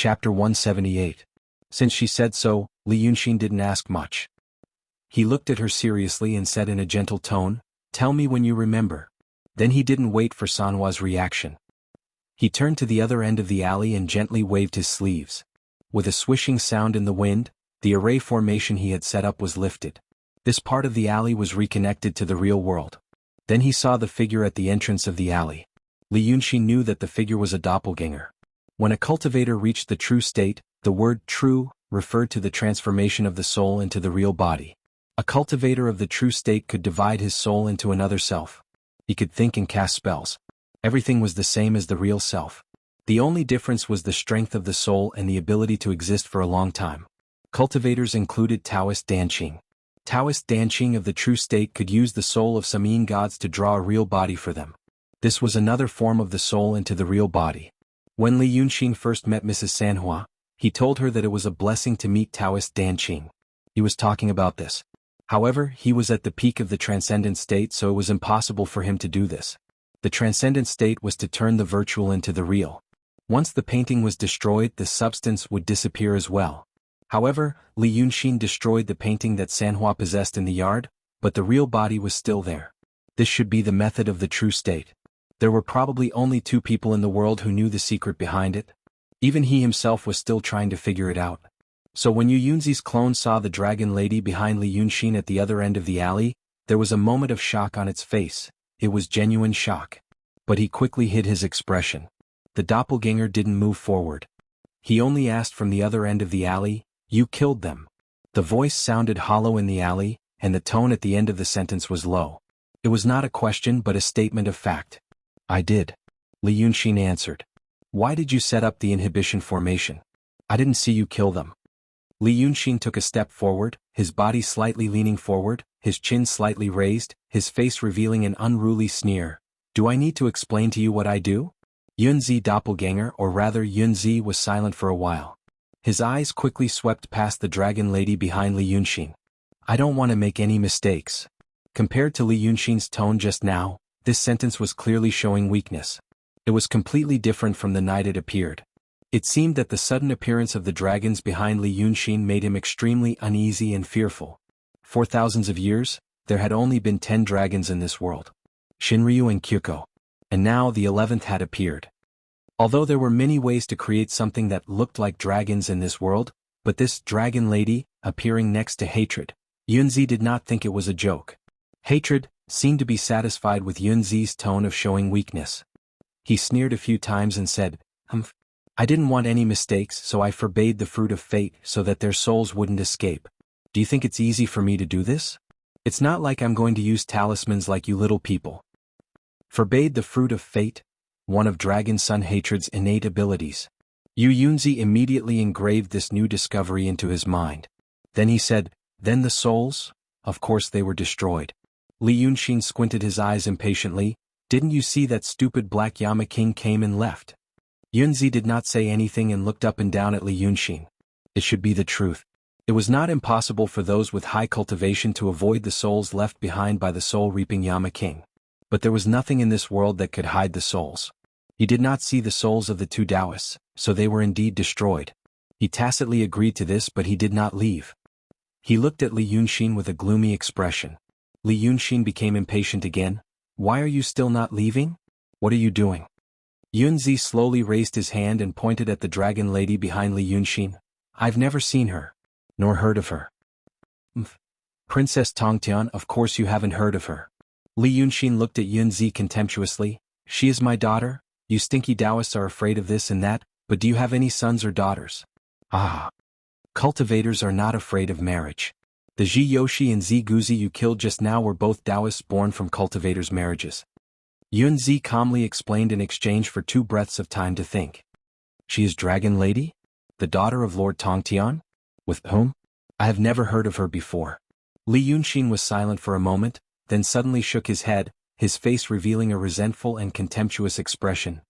Chapter 178. Since she said so, Li Yunxin didn't ask much. He looked at her seriously and said in a gentle tone, "Tell me when you remember." Then he didn't wait for Sanhua's reaction. He turned to the other end of the alley and gently waved his sleeves. With a swishing sound in the wind, the array formation he had set up was lifted. This part of the alley was reconnected to the real world. Then he saw the figure at the entrance of the alley. Li Yunxin knew that the figure was a doppelganger. When a cultivator reached the true state, the word true referred to the transformation of the soul into the real body. A cultivator of the true state could divide his soul into another self. He could think and cast spells. Everything was the same as the real self. The only difference was the strength of the soul and the ability to exist for a long time. Cultivators included Taoist Danqing. Taoist Danqing of the true state could use the soul of some yin gods to draw a real body for them. This was another form of the soul into the real body. When Li Yunxin first met Mrs. Sanhua, he told her that it was a blessing to meet Taoist Danqing. He was talking about this. However, he was at the peak of the transcendent state, so it was impossible for him to do this. The transcendent state was to turn the virtual into the real. Once the painting was destroyed, the substance would disappear as well. However, Li Yunxin destroyed the painting that Sanhua possessed in the yard, but the real body was still there. This should be the method of the true state. There were probably only 2 people in the world who knew the secret behind it. Even he himself was still trying to figure it out. So when Yu Yunzi's clone saw the dragon lady behind Li Yunxin at the other end of the alley, there was a moment of shock on its face. It was genuine shock. But he quickly hid his expression. The doppelganger didn't move forward. He only asked from the other end of the alley, "You killed them." The voice sounded hollow in the alley, and the tone at the end of the sentence was low. It was not a question but a statement of fact. "I did," Li Yunxin answered. "Why did you set up the inhibition formation? I didn't see you kill them." Li Yunxin took a step forward, his body slightly leaning forward, his chin slightly raised, his face revealing an unruly sneer. "Do I need to explain to you what I do?" Yunzi doppelganger, or rather Yunzi, was silent for a while. His eyes quickly swept past the dragon lady behind Li Yunxin. "I don't want to make any mistakes." Compared to Li Yunxin's tone just now, this sentence was clearly showing weakness. It was completely different from the night it appeared. It seemed that the sudden appearance of the dragons behind Li Yunxin made him extremely uneasy and fearful. For thousands of years, there had only been 10 dragons in this world. Shinryu and Kyuko. And now the 11th had appeared. Although there were many ways to create something that looked like dragons in this world, but this dragon lady, appearing next to Hatred, Yunzi did not think it was a joke. Hatred seemed to be satisfied with Yunzi's tone of showing weakness. He sneered a few times and said, I didn't want any mistakes, so I forbade the fruit of fate so that their souls wouldn't escape. Do you think it's easy for me to do this? It's not like I'm going to use talismans like you little people." Forbade the fruit of fate, one of Dragon Son Hatred's innate abilities. Yu Yunzi immediately engraved this new discovery into his mind. Then he said, "Then the souls? Of course they were destroyed." Li Yunxin squinted his eyes impatiently. "Didn't you see that stupid Black Yama King came and left?" Yunzi did not say anything and looked up and down at Li Yunxin. It should be the truth. It was not impossible for those with high cultivation to avoid the souls left behind by the soul-reaping Yama King. But there was nothing in this world that could hide the souls. He did not see the souls of the 2 Taoists, so they were indeed destroyed. He tacitly agreed to this, but he did not leave. He looked at Li Yunxin with a gloomy expression. Li Yunxin became impatient again. "Why are you still not leaving? What are you doing?" Yunzi slowly raised his hand and pointed at the dragon lady behind Li Yunxin. "I've never seen her. Nor heard of her." "Princess Tongtian, of course you haven't heard of her." Li Yunxin looked at Yunzi contemptuously. "She is my daughter. You stinky Taoists are afraid of this and that, but do you have any sons or daughters?" "Ah. Cultivators are not afraid of marriage. The Ji Yoshi and Zi Guzi you killed just now were both Taoists born from cultivators' marriages." Yunzi calmly explained in exchange for 2 breaths of time to think. "She is Dragon Lady? The daughter of Lord Tongtian? With whom? I have never heard of her before." Li Yunxin was silent for a moment, then suddenly shook his head, his face revealing a resentful and contemptuous expression.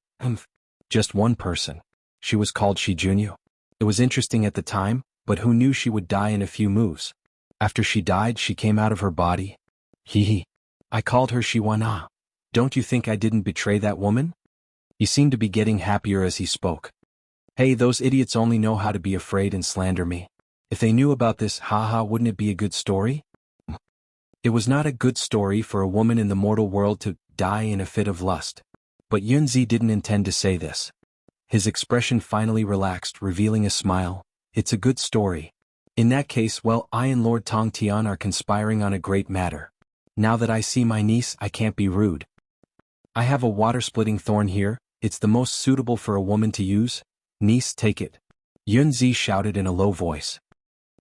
Just one person. She was called Shijunyu. It was interesting at the time, but who knew she would die in a few moves? After she died, she came out of her body. I called her Shiwana. Don't you think I didn't betray that woman?" He seemed to be getting happier as he spoke. Hey, those idiots only know how to be afraid and slander me. If they knew about this, haha, wouldn't it be a good story? It was not a good story for a woman in the mortal world to die in a fit of lust. But Yunzi didn't intend to say this. His expression finally relaxed, revealing a smile. It's a good story. In that case, well, I and Lord Tong Tian are conspiring on a great matter. Now that I see my niece, I can't be rude. I have a water-splitting thorn here. It's the most suitable for a woman to use. Niece, take it. Yunzi shouted in a low voice.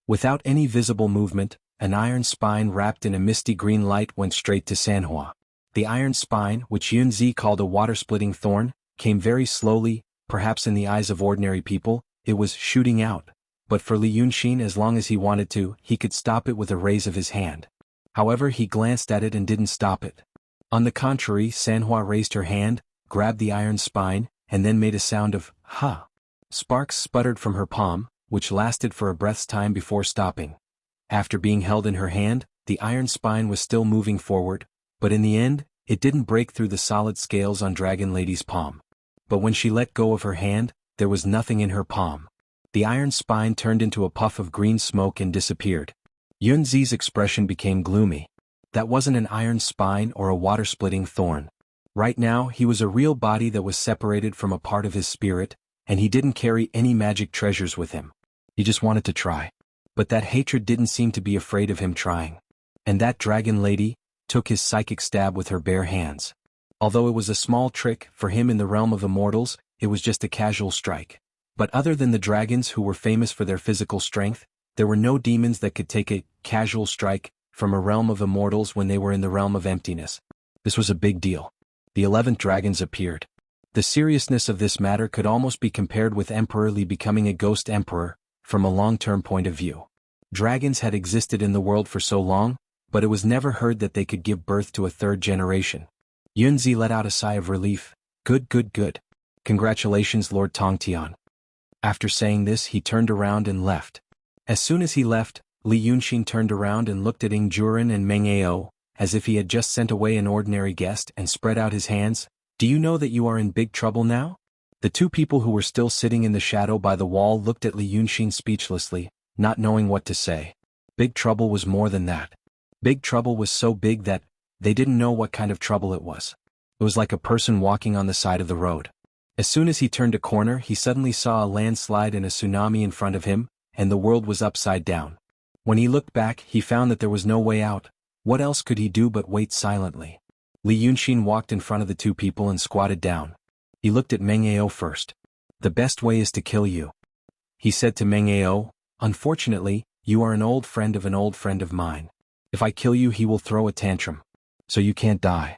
Without any visible movement, an iron spine wrapped in a misty green light went straight to Sanhua. The iron spine, which Yunzi called a water-splitting thorn, came very slowly. Perhaps in the eyes of ordinary people, it was shooting out. But for Li Yunxin, as long as he wanted to, he could stop it with a raise of his hand. However, he glanced at it and didn't stop it. On the contrary, Sanhua raised her hand, grabbed the iron spine, and then made a sound of, ha. Sparks sputtered from her palm, which lasted for a breath's time before stopping. After being held in her hand, the iron spine was still moving forward, but in the end, it didn't break through the solid scales on Dragon Lady's palm. But when she let go of her hand, there was nothing in her palm. The iron spine turned into a puff of green smoke and disappeared. Yunzi's expression became gloomy. That wasn't an iron spine or a water-splitting thorn. Right now, he was a real body that was separated from a part of his spirit, and he didn't carry any magic treasures with him. He just wanted to try. But that hatred didn't seem to be afraid of him trying. And that dragon lady took his psychic stab with her bare hands. Although it was a small trick for him in the realm of immortals, it was just a casual strike. But other than the dragons who were famous for their physical strength, there were no demons that could take a casual strike from a realm of immortals when they were in the realm of emptiness. This was a big deal. The 11th dragons appeared. The seriousness of this matter could almost be compared with Emperor Li becoming a ghost emperor, from a long-term point of view. Dragons had existed in the world for so long, but it was never heard that they could give birth to a third generation. Yunzi let out a sigh of relief. Good, good, good. Congratulations, Lord Tong Tian. After saying this, he turned around and left. As soon as he left, Li Yunxin turned around and looked at Ing Juren and Meng Ao, as if he had just sent away an ordinary guest, and spread out his hands. Do you know that you are in big trouble now? The two people who were still sitting in the shadow by the wall looked at Li Yunxin speechlessly, not knowing what to say. Big trouble was more than that. Big trouble was so big that they didn't know what kind of trouble it was. It was like a person walking on the side of the road. As soon as he turned a corner, he suddenly saw a landslide and a tsunami in front of him, and the world was upside down. When he looked back, he found that there was no way out. What else could he do but wait silently? Li Yunxin walked in front of the two people and squatted down. He looked at Meng Ao first. The best way is to kill you. He said to Meng Ao, unfortunately, you are an old friend of mine. If I kill you, he will throw a tantrum. So you can't die.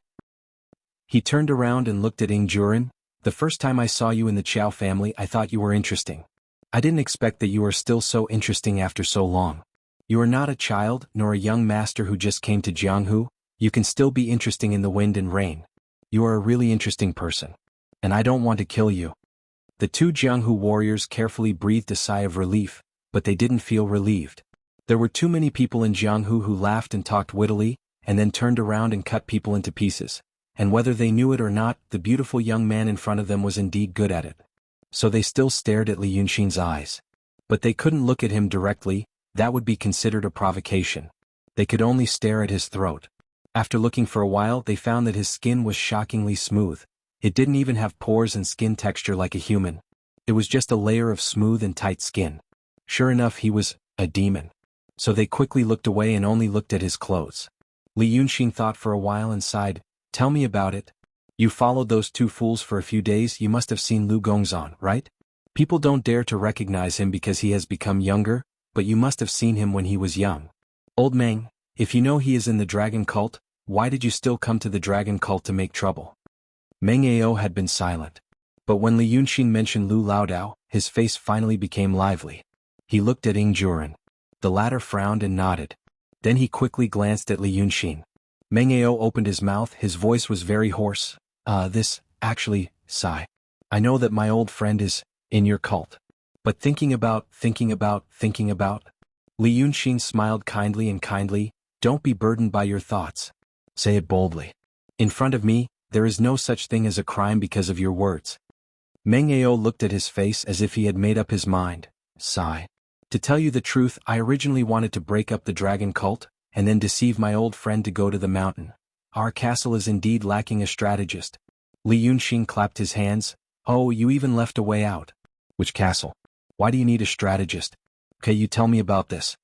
He turned around and looked at Ing Juren. The first time I saw you in the Qiao family, I thought you were interesting. I didn't expect that you are still so interesting after so long. You are not a child, nor a young master who just came to Jianghu. You can still be interesting in the wind and rain. You are a really interesting person. And I don't want to kill you. The two Jianghu warriors carefully breathed a sigh of relief, but they didn't feel relieved. There were too many people in Jianghu who laughed and talked wittily, and then turned around and cut people into pieces. And whether they knew it or not, the beautiful young man in front of them was indeed good at it. So they still stared at Li Yunxin's eyes. But they couldn't look at him directly, that would be considered a provocation. They could only stare at his throat. After looking for a while, they found that his skin was shockingly smooth. It didn't even have pores and skin texture like a human. It was just a layer of smooth and tight skin. Sure enough, he was a demon. So they quickly looked away and only looked at his clothes. Li Yunxin thought for a while and sighed. Tell me about it. You followed those two fools for a few days. You must have seen Lu Gongzan, right? People don't dare to recognize him because he has become younger, but you must have seen him when he was young. Old Meng, if you know he is in the dragon cult, why did you still come to the dragon cult to make trouble? Meng Ao had been silent. But when Li Yunxin mentioned Lu Laodao, his face finally became lively. He looked at Ing Juren. The latter frowned and nodded. Then he quickly glanced at Li Yunxin. Meng Ao opened his mouth, his voice was very hoarse. Actually, Sai. I know that my old friend is in your cult. But thinking about. Li Yunxin smiled kindly, don't be burdened by your thoughts. Say it boldly. In front of me, there is no such thing as a crime because of your words. Meng Ao looked at his face as if he had made up his mind. Sigh. To tell you the truth, I originally wanted to break up the dragon cult, and then deceive my old friend to go to the mountain. Our castle is indeed lacking a strategist. Li Yunxing clapped his hands. Oh, you even left a way out. Which castle? Why do you need a strategist? Okay, you tell me about this.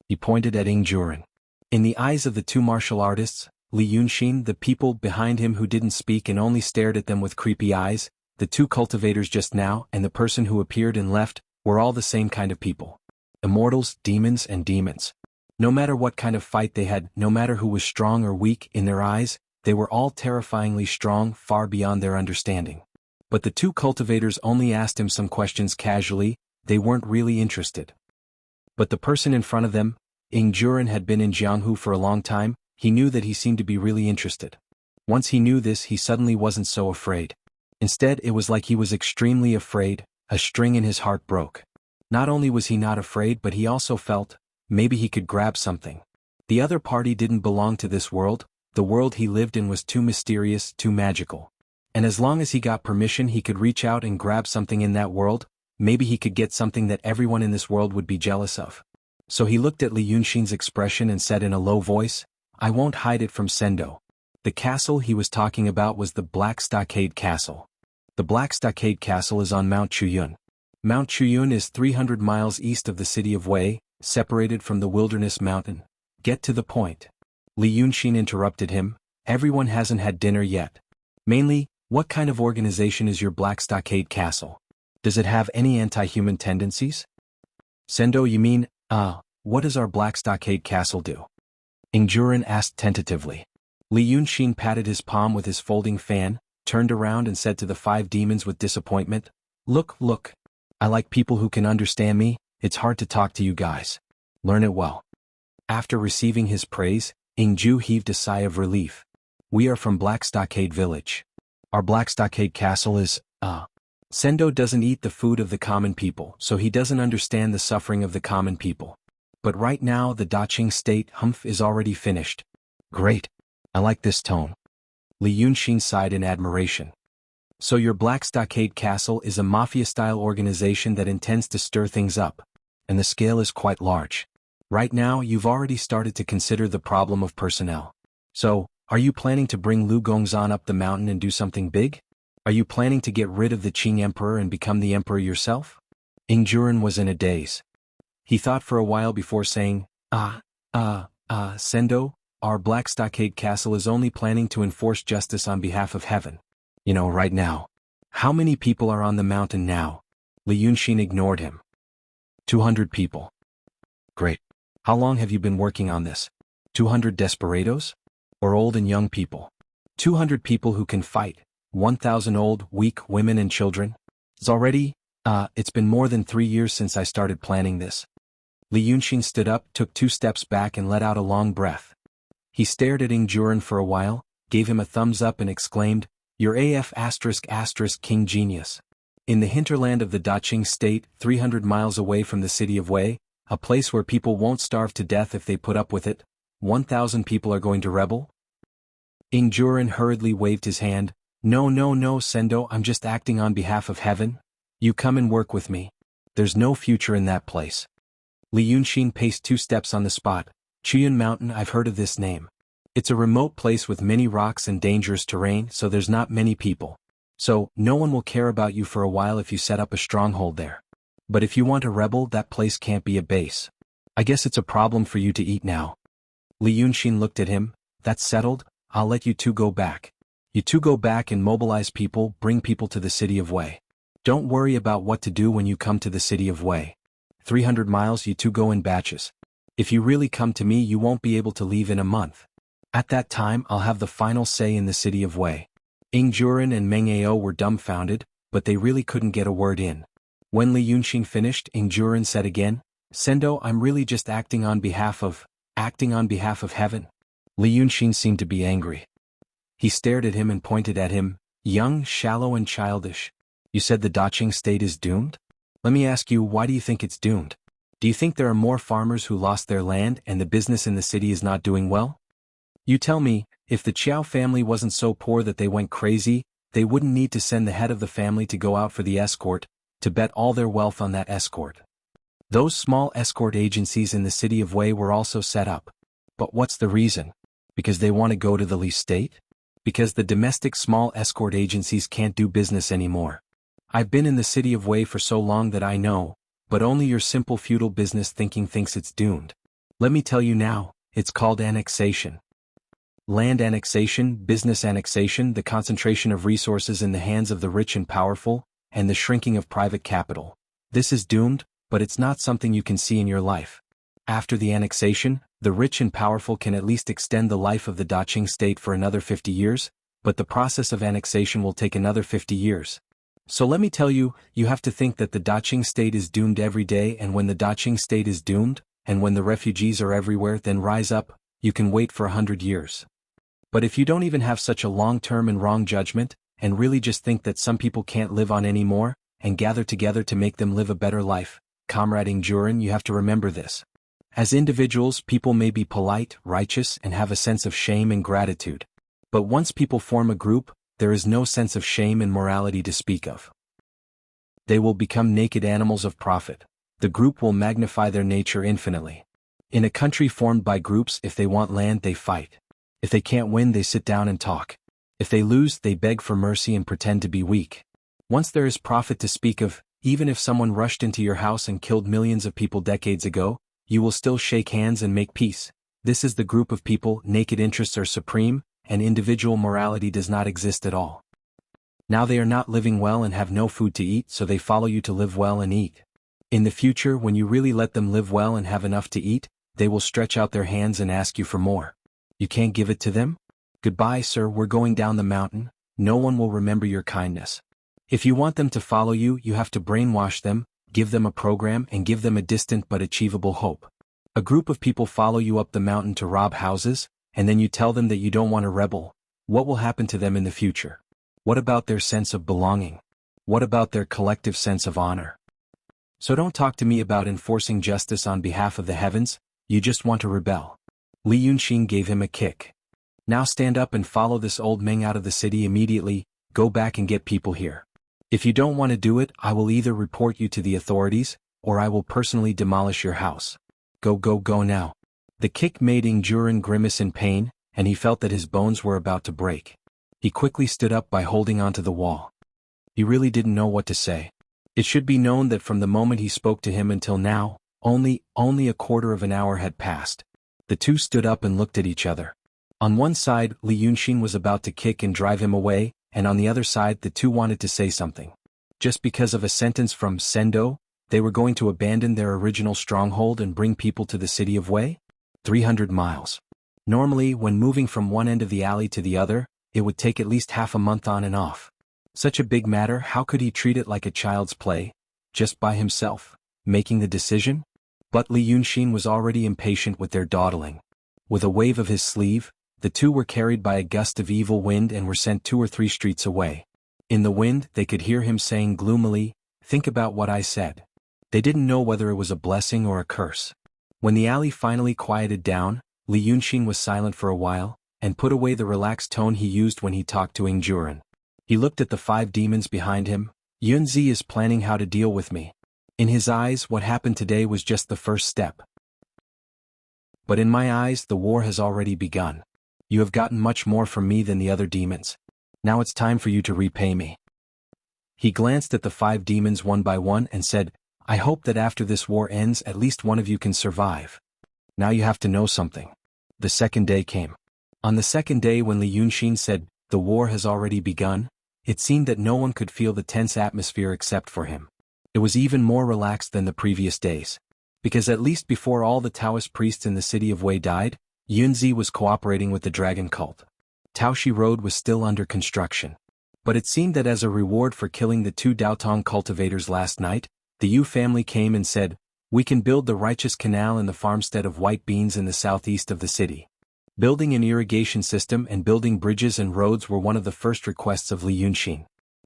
He pointed at Ying Juren. In the eyes of the two martial artists, Li Yunxing, the people behind him who didn't speak and only stared at them with creepy eyes, the two cultivators just now, and the person who appeared and left, were all the same kind of people. Immortals, demons, and demons. No matter what kind of fight they had, no matter who was strong or weak, in their eyes, they were all terrifyingly strong, far beyond their understanding. But the two cultivators only asked him some questions casually, they weren't really interested. But the person in front of them, Ying Juren, had been in Jianghu for a long time. He knew that he seemed to be really interested. Once he knew this, he suddenly wasn't so afraid. Instead, it was like he was extremely afraid, a string in his heart broke. Not only was he not afraid, but he also felt, maybe he could grab something. The other party didn't belong to this world, the world he lived in was too mysterious, too magical. And as long as he got permission, he could reach out and grab something in that world, maybe he could get something that everyone in this world would be jealous of. So he looked at Li Yunxing's expression and said in a low voice, I won't hide it from Sendo. The castle he was talking about was the Black Stockade Castle. The Black Stockade Castle is on Mount Chuyun. Mount Chuyun is 300 miles east of the city of Wei, separated from the Wilderness Mountain. Get to the point. Li Yunxing interrupted him, everyone hasn't had dinner yet. Mainly, what kind of organization is your Black Stockade Castle? Does it have any anti-human tendencies? Sendo, you mean, what does our Black Stockade Castle do? Ying Juren asked tentatively. Li Yunxing patted his palm with his folding fan, turned around and said to the 5 demons with disappointment, Look, I like people who can understand me, it's hard to talk to you guys. Learn it well. After receiving his praise, Ying Ju heaved a sigh of relief. We are from Black Stockade Village. Our Black Stockade Castle is, Sendo doesn't eat the food of the common people, so he doesn't understand the suffering of the common people. But right now the Daqing state humph is already finished. Great. I like this tone. Li Yunxing sighed in admiration. So your Black Stockade Castle is a mafia-style organization that intends to stir things up. And the scale is quite large. Right now you've already started to consider the problem of personnel. So, are you planning to bring Lu Gongzan up the mountain and do something big? Are you planning to get rid of the Qing Emperor and become the Emperor yourself? Ying Juren was in a daze. He thought for a while before saying, Sendo, our Black Stockade Castle is only planning to enforce justice on behalf of heaven. You know, right now. How many people are on the mountain now? Li Yunxing ignored him. 200 people. Great. How long have you been working on this? 200 desperados? Or old and young people? 200 people who can fight. 1,000 old, weak women and children? It's been more than 3 years since I started planning this. Li Yunxing stood up, took 2 steps back and let out a long breath. He stared at Ying Juren for a while, gave him a thumbs up and exclaimed, You're AF*** King Genius. In the hinterland of the Daqing state, 300 miles away from the city of Wei, a place where people won't starve to death if they put up with it, 1,000 people are going to rebel? Ying Juren hurriedly waved his hand, No, Sendo, I'm just acting on behalf of heaven. You come and work with me. There's no future in that place. Li Yunxing paced 2 steps on the spot. Chuyun Mountain, I've heard of this name. It's a remote place with many rocks and dangerous terrain, so there's not many people. So, no one will care about you for a while if you set up a stronghold there. But if you want a rebel, that place can't be a base. I guess it's a problem for you to eat now. Li Yunxing looked at him, That's settled, I'll let you 2 go back. You 2 go back and mobilize people, bring people to the city of Wei. Don't worry about what to do when you come to the city of Wei. 300 miles you 2 go in batches. If you really come to me you won't be able to leave in a month. At that time I'll have the final say in the city of Wei. Ying Juren and Meng Ao were dumbfounded, but they really couldn't get a word in. When Li Yunxing finished, Ying Juren said again, Sendo, I'm really just acting on behalf of heaven. Li Yunxing seemed to be angry. He stared at him and pointed at him, young, shallow and childish. You said the Daqing state is doomed? Let me ask you, why do you think it's doomed? Do you think there are more farmers who lost their land and the business in the city is not doing well? You tell me, if the Qiao family wasn't so poor that they went crazy, they wouldn't need to send the head of the family to go out for the escort, to bet all their wealth on that escort. Those small escort agencies in the city of Wei were also set up. But what's the reason? Because they want to go to the Li state? Because the domestic small escort agencies can't do business anymore. I've been in the city of Wei for so long that I know, but only your simple feudal business thinking thinks it's doomed. Let me tell you now, it's called annexation. Land annexation, business annexation, the concentration of resources in the hands of the rich and powerful, and the shrinking of private capital. This is doomed, but it's not something you can see in your life. After the annexation, the rich and powerful can at least extend the life of the Daqing state for another 50 years, but the process of annexation will take another 50 years. So let me tell you, you have to think that the Daqing state is doomed every day, and when the Daqing state is doomed, and when the refugees are everywhere, then rise up, you can wait for 100 years. But if you don't even have such a long-term and wrong judgment, and really just think that some people can't live on anymore, and gather together to make them live a better life, Comrade Ingjuren, you have to remember this. As individuals, people may be polite, righteous, and have a sense of shame and gratitude. But once people form a group, there is no sense of shame and morality to speak of. They will become naked animals of profit. The group will magnify their nature infinitely. In a country formed by groups, if they want land, they fight. If they can't win, they sit down and talk. If they lose, they beg for mercy and pretend to be weak. Once there is profit to speak of, even if someone rushed into your house and killed millions of people decades ago, you will still shake hands and make peace. This is the group of people. Naked interests are supreme, and individual morality does not exist at all. Now they are not living well and have no food to eat, so they follow you to live well and eat. In the future, when you really let them live well and have enough to eat, they will stretch out their hands and ask you for more. You can't give it to them? Goodbye, sir, we're going down the mountain. No one will remember your kindness. If you want them to follow you, you have to brainwash them, give them a program, and give them a distant but achievable hope. A group of people follow you up the mountain to rob houses, and then you tell them that you don't want to rebel. What will happen to them in the future? What about their sense of belonging? What about their collective sense of honor? So don't talk to me about enforcing justice on behalf of the heavens, you just want to rebel. Li Yunxin gave him a kick. Now stand up and follow this old Meng out of the city immediately. Go back and get people here. If you don't want to do it, I will either report you to the authorities, or I will personally demolish your house. Go, go, go now. The kick made Ingjuren grimace in pain, and he felt that his bones were about to break. He quickly stood up by holding onto the wall. He really didn't know what to say. It should be known that from the moment he spoke to him until now, only a quarter of an hour had passed. The two stood up and looked at each other. On one side, Li Yunxin was about to kick and drive him away, and on the other side the two wanted to say something. Just because of a sentence from Sendo, they were going to abandon their original stronghold and bring people to the city of Wei? 300 miles. Normally, when moving from one end of the alley to the other, it would take at least half a month on and off. Such a big matter, how could he treat it like a child's play? Just by himself, making the decision? But Li Yunxin was already impatient with their dawdling. With a wave of his sleeve, the two were carried by a gust of evil wind and were sent 2 or 3 streets away. In the wind, they could hear him saying gloomily, "Think about what I said." They didn't know whether it was a blessing or a curse. When the alley finally quieted down, Li Yunxin was silent for a while, and put away the relaxed tone he used when he talked to Ingjuren. He looked at the 5 demons behind him. Yunzi is planning how to deal with me. In his eyes, what happened today was just the first step. But in my eyes, the war has already begun. You have gotten much more from me than the other demons. Now it's time for you to repay me. He glanced at the 5 demons one by one and said, I hope that after this war ends at least one of you can survive. Now you have to know something. The second day came. On the second day when Li Yunxin said, the war has already begun, it seemed that no one could feel the tense atmosphere except for him. It was even more relaxed than the previous days. Because at least before all the Taoist priests in the city of Wei died, Yunzi was cooperating with the dragon cult. Taoshi Road was still under construction. But it seemed that as a reward for killing the 2 Daotong cultivators last night, the Yu family came and said, we can build the righteous canal in the farmstead of white beans in the southeast of the city. Building an irrigation system and building bridges and roads were one of the first requests of Li Yunxin.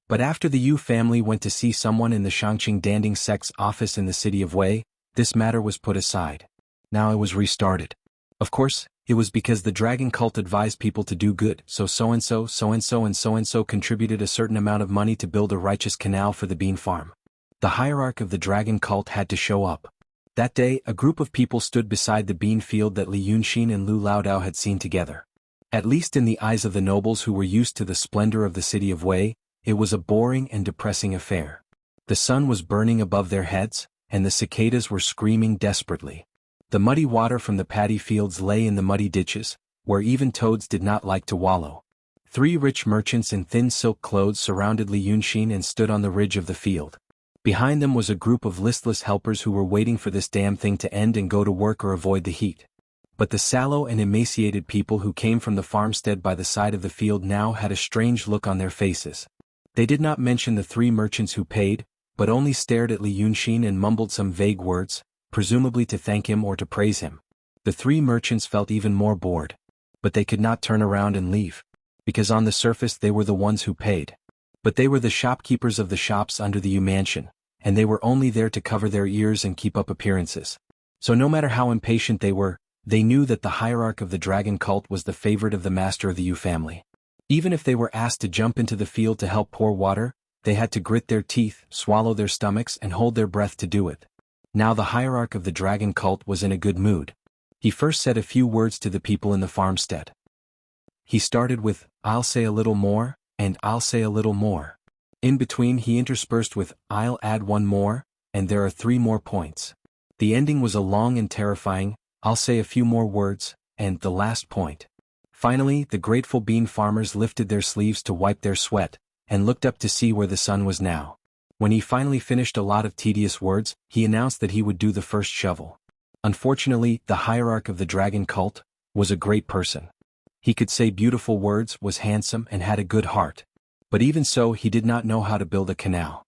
But after the Yu family went to see someone in the Shangqing Danding sect's office in the city of Wei, this matter was put aside. Now it was restarted. Of course, It was because the dragon cult advised people to do good, so so-and-so, so-and-so and so-and-so contributed a certain amount of money to build a righteous canal for the bean farm. The hierarch of the dragon cult had to show up. That day, a group of people stood beside the bean field that Li Yunxin and Lu Laodao had seen together. At least in the eyes of the nobles who were used to the splendor of the city of Wei, it was a boring and depressing affair. The sun was burning above their heads, and the cicadas were screaming desperately. The muddy water from the paddy fields lay in the muddy ditches, where even toads did not like to wallow. 3 rich merchants in thin silk clothes surrounded Li Yunxin and stood on the ridge of the field. Behind them was a group of listless helpers who were waiting for this damn thing to end and go to work or avoid the heat. But the sallow and emaciated people who came from the farmstead by the side of the field now had a strange look on their faces. They did not mention the 3 merchants who paid, but only stared at Li Yunxin and mumbled some vague words, presumably to thank him or to praise him. The 3 merchants felt even more bored. But they could not turn around and leave. Because on the surface they were the ones who paid. But they were the shopkeepers of the shops under the Yu mansion, and they were only there to cover their ears and keep up appearances. So no matter how impatient they were, they knew that the hierarch of the dragon cult was the favorite of the master of the Yu family. Even if they were asked to jump into the field to help pour water, they had to grit their teeth, swallow their stomachs and hold their breath to do it. Now the hierarch of the dragon cult was in a good mood. He first said a few words to the people in the farmstead. He started with, "I'll say a little more," and "I'll say a little more." In between he interspersed with, "I'll add one more," and "there are 3 more points." The ending was a long and terrifying, "I'll say a few more words," and "the last point." Finally, the grateful bean farmers lifted their sleeves to wipe their sweat, and looked up to see where the sun was now. When he finally finished a lot of tedious words, he announced that he would do the first shovel. Unfortunately, the hierarch of the dragon cult was a great person. He could say beautiful words, was handsome and had a good heart. But even so, he did not know how to build a canal.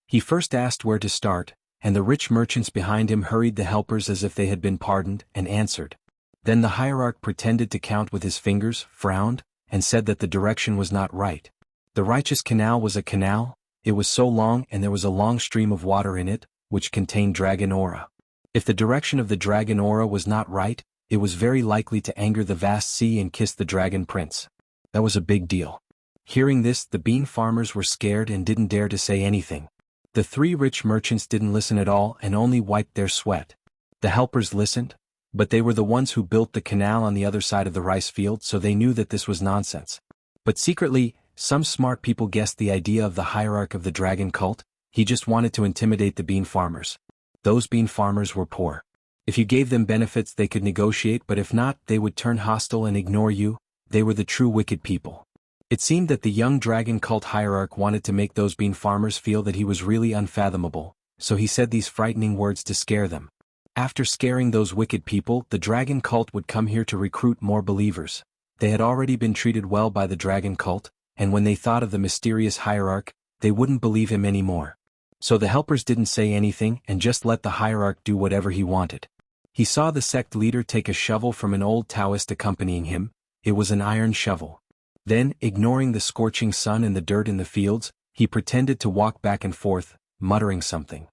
He first asked where to start, and the rich merchants behind him hurried the helpers as if they had been pardoned, and answered. Then the hierarch pretended to count with his fingers, frowned, and said that the direction was not right. The righteous canal was a canal. It was so long and there was a long stream of water in it, which contained dragon aura. If the direction of the dragon aura was not right, it was very likely to anger the vast sea and kiss the dragon prince. That was a big deal. Hearing this, the bean farmers were scared and didn't dare to say anything. The 3 rich merchants didn't listen at all and only wiped their sweat. The helpers listened, but they were the ones who built the canal on the other side of the rice field, so they knew that this was nonsense. But secretly, some smart people guessed the idea of the hierarch of the dragon cult. He just wanted to intimidate the bean farmers. Those bean farmers were poor. If you gave them benefits they could negotiate, but if not, they would turn hostile and ignore you. They were the true wicked people. It seemed that the young dragon cult hierarch wanted to make those bean farmers feel that he was really unfathomable, so he said these frightening words to scare them. After scaring those wicked people, the dragon cult would come here to recruit more believers. They had already been treated well by the dragon cult, and when they thought of the mysterious hierarch, they wouldn't believe him anymore. So the helpers didn't say anything and just let the hierarch do whatever he wanted. He saw the sect leader take a shovel from an old Taoist accompanying him. It was an iron shovel. Then, ignoring the scorching sun and the dirt in the fields, he pretended to walk back and forth, muttering something.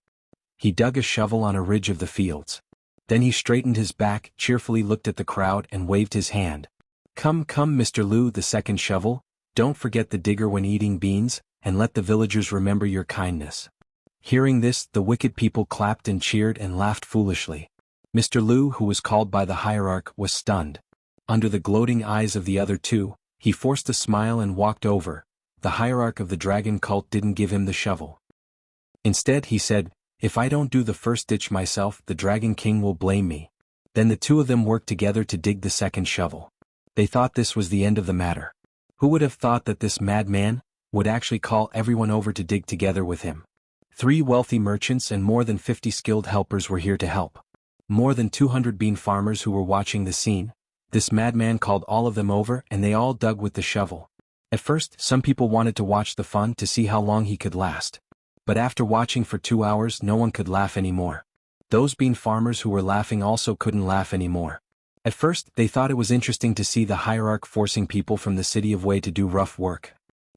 He dug a shovel on a ridge of the fields. Then he straightened his back, cheerfully looked at the crowd and waved his hand. "Come, come, Mr. Lu, the second shovel. Don't forget the digger when eating beans, and let the villagers remember your kindness." Hearing this, the wicked people clapped and cheered and laughed foolishly. Mr. Lu, who was called by the hierarch, was stunned. Under the gloating eyes of the other 2, he forced a smile and walked over. The hierarch of the dragon cult didn't give him the shovel. Instead, he said, "If I don't do the first ditch myself, the Dragon King will blame me." Then the 2 of them worked together to dig the second shovel. They thought this was the end of the matter. Who would have thought that this madman would actually call everyone over to dig together with him? 3 wealthy merchants and more than 50 skilled helpers were here to help. More than 200 bean farmers who were watching the scene. This madman called all of them over and they all dug with the shovel. At first, some people wanted to watch the fun to see how long he could last. But after watching for 2 hours, no one could laugh anymore. Those bean farmers who were laughing also couldn't laugh anymore. At first, they thought it was interesting to see the hierarch forcing people from the city of Wei to do rough work.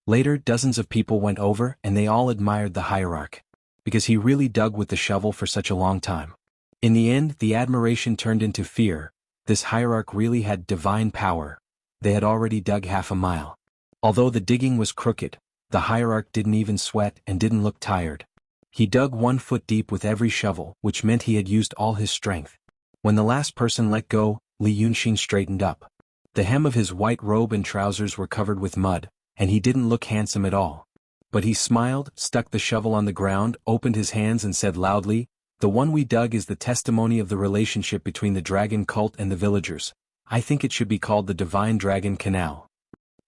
Later, dozens of people went over and they all admired the hierarch, because he really dug with the shovel for such a long time. In the end, the admiration turned into fear, This hierarch really had divine power. They had already dug half a mile. Although the digging was crooked, the hierarch didn't even sweat and didn't look tired. He dug 1 foot deep with every shovel, which meant he had used all his strength. When the last person let go, Li Yunxin straightened up. The hem of his white robe and trousers were covered with mud, and he didn't look handsome at all. But he smiled, stuck the shovel on the ground, opened his hands and said loudly, "The one we dug is the testimony of the relationship between the dragon cult and the villagers. I think it should be called the Divine Dragon Canal.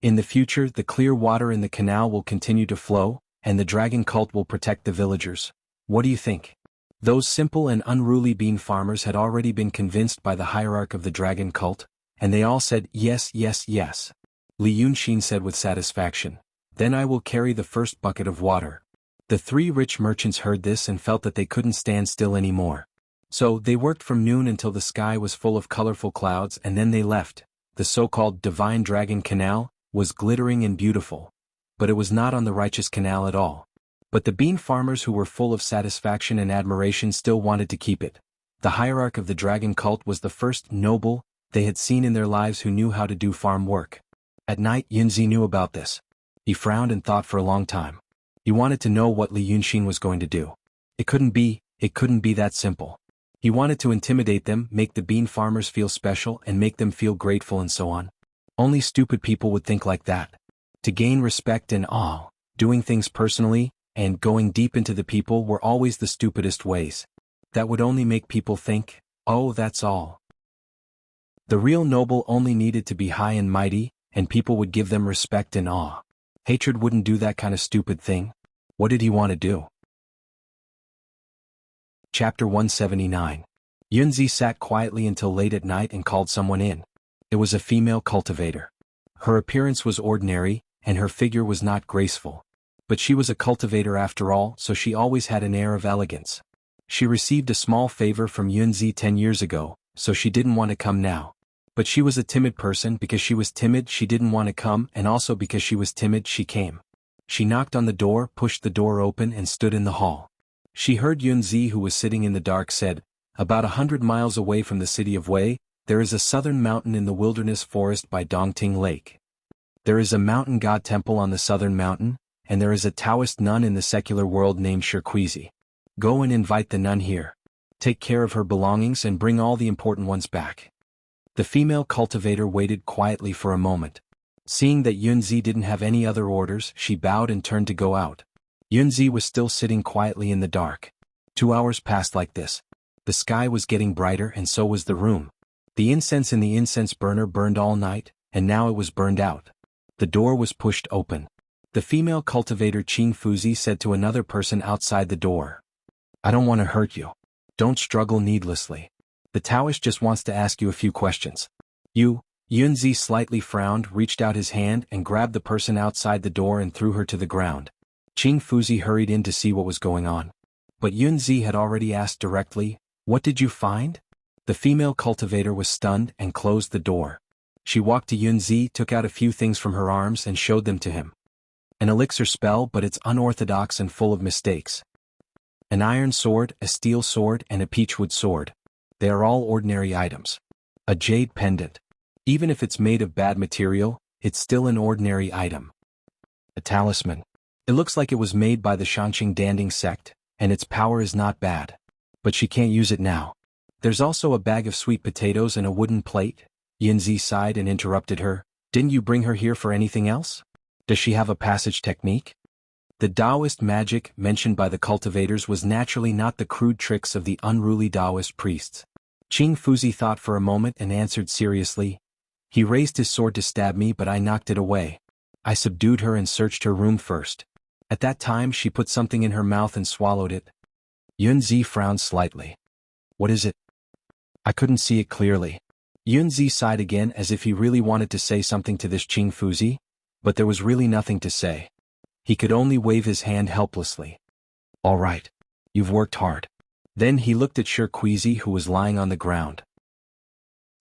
In the future, the clear water in the canal will continue to flow, and the dragon cult will protect the villagers. What do you think?" Those simple and unruly bean farmers had already been convinced by the hierarch of the dragon cult, and they all said yes, yes, yes. Li Yunxin said with satisfaction, "Then I will carry the first bucket of water." The 3 rich merchants heard this and felt that they couldn't stand still anymore. So they worked from noon until the sky was full of colorful clouds, and then they left. The so-called Divine Dragon Canal was glittering and beautiful. But it was not on the righteous canal at all. But the bean farmers who were full of satisfaction and admiration still wanted to keep it. The hierarch of the dragon cult was the first noble they had seen in their lives who knew how to do farm work. At night Yunzi knew about this. He frowned and thought for a long time. He wanted to know what Li Yunxin was going to do. It couldn't be that simple. He wanted to intimidate them, make the bean farmers feel special and make them feel grateful and so on. Only stupid people would think like that. To gain respect and awe, doing things personally, and going deep into the people were always the stupidest ways. That would only make people think, "Oh, that's all." The real noble only needed to be high and mighty, and people would give them respect and awe. Hatred wouldn't do that kind of stupid thing. What did he want to do? Chapter 179. Yunzi sat quietly until late at night and called someone in. It was a female cultivator. Her appearance was ordinary, and her figure was not graceful. But she was a cultivator after all, so she always had an air of elegance. She received a small favor from Yunzi 10 years ago, so she didn't want to come now. But she was a timid person. Because she was timid she didn't want to come, and also because she was timid she came. She knocked on the door, pushed the door open and stood in the hall. She heard Yunzi, who was sitting in the dark, said, "About 100 miles away from the city of Wei, there is a southern mountain in the wilderness forest by Dongting Lake. There is a mountain god temple on the southern mountain, and there is a Taoist nun in the secular world named Shirquizi. Go and invite the nun here. Take care of her belongings and bring all the important ones back." The female cultivator waited quietly for a moment. Seeing that Yunzi didn't have any other orders, she bowed and turned to go out. Yunzi was still sitting quietly in the dark. 2 hours passed like this. The sky was getting brighter and so was the room. The incense in the incense burner burned all night, and now it was burned out. The door was pushed open. The female cultivator Qing Fuzi said to another person outside the door, "I don't want to hurt you. Don't struggle needlessly. The Taoist just wants to ask you a few questions." Yunzi slightly frowned, reached out his hand and grabbed the person outside the door and threw her to the ground. Qing Fuzi hurried in to see what was going on. But Yunzi had already asked directly, "What did you find?" The female cultivator was stunned and closed the door. She walked to Yunzi, took out a few things from her arms and showed them to him. An elixir spell, but it's unorthodox and full of mistakes. An iron sword, a steel sword and a peachwood sword. They are all ordinary items. A jade pendant. Even if it's made of bad material, it's still an ordinary item. A talisman. It looks like it was made by the Shanqing Danding sect, and its power is not bad. But she can't use it now. There's also a bag of sweet potatoes and a wooden plate. Yunzi sighed and interrupted her. "Didn't you bring her here for anything else? Does she have a passage technique?" The Taoist magic mentioned by the cultivators was naturally not the crude tricks of the unruly Taoist priests. Qing Fuzi thought for a moment and answered seriously, "He raised his sword to stab me, but I knocked it away. I subdued her and searched her room first. At that time she put something in her mouth and swallowed it." Yunzi frowned slightly. "What is it?" "I couldn't see it clearly." Yunzi sighed again as if he really wanted to say something to this Qing Fuzi, but there was really nothing to say. He could only wave his hand helplessly. "All right. You've worked hard." Then he looked at Shirquizi, who was lying on the ground.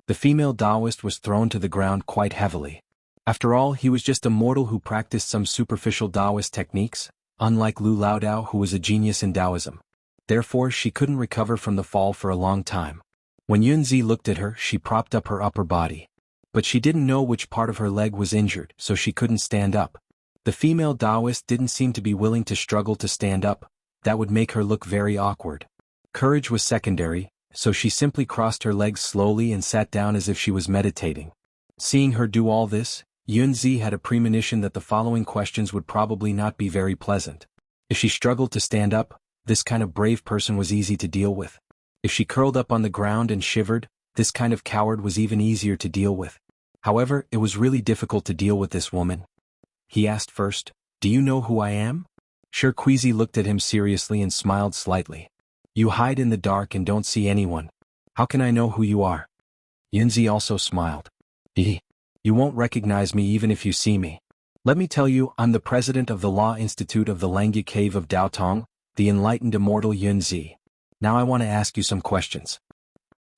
The female Taoist was thrown to the ground quite heavily. After all, he was just a mortal who practiced some superficial Taoist techniques, unlike Lu Laodao, who was a genius in Taoism. Therefore she couldn't recover from the fall for a long time. When Yunzi looked at her, she propped up her upper body. But she didn't know which part of her leg was injured, so she couldn't stand up. The female Taoist didn't seem to be willing to struggle to stand up. That would make her look very awkward. Courage was secondary, so she simply crossed her legs slowly and sat down as if she was meditating. Seeing her do all this, Yunzi had a premonition that the following questions would probably not be very pleasant. If she struggled to stand up, this kind of brave person was easy to deal with. If she curled up on the ground and shivered, this kind of coward was even easier to deal with. However, it was really difficult to deal with this woman. He asked first, "Do you know who I am?" Shirkuizi looked at him seriously and smiled slightly. "You hide in the dark and don't see anyone. How can I know who you are?" Yunzi also smiled. You won't recognize me even if you see me. Let me tell you, I'm the president of the Law Institute of the Langya Cave of Daotong, the enlightened immortal Yunzi. Now I want to ask you some questions.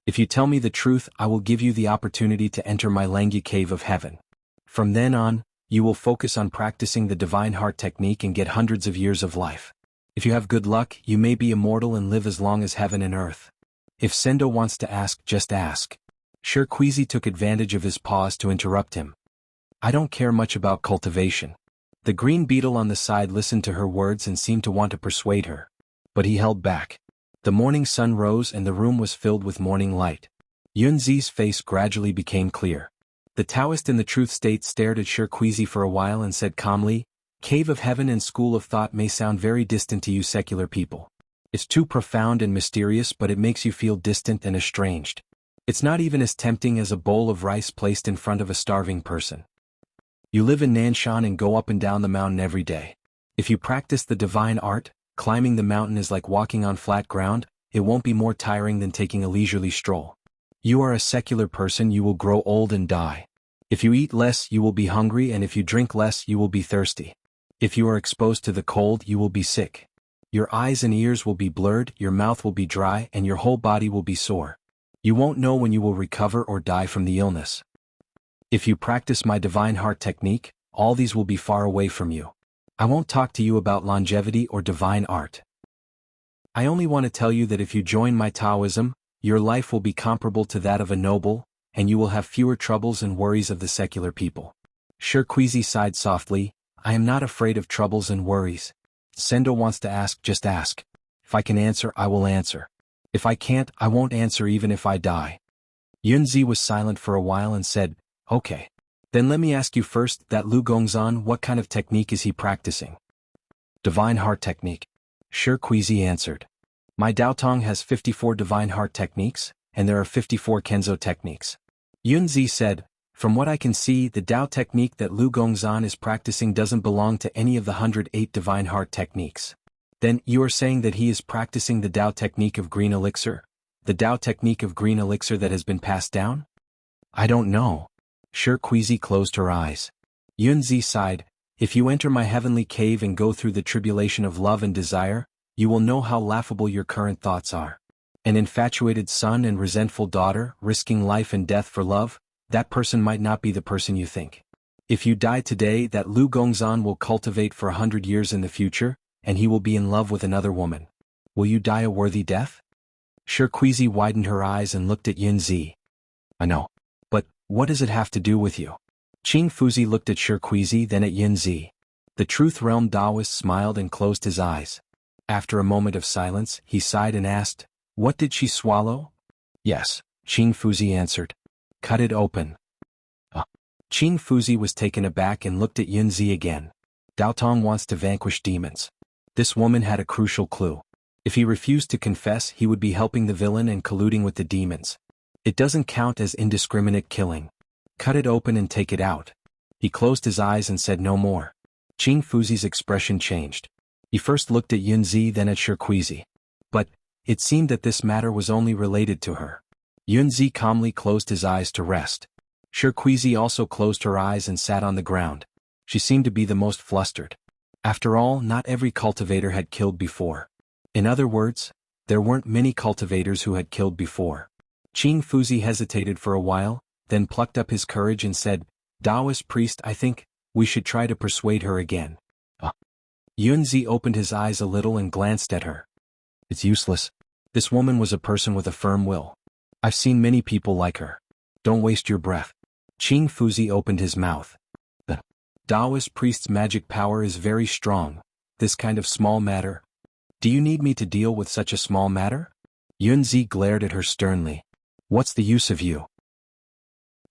If you tell me the truth, I will give you the opportunity to enter my Langya Cave of Heaven. From then on, you will focus on practicing the Divine Heart technique and get hundreds of years of life. If you have good luck, you may be immortal and live as long as heaven and earth. If Sendo wants to ask, just ask. Shirkuizi took advantage of his pause to interrupt him. I don't care much about cultivation. The green beetle on the side listened to her words and seemed to want to persuade her. But he held back. The morning sun rose and the room was filled with morning light. Yunzi's face gradually became clear. The Taoist in the truth state stared at Shirkuizi for a while and said calmly, Cave of Heaven and School of Thought may sound very distant to you secular people. It's too profound and mysterious, but it makes you feel distant and estranged. It's not even as tempting as a bowl of rice placed in front of a starving person. You live in Nanshan and go up and down the mountain every day. If you practice the divine art, climbing the mountain is like walking on flat ground. It won't be more tiring than taking a leisurely stroll. You are a secular person, you will grow old and die. If you eat less, you will be hungry, and if you drink less, you will be thirsty. If you are exposed to the cold, you will be sick. Your eyes and ears will be blurred, your mouth will be dry, and your whole body will be sore. You won't know when you will recover or die from the illness. If you practice my divine heart technique, all these will be far away from you. I won't talk to you about longevity or divine art. I only want to tell you that if you join my Taoism, your life will be comparable to that of a noble, and you will have fewer troubles and worries of the secular people. Shirkuizi sighed softly, I am not afraid of troubles and worries. Sendo wants to ask, just ask. If I can answer, I will answer. If I can't, I won't answer even if I die. Yunzi was silent for a while and said, Okay. Then let me ask you first, that Lu Gongzan, what kind of technique is he practicing? Divine heart technique. Shirkuizi answered. My Daotong has 54 divine heart techniques, and there are 54 Kenzo techniques. Yunzi said, From what I can see, the Dao technique that Lu Gongzan is practicing doesn't belong to any of the 108 divine heart techniques. Then, you are saying that he is practicing the Dao technique of green elixir? The Dao technique of green elixir that has been passed down? I don't know. Shirkuizi closed her eyes. Yunzi sighed, If you enter my heavenly cave and go through the tribulation of love and desire, you will know how laughable your current thoughts are. An infatuated son and resentful daughter, risking life and death for love, that person might not be the person you think. If you die today, that Lu Gongzan will cultivate for 100 years in the future, and he will be in love with another woman. Will you die a worthy death? Shirkuizi widened her eyes and looked at Yunzi. I know. But, what does it have to do with you? Qing Fuzi looked at Shirkuizi, then at Yunzi. The Truth Realm Taoist smiled and closed his eyes. After a moment of silence, he sighed and asked, What did she swallow? Yes, Qing Fuzi answered. Cut it open. Qing Fuzi was taken aback and looked at Yunzi again. Daotong wants to vanquish demons. This woman had a crucial clue. If he refused to confess, he would be helping the villain and colluding with the demons. It doesn't count as indiscriminate killing. Cut it open and take it out. He closed his eyes and said no more. Qing Fuzi's expression changed. He first looked at Yunzi, then at Shirkuizi. But, it seemed that this matter was only related to her. Yunzi calmly closed his eyes to rest. Shirkuizi also closed her eyes and sat on the ground. She seemed to be the most flustered. After all, not every cultivator had killed before. In other words, there weren't many cultivators who had killed before. Qing Fuzi hesitated for a while, then plucked up his courage and said, Taoist priest, I think we should try to persuade her again. Yunzi opened his eyes a little and glanced at her. It's useless. This woman was a person with a firm will. I've seen many people like her. Don't waste your breath. Qing Fuzi opened his mouth. The Taoist priest's magic power is very strong. This kind of small matter. Do you need me to deal with such a small matter? Yunzi glared at her sternly. What's the use of you?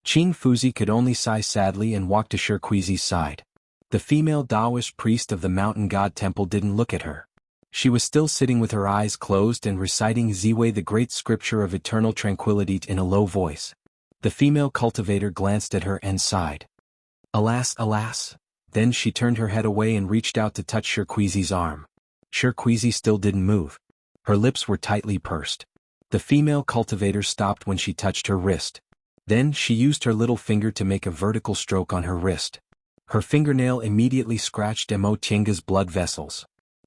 Qing Fuzi could only sigh sadly and walk to Shirkuizi's side. The female Taoist priest of the mountain god temple didn't look at her. She was still sitting with her eyes closed and reciting Ziwei, the great scripture of eternal tranquility, in a low voice. The female cultivator glanced at her and sighed. Alas, alas. Then she turned her head away and reached out to touch Shirkuizi's arm. Shirkuizi still didn't move. Her lips were tightly pursed. The female cultivator stopped when she touched her wrist. Then she used her little finger to make a vertical stroke on her wrist. Her fingernail immediately scratched Mo Tienga's blood vessels.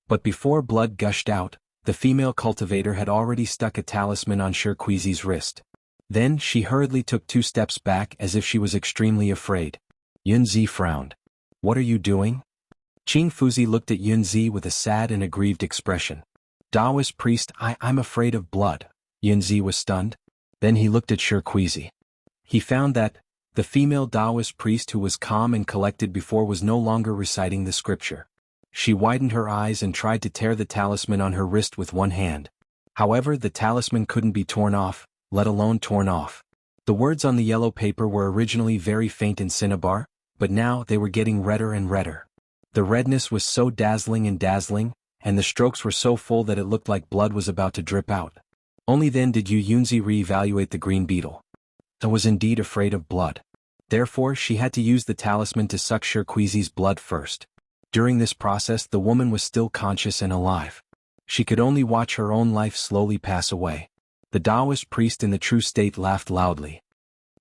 But before blood gushed out, the female cultivator had already stuck a talisman on Shirkuizi's wrist. Then she hurriedly took 2 steps back as if she was extremely afraid. Yunzi frowned. What are you doing? Qing Fuzi looked at Yunzi with a sad and aggrieved expression. Taoist priest, I'm afraid of blood. Yunzi was stunned. Then he looked at Shirkuizi. He found that the female Taoist priest who was calm and collected before was no longer reciting the scripture. She widened her eyes and tried to tear the talisman on her wrist with one hand. However, the talisman couldn't be torn off, let alone torn off. The words on the yellow paper were originally very faint in cinnabar, but now they were getting redder and redder. The redness was so dazzling, and the strokes were so full that it looked like blood was about to drip out. Only then did Yunzi re-evaluate the green beetle. I was indeed afraid of blood. Therefore she had to use the talisman to suck Shirkuizi's blood first. During this process the woman was still conscious and alive. She could only watch her own life slowly pass away. The Taoist priest in the true state laughed loudly.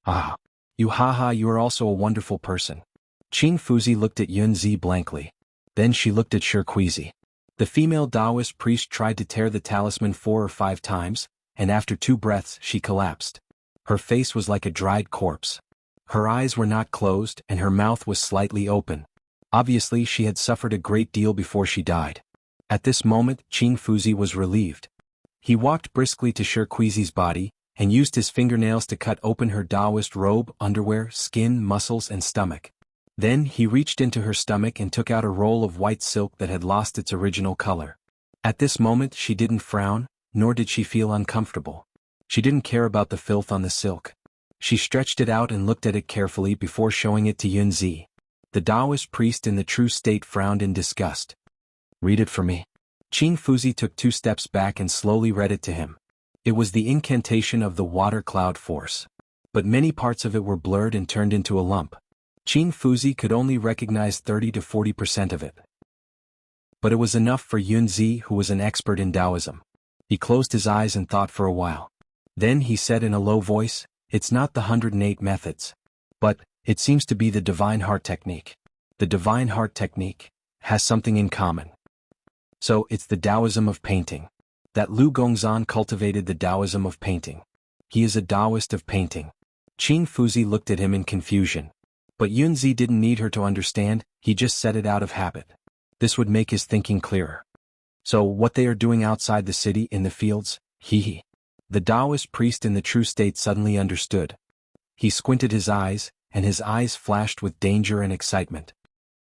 Ah! You are also a wonderful person. Qing Fuzi looked at Yunzi blankly. Then she looked at Shirkuizi. The female Taoist priest tried to tear the talisman 4 or 5 times, and after 2 breaths she collapsed. Her face was like a dried corpse. Her eyes were not closed and her mouth was slightly open. Obviously she had suffered a great deal before she died. At this moment Qing Fuzi was relieved. He walked briskly to Shirkuizi's body, and used his fingernails to cut open her Taoist robe, underwear, skin, muscles and stomach. Then he reached into her stomach and took out a roll of white silk that had lost its original color. At this moment she didn't frown, nor did she feel uncomfortable. She didn't care about the filth on the silk. She stretched it out and looked at it carefully before showing it to Yunzi. The Taoist priest in the true state frowned in disgust. Read it for me. Qing Fuzi took 2 steps back and slowly read it to him. It was the incantation of the water cloud force. But many parts of it were blurred and turned into a lump. Qing Fuzi could only recognize 30 to 40% of it. But it was enough for Yunzi, who was an expert in Taoism. He closed his eyes and thought for a while. Then he said in a low voice, "It's not the 108 methods. But it seems to be the divine heart technique. The divine heart technique has something in common. So it's the Taoism of painting. That Lu Gongzan cultivated the Taoism of painting. He is a Taoist of painting." Qing Fuzi looked at him in confusion. But Yunzi didn't need her to understand, he just said it out of habit. This would make his thinking clearer. So what they are doing outside the city in the fields, he. The Taoist priest in the true state suddenly understood. He squinted his eyes, and his eyes flashed with danger and excitement.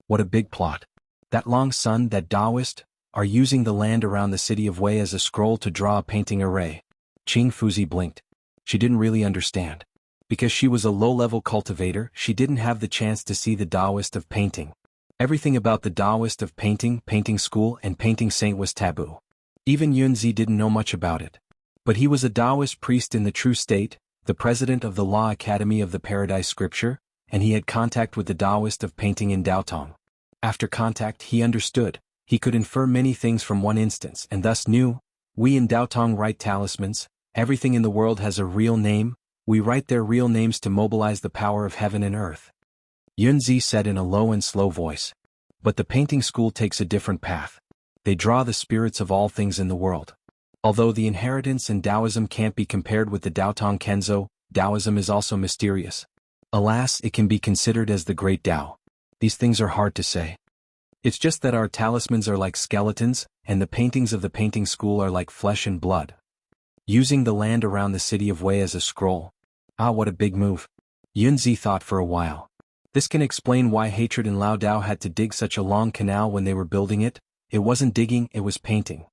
What a big plot. That Long Sun, that Taoist, are using the land around the city of Wei as a scroll to draw a painting array. Qing Fuzi blinked. She didn't really understand. Because she was a low-level cultivator, she didn't have the chance to see the Taoist of painting. Everything about the Taoist of painting, painting school and painting saint was taboo. Even Yunzi didn't know much about it. But he was a Taoist priest in the true state, the president of the Law Academy of the Paradise Scripture, and he had contact with the Taoist of painting in Daotong. After contact he understood. He could infer many things from one instance and thus knew, we in Daotong write talismans, everything in the world has a real name, we write their real names to mobilize the power of heaven and earth. Yunzi said in a low and slow voice. But the painting school takes a different path. They draw the spirits of all things in the world. Although the inheritance in Taoism can't be compared with the Daotong Kenzo, Taoism is also mysterious. Alas, it can be considered as the great Tao. These things are hard to say. It's just that our talismans are like skeletons, and the paintings of the painting school are like flesh and blood. using the land around the city of Wei as a scroll. Ah, what a big move. Yunzi thought for a while. This can explain why hatred in Lao Dao had to dig such a long canal when they were building it. It wasn't digging, it was painting.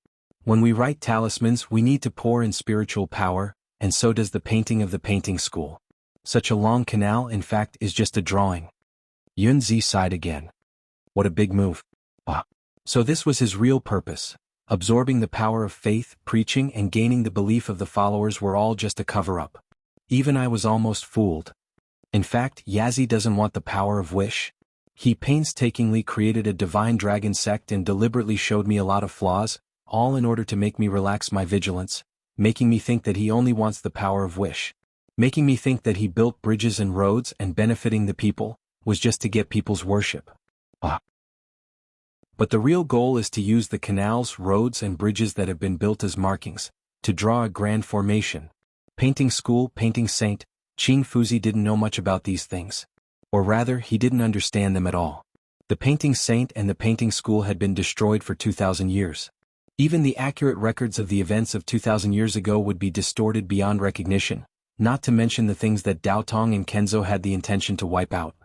When we write talismans, we need to pour in spiritual power, and so does the painting of the painting school. Such a long canal, in fact, is just a drawing. Yunzi sighed again. What a big move. Ah. So this was his real purpose. Absorbing the power of faith, preaching, and gaining the belief of the followers were all just a cover-up. Even I was almost fooled. In fact, Yazzie doesn't want the power of wish. He painstakingly created a divine dragon sect and deliberately showed me a lot of flaws, all in order to make me relax my vigilance, making me think that he only wants the power of wish. Making me think that he built bridges and roads and benefiting the people was just to get people's worship. Ah. But the real goal is to use the canals, roads, and bridges that have been built as markings, to draw a grand formation. Painting school, painting saint, Qing Fuzi didn't know much about these things. Or rather, he didn't understand them at all. The painting saint and the painting school had been destroyed for 2,000 years. Even the accurate records of the events of 2,000 years ago would be distorted beyond recognition, not to mention the things that Dao Tong and Kenzo had the intention to wipe out.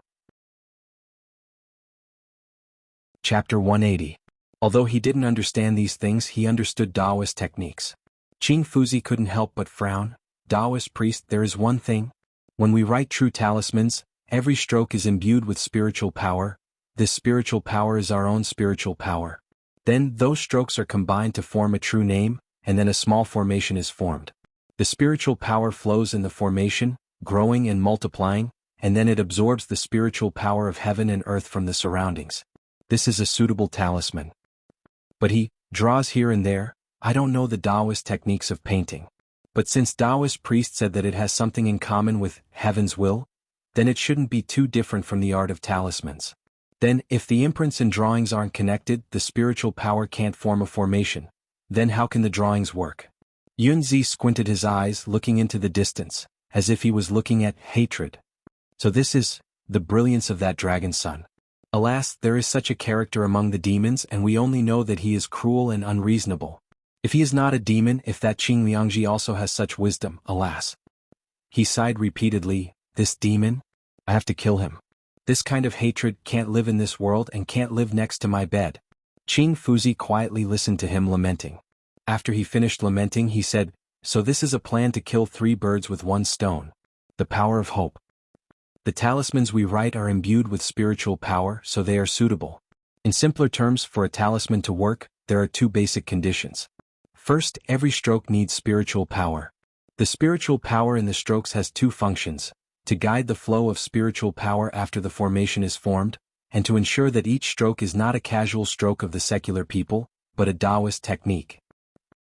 Chapter 180. Although he didn't understand these things, he understood Taoist techniques. Qing Fuzi couldn't help but frown. Taoist priest, there is one thing. When we write true talismans, every stroke is imbued with spiritual power. This spiritual power is our own spiritual power. Then those strokes are combined to form a true name, and then a small formation is formed. The spiritual power flows in the formation, growing and multiplying, and then it absorbs the spiritual power of heaven and earth from the surroundings. This is a suitable talisman. But he draws here and there. I don't know the Taoist techniques of painting. But since Taoist priest said that it has something in common with heaven's will, then it shouldn't be too different from the art of talismans. Then, if the imprints and drawings aren't connected, the spiritual power can't form a formation. Then how can the drawings work? Yunzi squinted his eyes, looking into the distance, as if he was looking at hatred. So this is the brilliance of that dragon son. Alas, there is such a character among the demons, and we only know that he is cruel and unreasonable. If he is not a demon, if that Qing Liangji also has such wisdom, alas. He sighed repeatedly, this demon? I have to kill him. This kind of hatred can't live in this world and can't live next to my bed. Qing Fuzi quietly listened to him lamenting. After he finished lamenting, he said, so this is a plan to kill 3 birds with 1 stone. The power of hope. The talismans we write are imbued with spiritual power, so they are suitable. In simpler terms, for a talisman to work, there are 2 basic conditions. First, every stroke needs spiritual power. The spiritual power in the strokes has 2 functions: to guide the flow of spiritual power after the formation is formed, and to ensure that each stroke is not a casual stroke of the secular people, but a Taoist technique.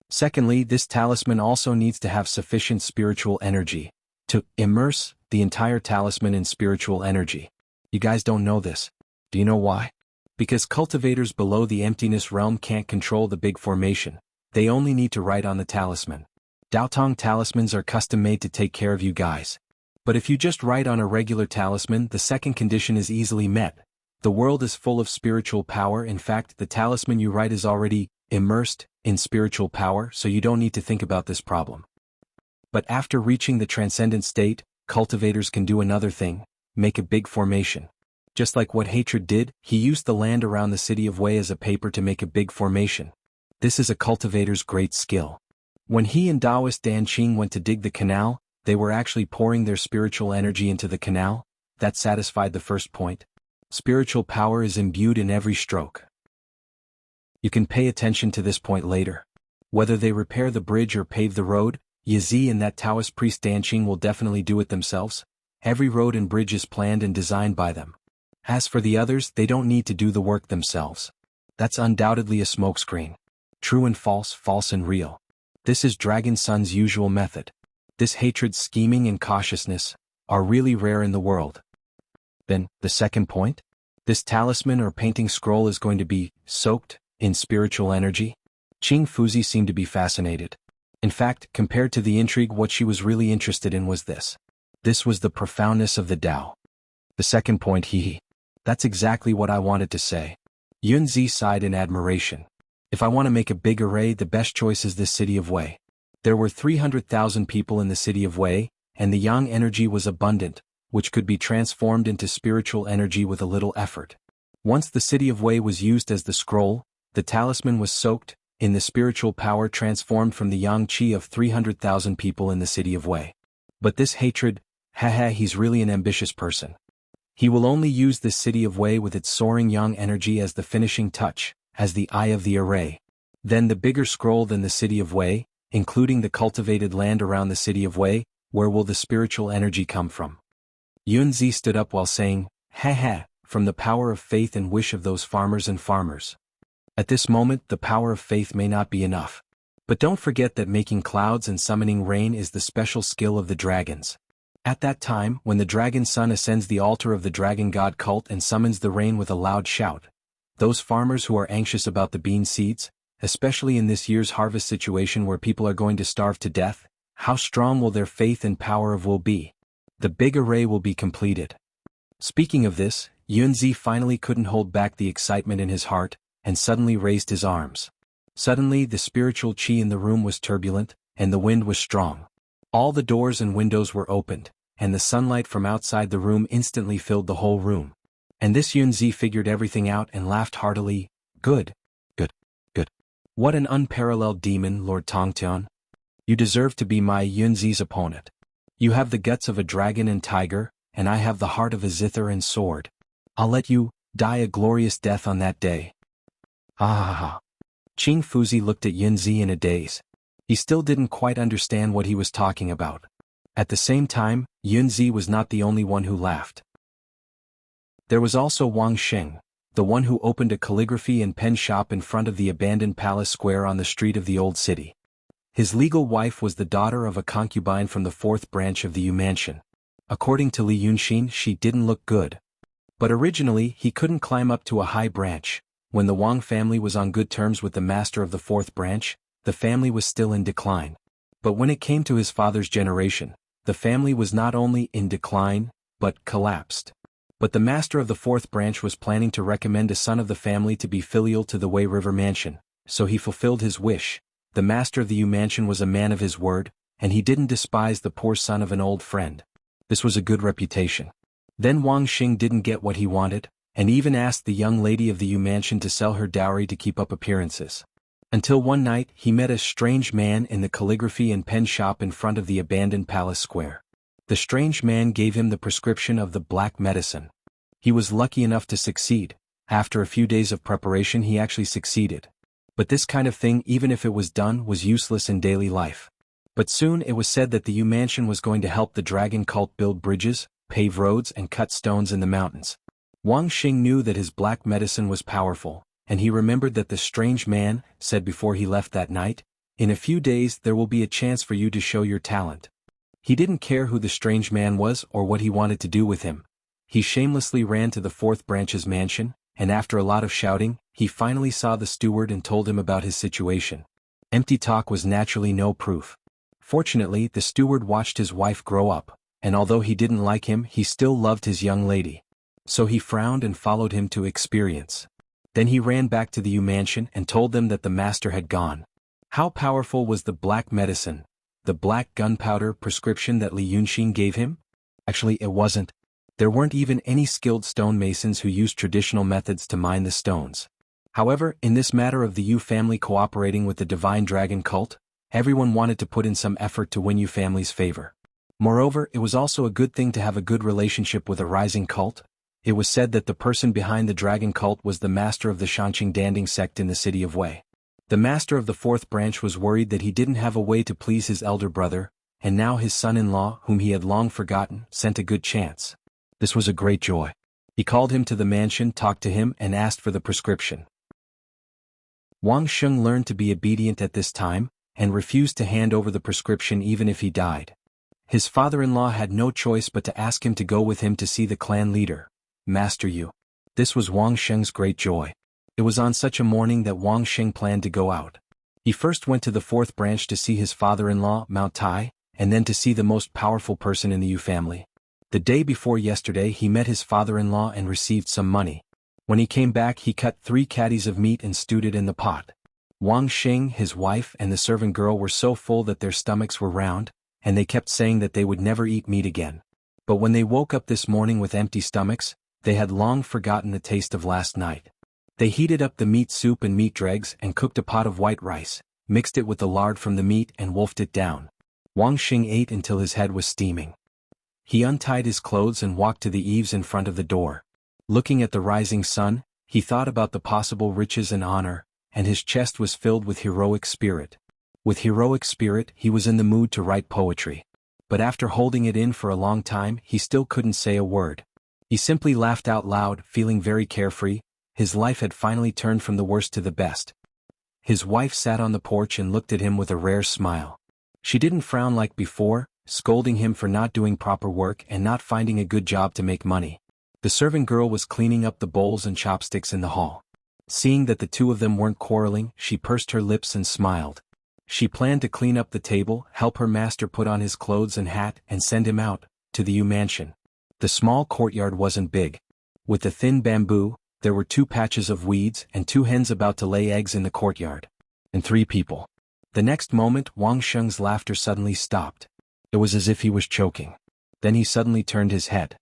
Secondly, this talisman also needs to have sufficient spiritual energy to immerse the entire talisman in spiritual energy. You guys don't know this. Do you know why? Because cultivators below the emptiness realm can't control the big formation. They only need to write on the talisman. Daotong talismans are custom made to take care of you guys. But if you just write on a regular talisman, the second condition is easily met. The world is full of spiritual power. In fact, the talisman you write is already immersed in spiritual power, so you don't need to think about this problem. But after reaching the transcendent state, cultivators can do another thing: make a big formation. Just like what hatred did, he used the land around the city of Wei as a paper to make a big formation. This is a cultivator's great skill. When he and Taoist Dan Qing went to dig the canal, they were actually pouring their spiritual energy into the canal. That satisfied the first point. Spiritual power is imbued in every stroke. You can pay attention to this point later. Whether they repair the bridge or pave the road, Yazi and that Taoist priest Dan Qing will definitely do it themselves. Every road and bridge is planned and designed by them. As for the others, they don't need to do the work themselves. That's undoubtedly a smokescreen. True and false, false and real. This is Dragon Sun's usual method. This hatred, scheming and cautiousness are really rare in the world. Then, the second point? This talisman or painting scroll is going to be soaked in spiritual energy? Qing Fuzi seemed to be fascinated. In fact, compared to the intrigue, what she was really interested in was this. This was the profoundness of the Tao. The second point, that's exactly what I wanted to say. Yunzi sighed in admiration. If I want to make a big array, the best choice is this city of Wei. There were 300,000 people in the city of Wei, and the yang energy was abundant, which could be transformed into spiritual energy with a little effort. Once the city of Wei was used as the scroll, the talisman was soaked in the spiritual power transformed from the yang qi of 300,000 people in the city of Wei. But this hatred, haha, he's really an ambitious person. He will only use this city of Wei with its soaring yang energy as the finishing touch, as the eye of the array. Then the bigger scroll than the city of Wei, including the cultivated land around the city of Wei, where will the spiritual energy come from? Yunzi stood up while saying, haha, from the power of faith and wish of those farmers and farmers. At this moment the power of faith may not be enough. But don't forget that making clouds and summoning rain is the special skill of the dragons. At that time, when the dragon son ascends the altar of the dragon god cult and summons the rain with a loud shout, those farmers who are anxious about the bean seeds, especially in this year's harvest situation where people are going to starve to death, how strong will their faith and power of will be? The big array will be completed. Speaking of this, Yunzi finally couldn't hold back the excitement in his heart, and suddenly raised his arms. Suddenly the spiritual qi in the room was turbulent, and the wind was strong. All the doors and windows were opened, and the sunlight from outside the room instantly filled the whole room. And this Yunzi figured everything out and laughed heartily. Good. Good. Good. What an unparalleled demon, Lord Tongtian. You deserve to be my Yunzi's opponent. You have the guts of a dragon and tiger, and I have the heart of a zither and sword. I'll let you die a glorious death on that day. Ah. Qing Fuzi looked at Yunzi in a daze. He still didn't quite understand what he was talking about. At the same time, Yunzi was not the only one who laughed. There was also Wang Xing, the one who opened a calligraphy and pen shop in front of the abandoned palace square on the street of the old city. His legal wife was the daughter of a concubine from the 4th branch of the Yu mansion. According to Li Yunxin, she didn't look good. But originally he couldn't climb up to a high branch. When the Wang family was on good terms with the master of the 4th branch, the family was still in decline. But when it came to his father's generation, the family was not only in decline, but collapsed. But the master of the 4th branch was planning to recommend a son of the family to be filial to the Wei River mansion, so he fulfilled his wish. The master of the Yu mansion was a man of his word, and he didn't despise the poor son of an old friend. This was a good reputation. Then Wang Xing didn't get what he wanted, and even asked the young lady of the Yu mansion to sell her dowry to keep up appearances. Until one night he met a strange man in the calligraphy and pen shop in front of the abandoned palace square. The strange man gave him the prescription of the black medicine. He was lucky enough to succeed. After a few days of preparation he actually succeeded. But this kind of thing, even if it was done, was useless in daily life. But soon it was said that the Yu mansion was going to help the dragon cult build bridges, pave roads and cut stones in the mountains. Wang Xing knew that his black medicine was powerful, and he remembered that the strange man said before he left that night, "In a few days there will be a chance for you to show your talent." He didn't care who the strange man was or what he wanted to do with him. He shamelessly ran to the 4th branch's mansion, and after a lot of shouting, he finally saw the steward and told him about his situation. Empty talk was naturally no proof. Fortunately, the steward watched his wife grow up, and although he didn't like him, he still loved his young lady. So he frowned and followed him to experience. Then he ran back to the Yu mansion and told them that the master had gone. How powerful was the black medicine, the black gunpowder prescription that Li Yunxin gave him? Actually, it wasn't. There weren't even any skilled stonemasons who used traditional methods to mine the stones. However, in this matter of the Yu family cooperating with the divine dragon cult, everyone wanted to put in some effort to win Yu family's favor. Moreover, it was also a good thing to have a good relationship with a rising cult. It was said that the person behind the dragon cult was the master of the Shanqing Danding sect in the city of Wei. The master of the 4th branch was worried that he didn't have a way to please his elder brother, and now his son-in-law, whom he had long forgotten, sent a good chance. This was a great joy. He called him to the mansion, talked to him, and asked for the prescription. Wang Xing learned to be obedient at this time, and refused to hand over the prescription even if he died. His father-in-law had no choice but to ask him to go with him to see the clan leader, Master Yu. This was Wang Xing's great joy. It was on such a morning that Wang Xing planned to go out. He first went to the 4th branch to see his father-in-law, Mount Tai, and then to see the most powerful person in the Yu family. The day before yesterday he met his father-in-law and received some money. When he came back he cut 3 caddies of meat and stewed it in the pot. Wang Xing, his wife, and the servant girl were so full that their stomachs were round, and they kept saying that they would never eat meat again. But when they woke up this morning with empty stomachs, they had long forgotten the taste of last night. They heated up the meat soup and meat dregs and cooked a pot of white rice, mixed it with the lard from the meat and wolfed it down. Wang Xing ate until his head was steaming. He untied his clothes and walked to the eaves in front of the door. Looking at the rising sun, he thought about the possible riches and honor, and his chest was filled with heroic spirit. With heroic spirit, he was in the mood to write poetry. But after holding it in for a long time, he still couldn't say a word. He simply laughed out loud, feeling very carefree. His life had finally turned from the worst to the best. His wife sat on the porch and looked at him with a rare smile. She didn't frown like before, scolding him for not doing proper work and not finding a good job to make money. The servant girl was cleaning up the bowls and chopsticks in the hall. Seeing that the two of them weren't quarreling, she pursed her lips and smiled. She planned to clean up the table, help her master put on his clothes and hat, and send him out to the Yu mansion. The small courtyard wasn't big. With the thin bamboo, there were 2 patches of weeds and 2 hens about to lay eggs in the courtyard. And 3 people. The next moment, Wang Sheng's laughter suddenly stopped. It was as if he was choking. Then he suddenly turned his head.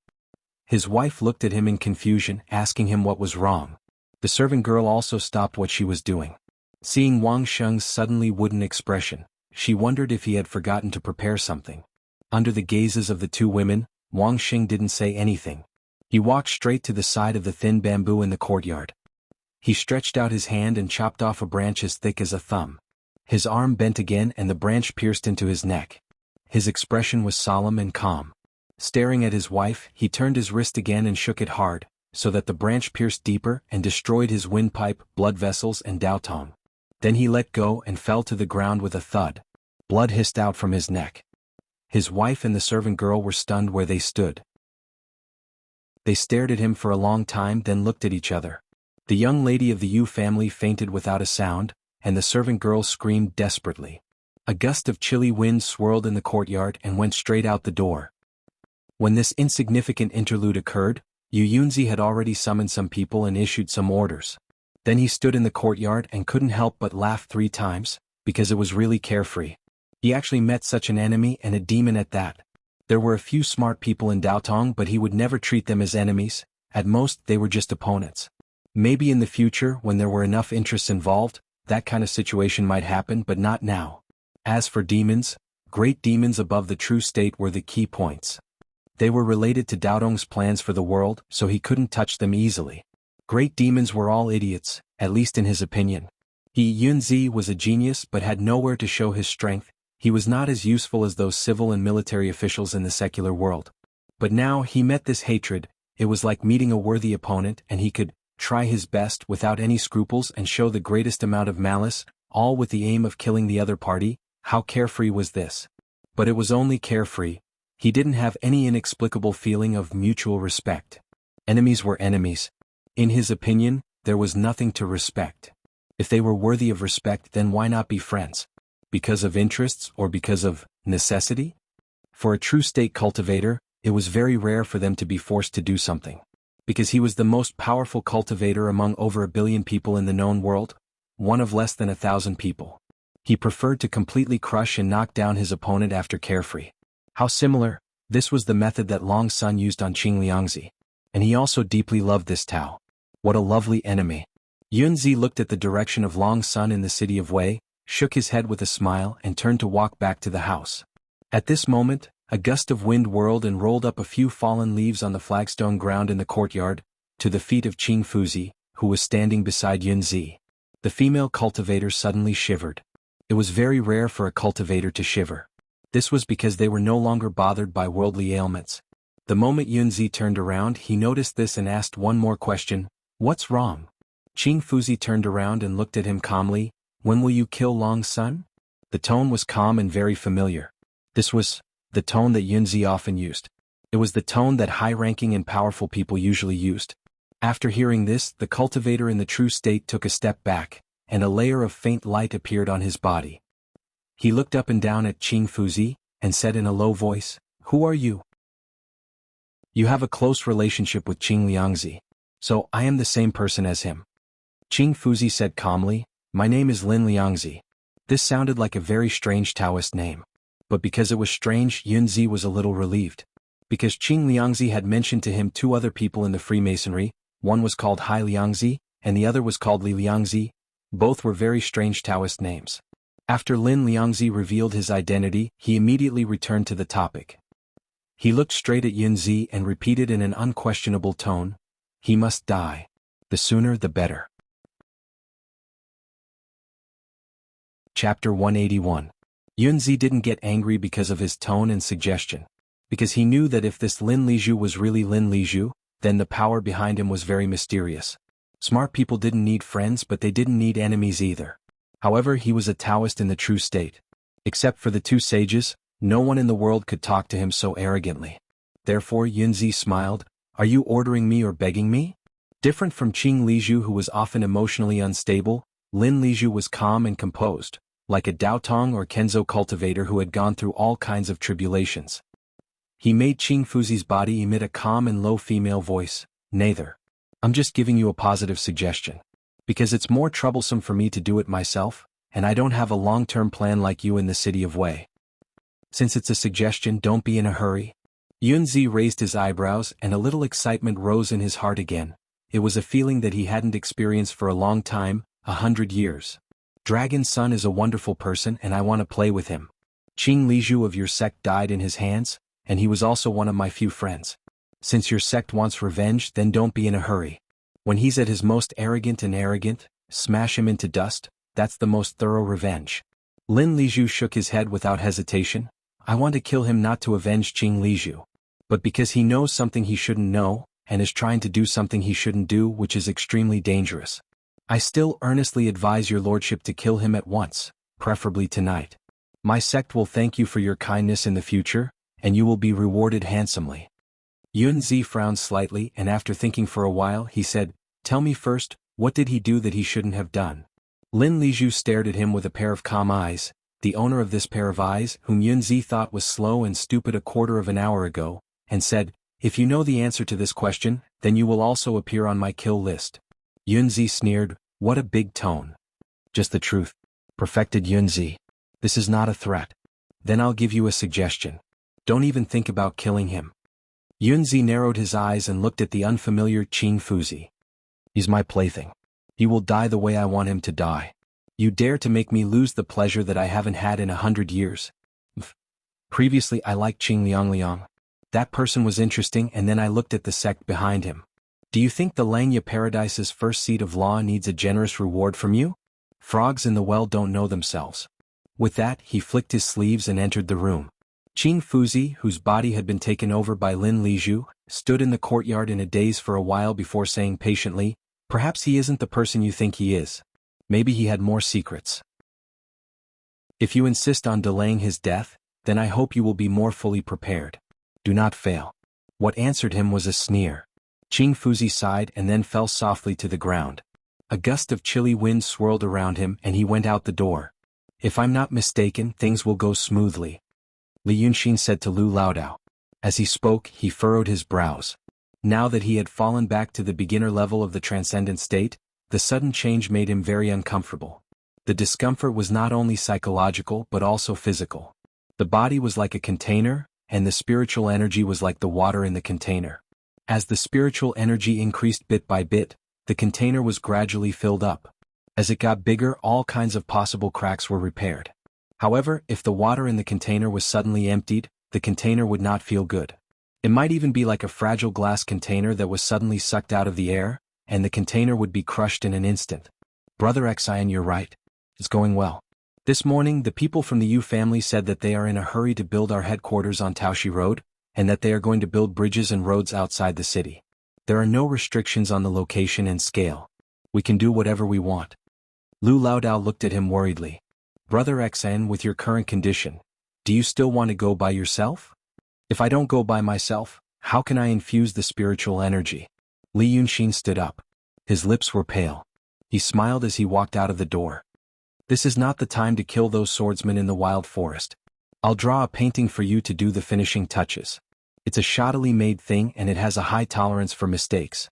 His wife looked at him in confusion, asking him what was wrong. The servant girl also stopped what she was doing. Seeing Wang Sheng's suddenly wooden expression, she wondered if he had forgotten to prepare something. Under the gazes of the 2 women, Wang Sheng didn't say anything. He walked straight to the side of the thin bamboo in the courtyard. He stretched out his hand and chopped off a branch as thick as a thumb. His arm bent again and the branch pierced into his neck. His expression was solemn and calm. Staring at his wife, he turned his wrist again and shook it hard, so that the branch pierced deeper and destroyed his windpipe, blood vessels and daotong. Then he let go and fell to the ground with a thud. Blood hissed out from his neck. His wife and the servant girl were stunned where they stood. They stared at him for a long time, then looked at each other. The young lady of the Yu family fainted without a sound, and the servant girl screamed desperately. A gust of chilly wind swirled in the courtyard and went straight out the door. When this insignificant interlude occurred, Yu Yunzi had already summoned some people and issued some orders. Then he stood in the courtyard and couldn't help but laugh 3 times, because it was really carefree. He actually met such an enemy, and a demon at that. There were a few smart people in Daotong, but he would never treat them as enemies. At most, they were just opponents. Maybe in the future, when there were enough interests involved, that kind of situation might happen, but not now. As for demons, great demons above the true state were the key points. They were related to Daotong's plans for the world, so he couldn't touch them easily. Great demons were all idiots, at least in his opinion. Yunzi was a genius but had nowhere to show his strength. He was not as useful as those civil and military officials in the secular world. But now he met this hatred. It was like meeting a worthy opponent, and he could try his best without any scruples and show the greatest amount of malice, all with the aim of killing the other party. How carefree was this? But it was only carefree. He didn't have any inexplicable feeling of mutual respect. Enemies were enemies. In his opinion, there was nothing to respect. If they were worthy of respect, then why not be friends? Because of interests or because of necessity? For a true state cultivator, it was very rare for them to be forced to do something. Because he was the most powerful cultivator among over 1 billion people in the known world, one of less than 1,000 people. He preferred to completely crush and knock down his opponent after carefree. How similar! This was the method that Long Sun used on Qing Liangzi. And he also deeply loved this Tao. What a lovely enemy. Yunzi looked at the direction of Long Sun in the city of Wei, shook his head with a smile and turned to walk back to the house. At this moment, a gust of wind whirled and rolled up a few fallen leaves on the flagstone ground in the courtyard, to the feet of Qing Fuzi, who was standing beside Yunzi. The female cultivator suddenly shivered. It was very rare for a cultivator to shiver. This was because they were no longer bothered by worldly ailments. The moment Yunzi turned around, he noticed this and asked one more question, "What's wrong?" Qing Fuzi turned around and looked at him calmly, "When will you kill Long Sun?" The tone was calm and very familiar. This was the tone that Yunzi often used. It was the tone that high-ranking and powerful people usually used. After hearing this, the cultivator in the true state took a step back, and a layer of faint light appeared on his body. He looked up and down at Qing Fuzi, and said in a low voice, "Who are you?" "You have a close relationship with Qing Liangzi. So I am the same person as him." Qing Fuzi said calmly, My name is Lin Liangzi. This sounded like a very strange Taoist name. But because it was strange, Yunzi was a little relieved. Because Qing Liangzi had mentioned to him two other people in the Freemasonry, one was called Hai Liangzi, and the other was called Li Liangzi. Both were very strange Taoist names. After Lin Liangzi revealed his identity, he immediately returned to the topic. He looked straight at Yunzi and repeated in an unquestionable tone, "He must die. The sooner the better." Chapter 181. Yunzi didn't get angry because of his tone and suggestion. Because he knew that if this Lin Lizhu was really Lin Lizhu, then the power behind him was very mysterious. Smart people didn't need friends, but they didn't need enemies either. However, he was a Taoist in the true state. Except for the two sages, no one in the world could talk to him so arrogantly. Therefore Yunzi smiled, "Are you ordering me or begging me?" Different from Qing Lizhu, who was often emotionally unstable, Lin Lizhu was calm and composed, like a Daotong or Kenzo cultivator who had gone through all kinds of tribulations. He made Qing Fuzi's body emit a calm and low female voice, "Neither. I'm just giving you a positive suggestion. Because it's more troublesome for me to do it myself, and I don't have a long-term plan like you in the city of Wei. Since it's a suggestion, don't be in a hurry." Yunzi raised his eyebrows and a little excitement rose in his heart again. It was a feeling that he hadn't experienced for a long time, 100 years. Dragon's son is a wonderful person and I want to play with him. Qing Lizhu of your sect died in his hands, and he was also one of my few friends. Since your sect wants revenge, then don't be in a hurry. When he's at his most arrogant, smash him into dust, that's the most thorough revenge. Lin Lizhu shook his head without hesitation. I want to kill him not to avenge Qing Lizhu, but because he knows something he shouldn't know, and is trying to do something he shouldn't do, which is extremely dangerous. I still earnestly advise your lordship to kill him at once, preferably tonight. My sect will thank you for your kindness in the future, and you will be rewarded handsomely. Yunzi frowned slightly, and after thinking for a while he said, "Tell me first, what did he do that he shouldn't have done?" Lin Lizhu stared at him with a pair of calm eyes, the owner of this pair of eyes, whom Yunzi thought was slow and stupid a quarter of an hour ago, and said, "If you know the answer to this question, then you will also appear on my kill list." Yunzi sneered, "What a big tone." "Just the truth," perfected Yunzi. "This is not a threat." "Then I'll give you a suggestion. Don't even think about killing him." Yunzi narrowed his eyes and looked at the unfamiliar Qing Fuzi. "He's my plaything. He will die the way I want him to die. You dare to make me lose the pleasure that I haven't had in 100 years? Previously I liked Qing Liang. That person was interesting, and then I looked at the sect behind him. Do you think the Langya Paradise's first seat of law needs a generous reward from you? Frogs in the well don't know themselves." With that, he flicked his sleeves and entered the room. Qing Fuzi, whose body had been taken over by Lin Lizhu, stood in the courtyard in a daze for a while before saying patiently, "Perhaps he isn't the person you think he is. Maybe he had more secrets. If you insist on delaying his death, then I hope you will be more fully prepared. Do not fail." What answered him was a sneer. Qing Fuzi sighed and then fell softly to the ground. A gust of chilly wind swirled around him and he went out the door. "If I'm not mistaken, things will go smoothly," Li Yunxin said to Lu Laodao. As he spoke, he furrowed his brows. Now that he had fallen back to the beginner level of the transcendent state, the sudden change made him very uncomfortable. The discomfort was not only psychological but also physical. The body was like a container, and the spiritual energy was like the water in the container. As the spiritual energy increased bit by bit, the container was gradually filled up. As it got bigger, all kinds of possible cracks were repaired. However, if the water in the container was suddenly emptied, the container would not feel good. It might even be like a fragile glass container that was suddenly sucked out of the air, and the container would be crushed in an instant. "Brother Xian, you're right. It's going well. This morning the people from the Yu family said that they are in a hurry to build our headquarters on Taoshi Road, and that they are going to build bridges and roads outside the city. There are no restrictions on the location and scale. We can do whatever we want." Lu Laodao looked at him worriedly. "Brother Xian, with your current condition, do you still want to go by yourself? If I don't go by myself, how can I infuse the spiritual energy?" Li Yunxin stood up. His lips were pale. He smiled as he walked out of the door. "This is not the time to kill those swordsmen in the wild forest. I'll draw a painting for you to do the finishing touches. It's a shoddily made thing and it has a high tolerance for mistakes.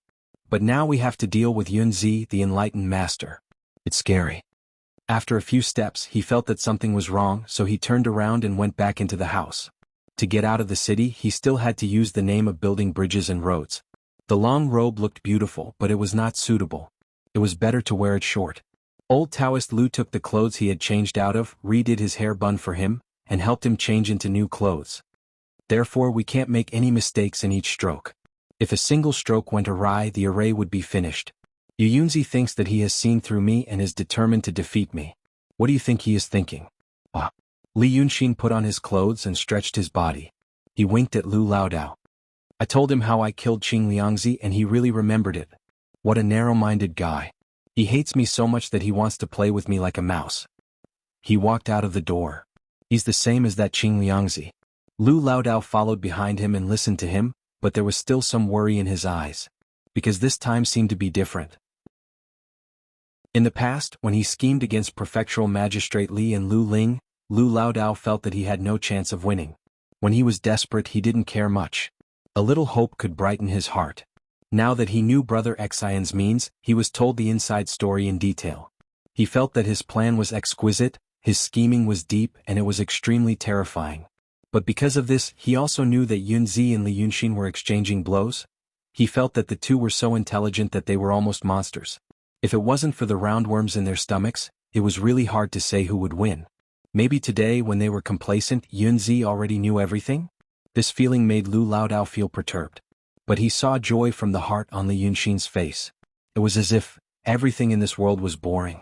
But now we have to deal with Yunzi, the enlightened master. It's scary." After a few steps he felt that something was wrong, so he turned around and went back into the house. To get out of the city he still had to use the name of building bridges and roads. The long robe looked beautiful, but it was not suitable. It was better to wear it short. Old Taoist Lu took the clothes he had changed out of, redid his hair bun for him, and helped him change into new clothes. Therefore we can't make any mistakes in each stroke. If a single stroke went awry, the array would be finished. Yu Yunzi thinks that he has seen through me and is determined to defeat me. What do you think he is thinking? Ah. Li Yunxin put on his clothes and stretched his body. He winked at Lu Laodao. I told him how I killed Qing Liangzi and he really remembered it. What a narrow-minded guy. He hates me so much that he wants to play with me like a mouse. He walked out of the door. He's the same as that Qing Liangzi. Lu Laodao followed behind him and listened to him, but there was still some worry in his eyes. Because this time seemed to be different. In the past, when he schemed against Prefectural Magistrate Li and Lu Ling, Lu Laodao felt that he had no chance of winning. When he was desperate he didn't care much. A little hope could brighten his heart. Now that he knew Brother Xian's means, he was told the inside story in detail. He felt that his plan was exquisite, his scheming was deep, and it was extremely terrifying. But because of this, he also knew that Yunzi and Li Yunxin were exchanging blows. He felt that the two were so intelligent that they were almost monsters. If it wasn't for the roundworms in their stomachs, it was really hard to say who would win. Maybe today, when they were complacent, Yunzi already knew everything? This feeling made Lu Laodao feel perturbed. But he saw joy from the heart on Li Yunxin's face. It was as if everything in this world was boring.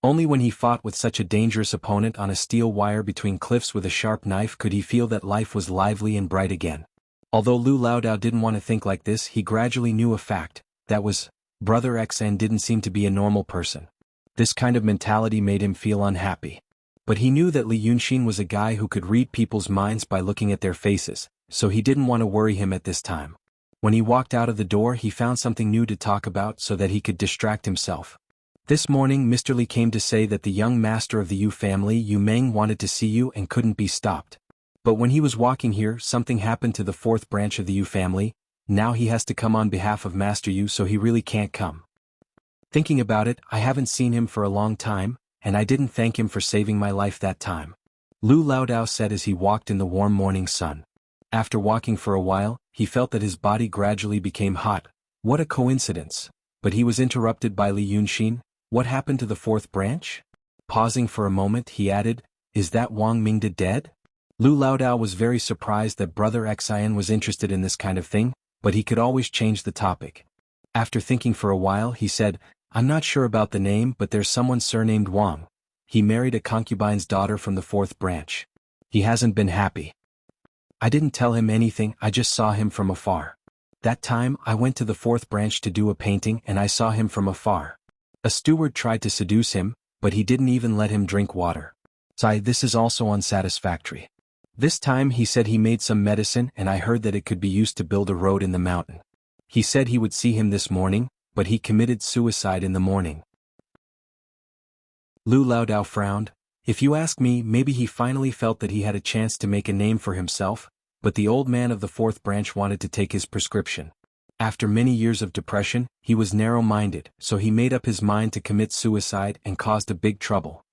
Only when he fought with such a dangerous opponent on a steel wire between cliffs with a sharp knife could he feel that life was lively and bright again. Although Lu Laodao didn't want to think like this, he gradually knew a fact, that was, Brother Xian didn't seem to be a normal person. This kind of mentality made him feel unhappy. But he knew that Li Yunxin was a guy who could read people's minds by looking at their faces, so he didn't want to worry him at this time. When he walked out of the door he found something new to talk about so that he could distract himself. This morning Mr. Li came to say that the young master of the Yu family, Yu Meng, wanted to see you and couldn't be stopped. But when he was walking here, something happened to the fourth branch of the Yu family. Now he has to come on behalf of Master Yu, so he really can't come. Thinking about it, I haven't seen him for a long time, and I didn't thank him for saving my life that time. Lu Laodao said as he walked in the warm morning sun. After walking for a while, he felt that his body gradually became hot. What a coincidence. But he was interrupted by Li Yunxin. What happened to the fourth branch? Pausing for a moment he added, is that Wang Mingda dead? Lu Laodao was very surprised that Brother Xian was interested in this kind of thing, but he could always change the topic. After thinking for a while he said, I'm not sure about the name, but there's someone surnamed Wang. He married a concubine's daughter from the fourth branch. He hasn't been happy. I didn't tell him anything, I just saw him from afar. That time I went to the fourth branch to do a painting and I saw him from afar. A steward tried to seduce him, but he didn't even let him drink water. This is also unsatisfactory. This time he said he made some medicine and I heard that it could be used to build a road in the mountain. He said he would see him this morning, but he committed suicide in the morning. Lu Laodao frowned. If you ask me, maybe he finally felt that he had a chance to make a name for himself, but the old man of the fourth branch wanted to take his prescription. After many years of depression, he was narrow-minded, so he made up his mind to commit suicide and caused a big trouble.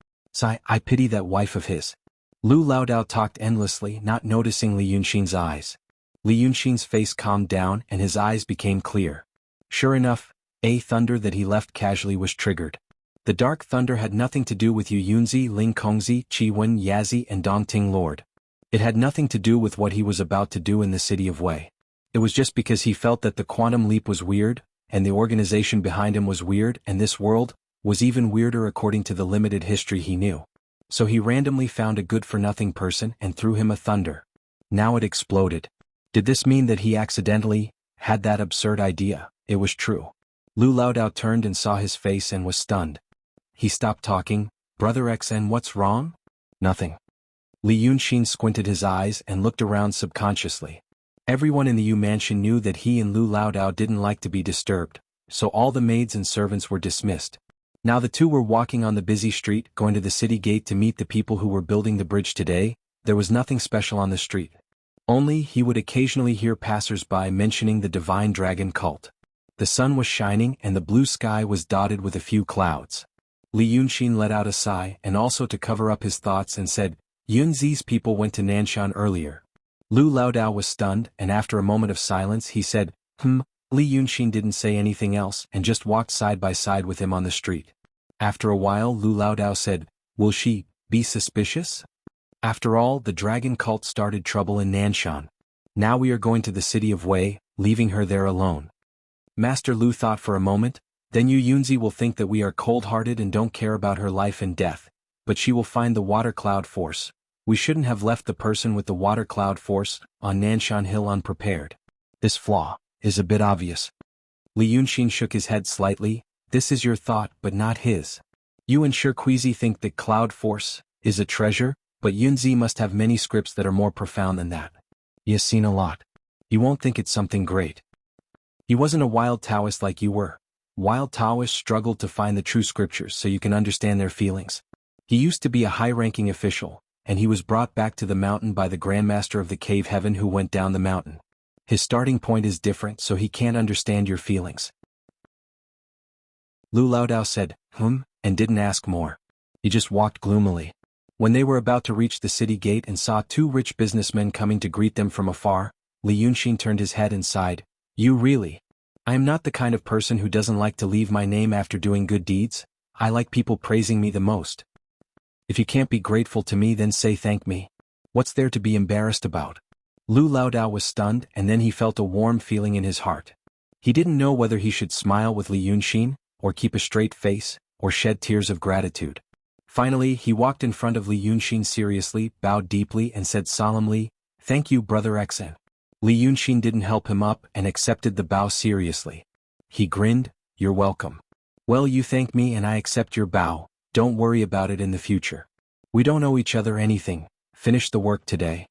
I pity that wife of his. Lu Laodao talked endlessly, not noticing Li Yunxin's eyes. Li Yunxin's face calmed down and his eyes became clear. Sure enough, a thunder that he left casually was triggered. The dark thunder had nothing to do with Yu Yunzi, Ling Kongzi, Qi Wen Yazi and Dongting Lord. It had nothing to do with what he was about to do in the city of Wei. It was just because he felt that the quantum leap was weird, and the organization behind him was weird, and this world was even weirder according to the limited history he knew. So he randomly found a good-for-nothing person and threw him a thunder. Now it exploded. Did this mean that he accidentally had that absurd idea? It was true. Lu Laodao turned and saw his face and was stunned. He stopped talking. Brother Xian, what's wrong? Nothing. Li Yunxin squinted his eyes and looked around subconsciously. Everyone in the Yu mansion knew that he and Lu Laodao didn't like to be disturbed, so all the maids and servants were dismissed. Now the two were walking on the busy street, going to the city gate to meet the people who were building the bridge today. There was nothing special on the street. Only he would occasionally hear passers-by mentioning the divine dragon cult. The sun was shining and the blue sky was dotted with a few clouds. Li Yunxin let out a sigh and also to cover up his thoughts and said, Yunzi's people went to Nanshan earlier. Lu Laodao was stunned and after a moment of silence he said, Li Yunxin didn't say anything else and just walked side by side with him on the street. After a while Lu Laodao said, will she be suspicious? After all, the dragon cult started trouble in Nanshan. Now we are going to the city of Wei, leaving her there alone. Master Lu thought for a moment, then Yu Yunzi will think that we are cold-hearted and don't care about her life and death, but she will find the water cloud force. We shouldn't have left the person with the water cloud force on Nanshan Hill unprepared. This flaw is a bit obvious. Li Yunxin shook his head slightly. This is your thought but not his. You and Shirquizi think that cloud force is a treasure, but Yunzi must have many scripts that are more profound than that. He has seen a lot. He won't think it's something great. He wasn't a wild Taoist like you were. Wild Taoists struggled to find the true scriptures so you can understand their feelings. He used to be a high-ranking official, and he was brought back to the mountain by the Grandmaster of the Cave Heaven who went down the mountain. His starting point is different so he can't understand your feelings. Lu Laodao said, and didn't ask more. He just walked gloomily. When they were about to reach the city gate and saw two rich businessmen coming to greet them from afar, Li Yunxin turned his head and sighed. You really? I am not the kind of person who doesn't like to leave my name after doing good deeds. I like people praising me the most. If you can't be grateful to me then say thank me. What's there to be embarrassed about? Lu Laodao was stunned and then he felt a warm feeling in his heart. He didn't know whether he should smile with Li Yunxin, or keep a straight face, or shed tears of gratitude. Finally, he walked in front of Li Yunxin seriously, bowed deeply and said solemnly, Thank you, Brother Xen. Li Yunxin didn't help him up and accepted the bow seriously. He grinned, You're welcome. Well, you thank me and I accept your bow, don't worry about it in the future. We don't owe each other anything, finish the work today.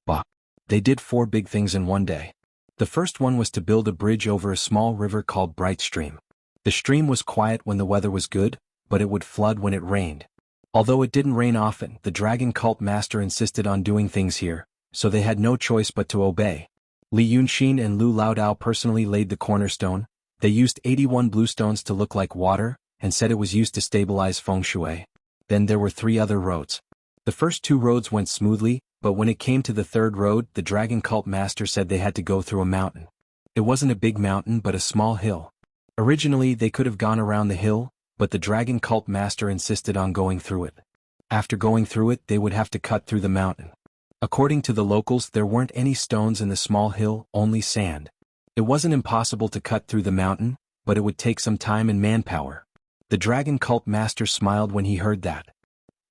Bah. They did 4 big things in one day. The first one was to build a bridge over a small river called Bright Stream. The stream was quiet when the weather was good, but it would flood when it rained. Although it didn't rain often, the dragon cult master insisted on doing things here, so they had no choice but to obey. Li Yunxin and Lu Laodao personally laid the cornerstone. They used 81 bluestones to look like water, and said it was used to stabilize feng shui. Then there were 3 other roads. The first 2 roads went smoothly, but when it came to the third road, the dragon cult master said they had to go through a mountain. It wasn't a big mountain but a small hill. Originally they could have gone around the hill, but the dragon cult master insisted on going through it. After going through it they would have to cut through the mountain. According to the locals there weren't any stones in the small hill, only sand. It wasn't impossible to cut through the mountain, but it would take some time and manpower. The dragon cult master smiled when he heard that.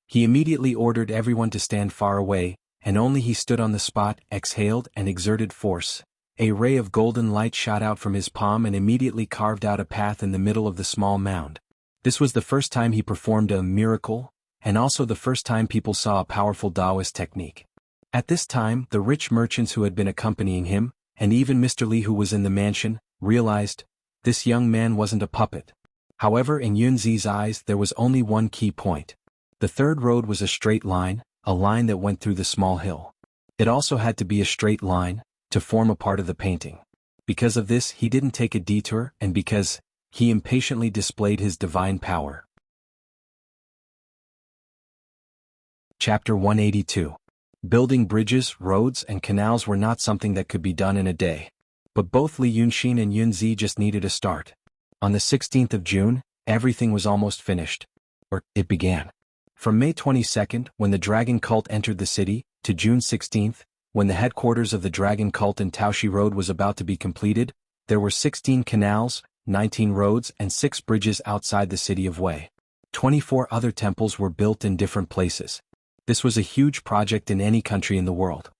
He immediately ordered everyone to stand far away, and only he stood on the spot, exhaled and exerted force. A ray of golden light shot out from his palm and immediately carved out a path in the middle of the small mound. This was the first time he performed a miracle, and also the first time people saw a powerful Taoist technique. At this time, the rich merchants who had been accompanying him, and even Mr. Li who was in the mansion, realized, this young man wasn't a puppet. However, in Yunzi's eyes there was only one key point. The third road was a straight line, a line that went through the small hill. It also had to be a straight line, to form a part of the painting. Because of this he didn't take a detour and because he impatiently displayed his divine power. Chapter 182. Building bridges, roads and canals were not something that could be done in a day. But both Li Yunxin and Yunzi just needed a start. On the 16th of June, everything was almost finished. Or, it began. From May 22nd, when the dragon cult entered the city, to June 16th, when the headquarters of the dragon cult in Taoshi Road was about to be completed, there were 16 canals, 19 roads and 6 bridges outside the city of Wei. 24 other temples were built in different places. This was a huge project in any country in the world.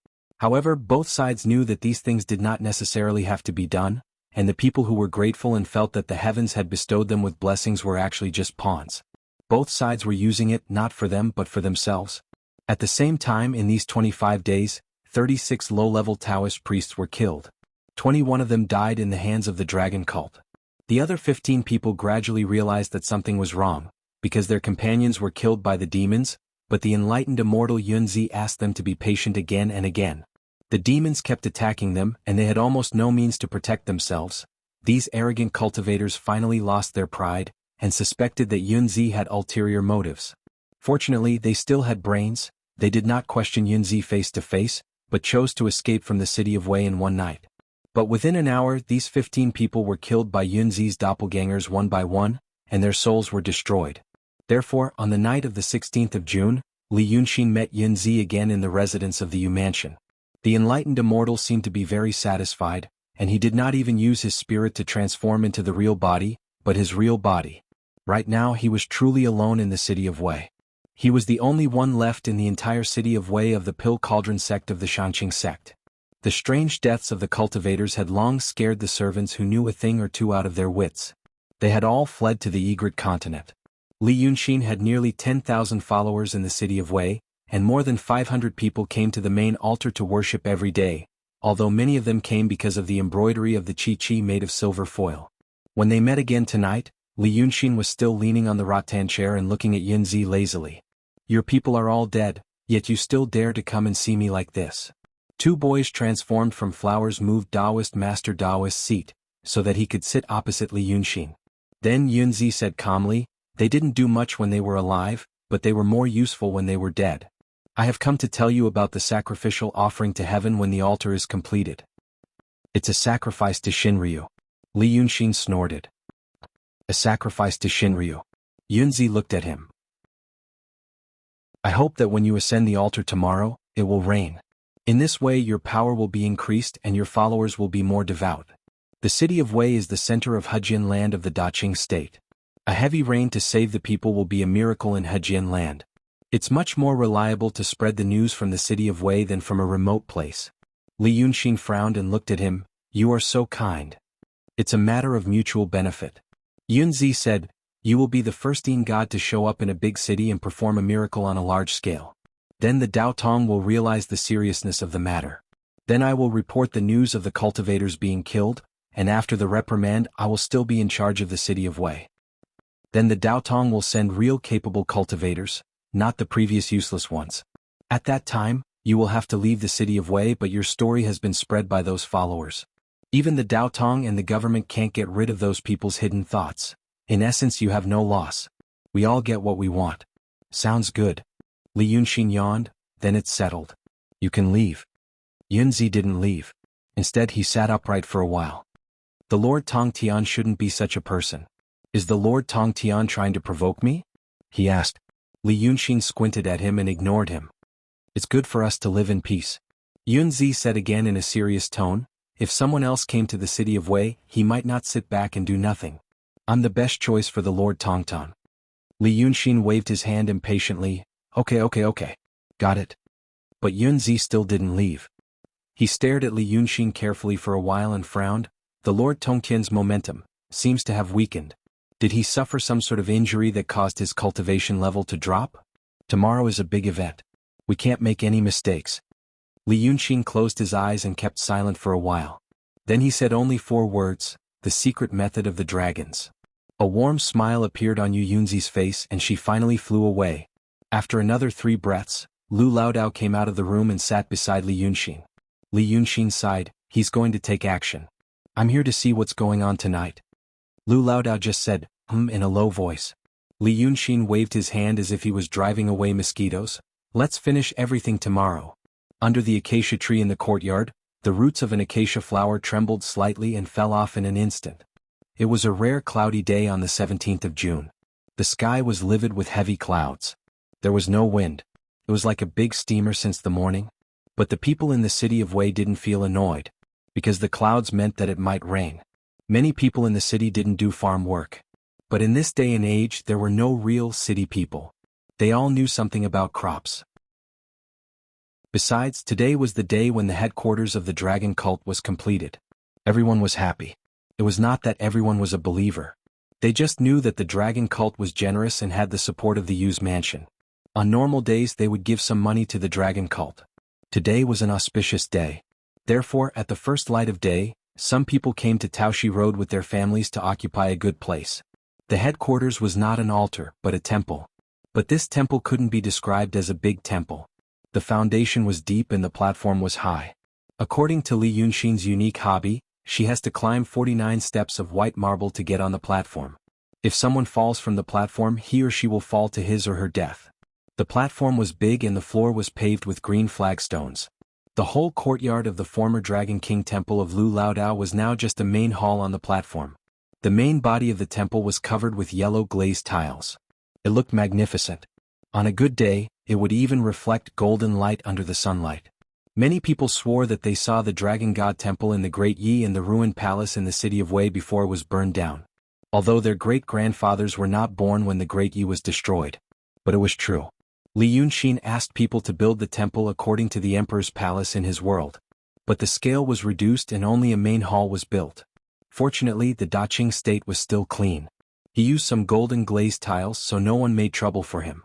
However, both sides knew that these things did not necessarily have to be done, and the people who were grateful and felt that the heavens had bestowed them with blessings were actually just pawns. Both sides were using it not for them but for themselves. At the same time, in these 25 days, 36 low-level Taoist priests were killed. 21 of them died in the hands of the dragon cult. The other 15 people gradually realized that something was wrong, because their companions were killed by the demons, but the enlightened immortal Yunzi asked them to be patient again and again. The demons kept attacking them and they had almost no means to protect themselves. These arrogant cultivators finally lost their pride, and suspected that Yunzi had ulterior motives. Fortunately, they still had brains. They did not question Yunzi face to face, but chose to escape from the city of Wei in one night. But within an hour, these 15 people were killed by Yunzi's doppelgangers one by one, and their souls were destroyed. Therefore, on the night of the 16th of June, Li Yunxin met Yunzi again in the residence of the Yu mansion. The enlightened immortal seemed to be very satisfied, and he did not even use his spirit to transform into the real body, but his real body. Right now he was truly alone in the city of Wei. He was the only one left in the entire city of Wei of the Pill Cauldron sect of the Shanqing sect. The strange deaths of the cultivators had long scared the servants who knew a thing or two out of their wits. They had all fled to the Egret continent. Li Yunxin had nearly 10,000 followers in the city of Wei, and more than 500 people came to the main altar to worship every day, although many of them came because of the embroidery of the Qi made of silver foil. When they met again tonight, Li Yunxin was still leaning on the rattan chair and looking at Yunzi lazily. "Your people are all dead, yet you still dare to come and see me like this." Two boys transformed from flowers moved Daoist Master Daoist's seat, so that he could sit opposite Li Yunxin. Then Yunzi said calmly, "They didn't do much when they were alive, but they were more useful when they were dead. I have come to tell you about the sacrificial offering to heaven when the altar is completed." "It's a sacrifice to Shinryu." Li Yunxin snorted. "A sacrifice to Shinryu." Yunzi looked at him. "I hope that when you ascend the altar tomorrow, it will rain. In this way your power will be increased and your followers will be more devout. The city of Wei is the center of Hejian land of the Daqing state. A heavy rain to save the people will be a miracle in Hejian land. It's much more reliable to spread the news from the city of Wei than from a remote place." Li Yunxin frowned and looked at him. "You are so kind. It's a matter of mutual benefit." Yunzi said, "You will be the first Yin god to show up in a big city and perform a miracle on a large scale. Then the Dao Tong will realize the seriousness of the matter. Then I will report the news of the cultivators being killed, and after the reprimand I will still be in charge of the city of Wei. Then the Dao Tong will send real capable cultivators, not the previous useless ones. At that time, you will have to leave the city of Wei, but your story has been spread by those followers. Even the Dao Tong and the government can't get rid of those people's hidden thoughts. In essence, you have no loss. We all get what we want." "Sounds good." Li Yunxin yawned. "Then it's settled. You can leave." Yunzi didn't leave. Instead he sat upright for a while. "The Lord Tong Tian shouldn't be such a person. Is the Lord Tong Tian trying to provoke me?" he asked. Li Yunxin squinted at him and ignored him. "It's good for us to live in peace." Yunzi said again in a serious tone, "If someone else came to the city of Wei, he might not sit back and do nothing. I'm the best choice for the Lord Tongtan." Li Yunxin waved his hand impatiently. Okay. Got it." But Yunzi still didn't leave. He stared at Li Yunxin carefully for a while and frowned. "The Lord Tongtian's momentum seems to have weakened. Did he suffer some sort of injury that caused his cultivation level to drop? Tomorrow is a big event. We can't make any mistakes." Li Yunxin closed his eyes and kept silent for a while. Then he said only 4 words, "The secret method of the dragons." A warm smile appeared on Yu Yunzi's face and she finally flew away. After another 3 breaths, Lu Laodao came out of the room and sat beside Li Yunxin. Li Yunxin sighed, "He's going to take action. I'm here to see what's going on tonight." Lu Laodao just said, in a low voice. Li Yunxin waved his hand as if he was driving away mosquitoes. "Let's finish everything tomorrow." Under the acacia tree in the courtyard, the roots of an acacia flower trembled slightly and fell off in an instant. It was a rare cloudy day on the 17th of June. The sky was livid with heavy clouds. There was no wind. It was like a big steamer since the morning. But the people in the city of Wei didn't feel annoyed, because the clouds meant that it might rain. Many people in the city didn't do farm work. But in this day and age there were no real city people. They all knew something about crops. Besides, today was the day when the headquarters of the dragon cult was completed. Everyone was happy. It was not that everyone was a believer. They just knew that the dragon cult was generous and had the support of the Yu's mansion. On normal days they would give some money to the dragon cult. Today was an auspicious day. Therefore, at the first light of day, some people came to Taoshi Road with their families to occupy a good place. The headquarters was not an altar, but a temple. But this temple couldn't be described as a big temple. The foundation was deep and the platform was high. According to Li Yunxin's unique hobby, she has to climb 49 steps of white marble to get on the platform. If someone falls from the platform, he or she will fall to his or her death. The platform was big and the floor was paved with green flagstones. The whole courtyard of the former Dragon King Temple of Lu Laodao was now just a main hall on the platform. The main body of the temple was covered with yellow glazed tiles. It looked magnificent. On a good day, it would even reflect golden light under the sunlight. Many people swore that they saw the Dragon God Temple in the Great Yi and the ruined palace in the city of Wei before it was burned down. Although their great-grandfathers were not born when the Great Yi was destroyed. But it was true. Li Yunxin asked people to build the temple according to the emperor's palace in his world. But the scale was reduced and only a main hall was built. Fortunately, the Daqing state was still clean. He used some golden glazed tiles so no one made trouble for him.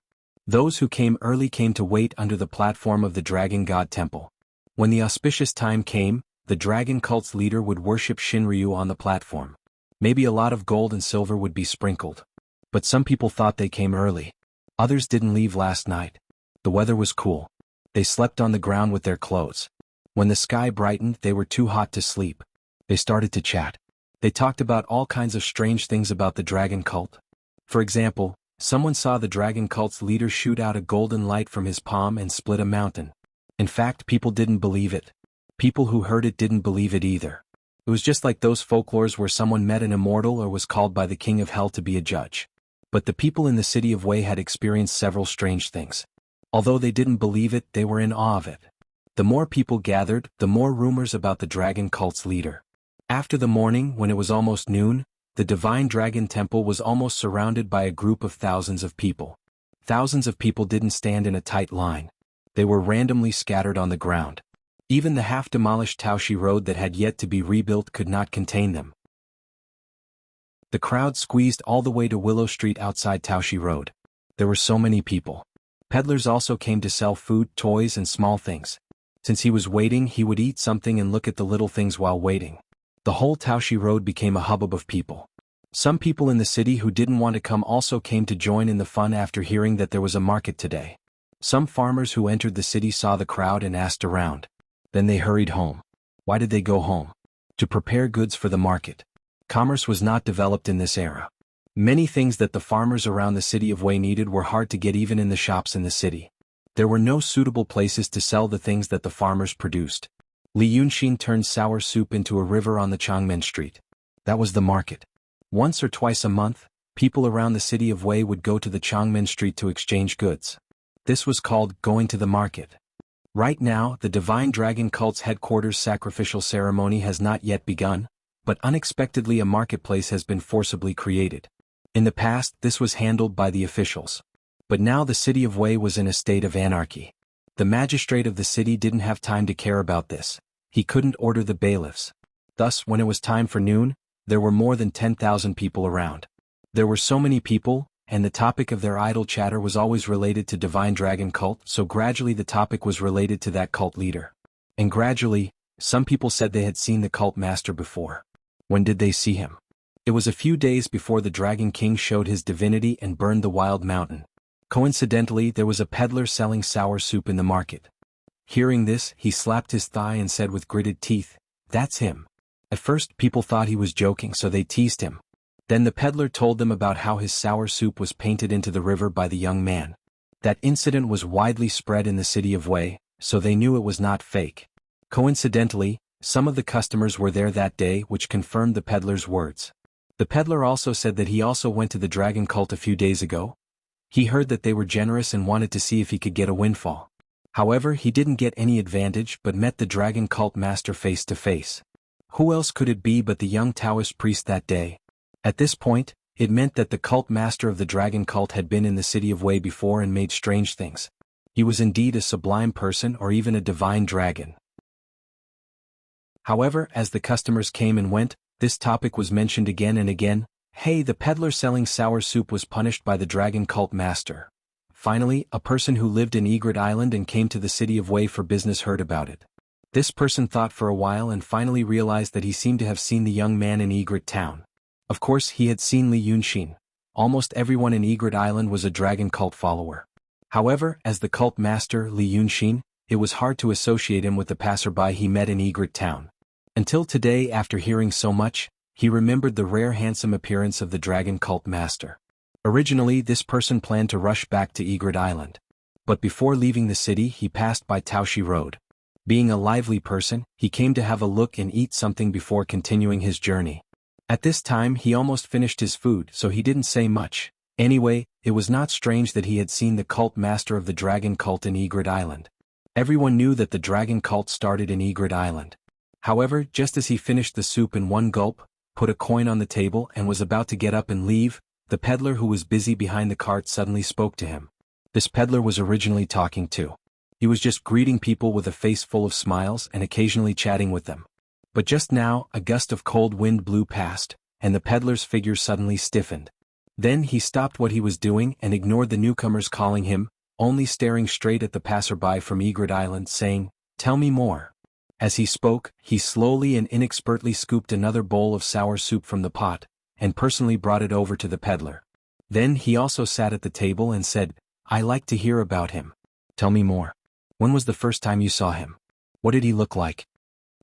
Those who came early came to wait under the platform of the Dragon God Temple. When the auspicious time came, the dragon cult's leader would worship Shinryu on the platform. Maybe a lot of gold and silver would be sprinkled. But some people thought they came early. Others didn't leave last night. The weather was cool. They slept on the ground with their clothes. When the sky brightened, they were too hot to sleep. They started to chat. They talked about all kinds of strange things about the dragon cult. For example, someone saw the dragon cult's leader shoot out a golden light from his palm and split a mountain. In fact, people didn't believe it. People who heard it didn't believe it either. It was just like those folklores where someone met an immortal or was called by the king of hell to be a judge. But the people in the city of Wei had experienced several strange things. Although they didn't believe it, they were in awe of it. The more people gathered, the more rumors about the dragon cult's leader. After the morning, when it was almost noon, the Divine Dragon Temple was almost surrounded by a group of thousands of people. Thousands of people didn't stand in a tight line. They were randomly scattered on the ground. Even the half-demolished Taoshi Road that had yet to be rebuilt could not contain them. The crowd squeezed all the way to Willow Street outside Taoshi Road. There were so many people. Peddlers also came to sell food, toys and small things. Since he was waiting, he would eat something and look at the little things while waiting. The whole Taoshi Road became a hubbub of people. Some people in the city who didn't want to come also came to join in the fun after hearing that there was a market today. Some farmers who entered the city saw the crowd and asked around. Then they hurried home. Why did they go home? To prepare goods for the market. Commerce was not developed in this era. Many things that the farmers around the city of Wei needed were hard to get even in the shops in the city. There were no suitable places to sell the things that the farmers produced. Li Yunxin turned sour soup into a river on the Changmen Street. That was the market. Once or twice a month, people around the city of Wei would go to the Changmen Street to exchange goods. This was called going to the market. Right now, the Divine Dragon Cult's headquarters sacrificial ceremony has not yet begun, but unexpectedly a marketplace has been forcibly created. In the past, this was handled by the officials. But now the city of Wei was in a state of anarchy. The magistrate of the city didn't have time to care about this. He couldn't order the bailiffs. Thus, when it was time for noon, there were more than 10,000 people around. There were so many people, and the topic of their idle chatter was always related to Divine Dragon Cult, so gradually the topic was related to that cult leader. And gradually, some people said they had seen the cult master before. When did they see him? It was a few days before the Dragon King showed his divinity and burned the wild mountain. Coincidentally, there was a peddler selling sour soup in the market. Hearing this, he slapped his thigh and said with gritted teeth, "That's him." At first, people thought he was joking, so they teased him. Then the peddler told them about how his sour soup was painted into the river by the young man. That incident was widely spread in the city of Wei, so they knew it was not fake. Coincidentally, some of the customers were there that day, which confirmed the peddler's words. The peddler also said that he also went to the dragon cult a few days ago. He heard that they were generous and wanted to see if he could get a windfall. However, he didn't get any advantage but met the dragon cult master face to face. Who else could it be but the young Taoist priest that day? At this point, it meant that the cult master of the dragon cult had been in the city of Wei before and made strange things. He was indeed a sublime person or even a divine dragon. However, as the customers came and went, this topic was mentioned again and again. Hey, the peddler selling sour soup was punished by the dragon cult master. Finally, a person who lived in Egret Island and came to the city of Wei for business heard about it. This person thought for a while and finally realized that he seemed to have seen the young man in Egret town. Of course, he had seen Li Yunxin. Almost everyone in Egret Island was a dragon cult follower. However, as the cult master, Li Yunxin, it was hard to associate him with the passerby he met in Egret town. Until today, after hearing so much, He remembered the rare handsome appearance of the dragon cult master. Originally, this person planned to rush back to Egret Island. But before leaving the city, he passed by Taoshi Road. Being a lively person, he came to have a look and eat something before continuing his journey. At this time he almost finished his food, so he didn't say much. Anyway, it was not strange that he had seen the cult master of the dragon cult in Egret Island. Everyone knew that the dragon cult started in Egret Island. However, just as he finished the soup in one gulp, put a coin on the table and was about to get up and leave, the peddler who was busy behind the cart suddenly spoke to him. This peddler was originally talking too. He was just greeting people with a face full of smiles and occasionally chatting with them. But just now, a gust of cold wind blew past, and the peddler's figure suddenly stiffened. Then he stopped what he was doing and ignored the newcomers calling him, only staring straight at the passerby from Egret Island saying, "Tell me more." As he spoke, he slowly and inexpertly scooped another bowl of sour soup from the pot, and personally brought it over to the peddler. Then he also sat at the table and said, "I like to hear about him. Tell me more. When was the first time you saw him? What did he look like?"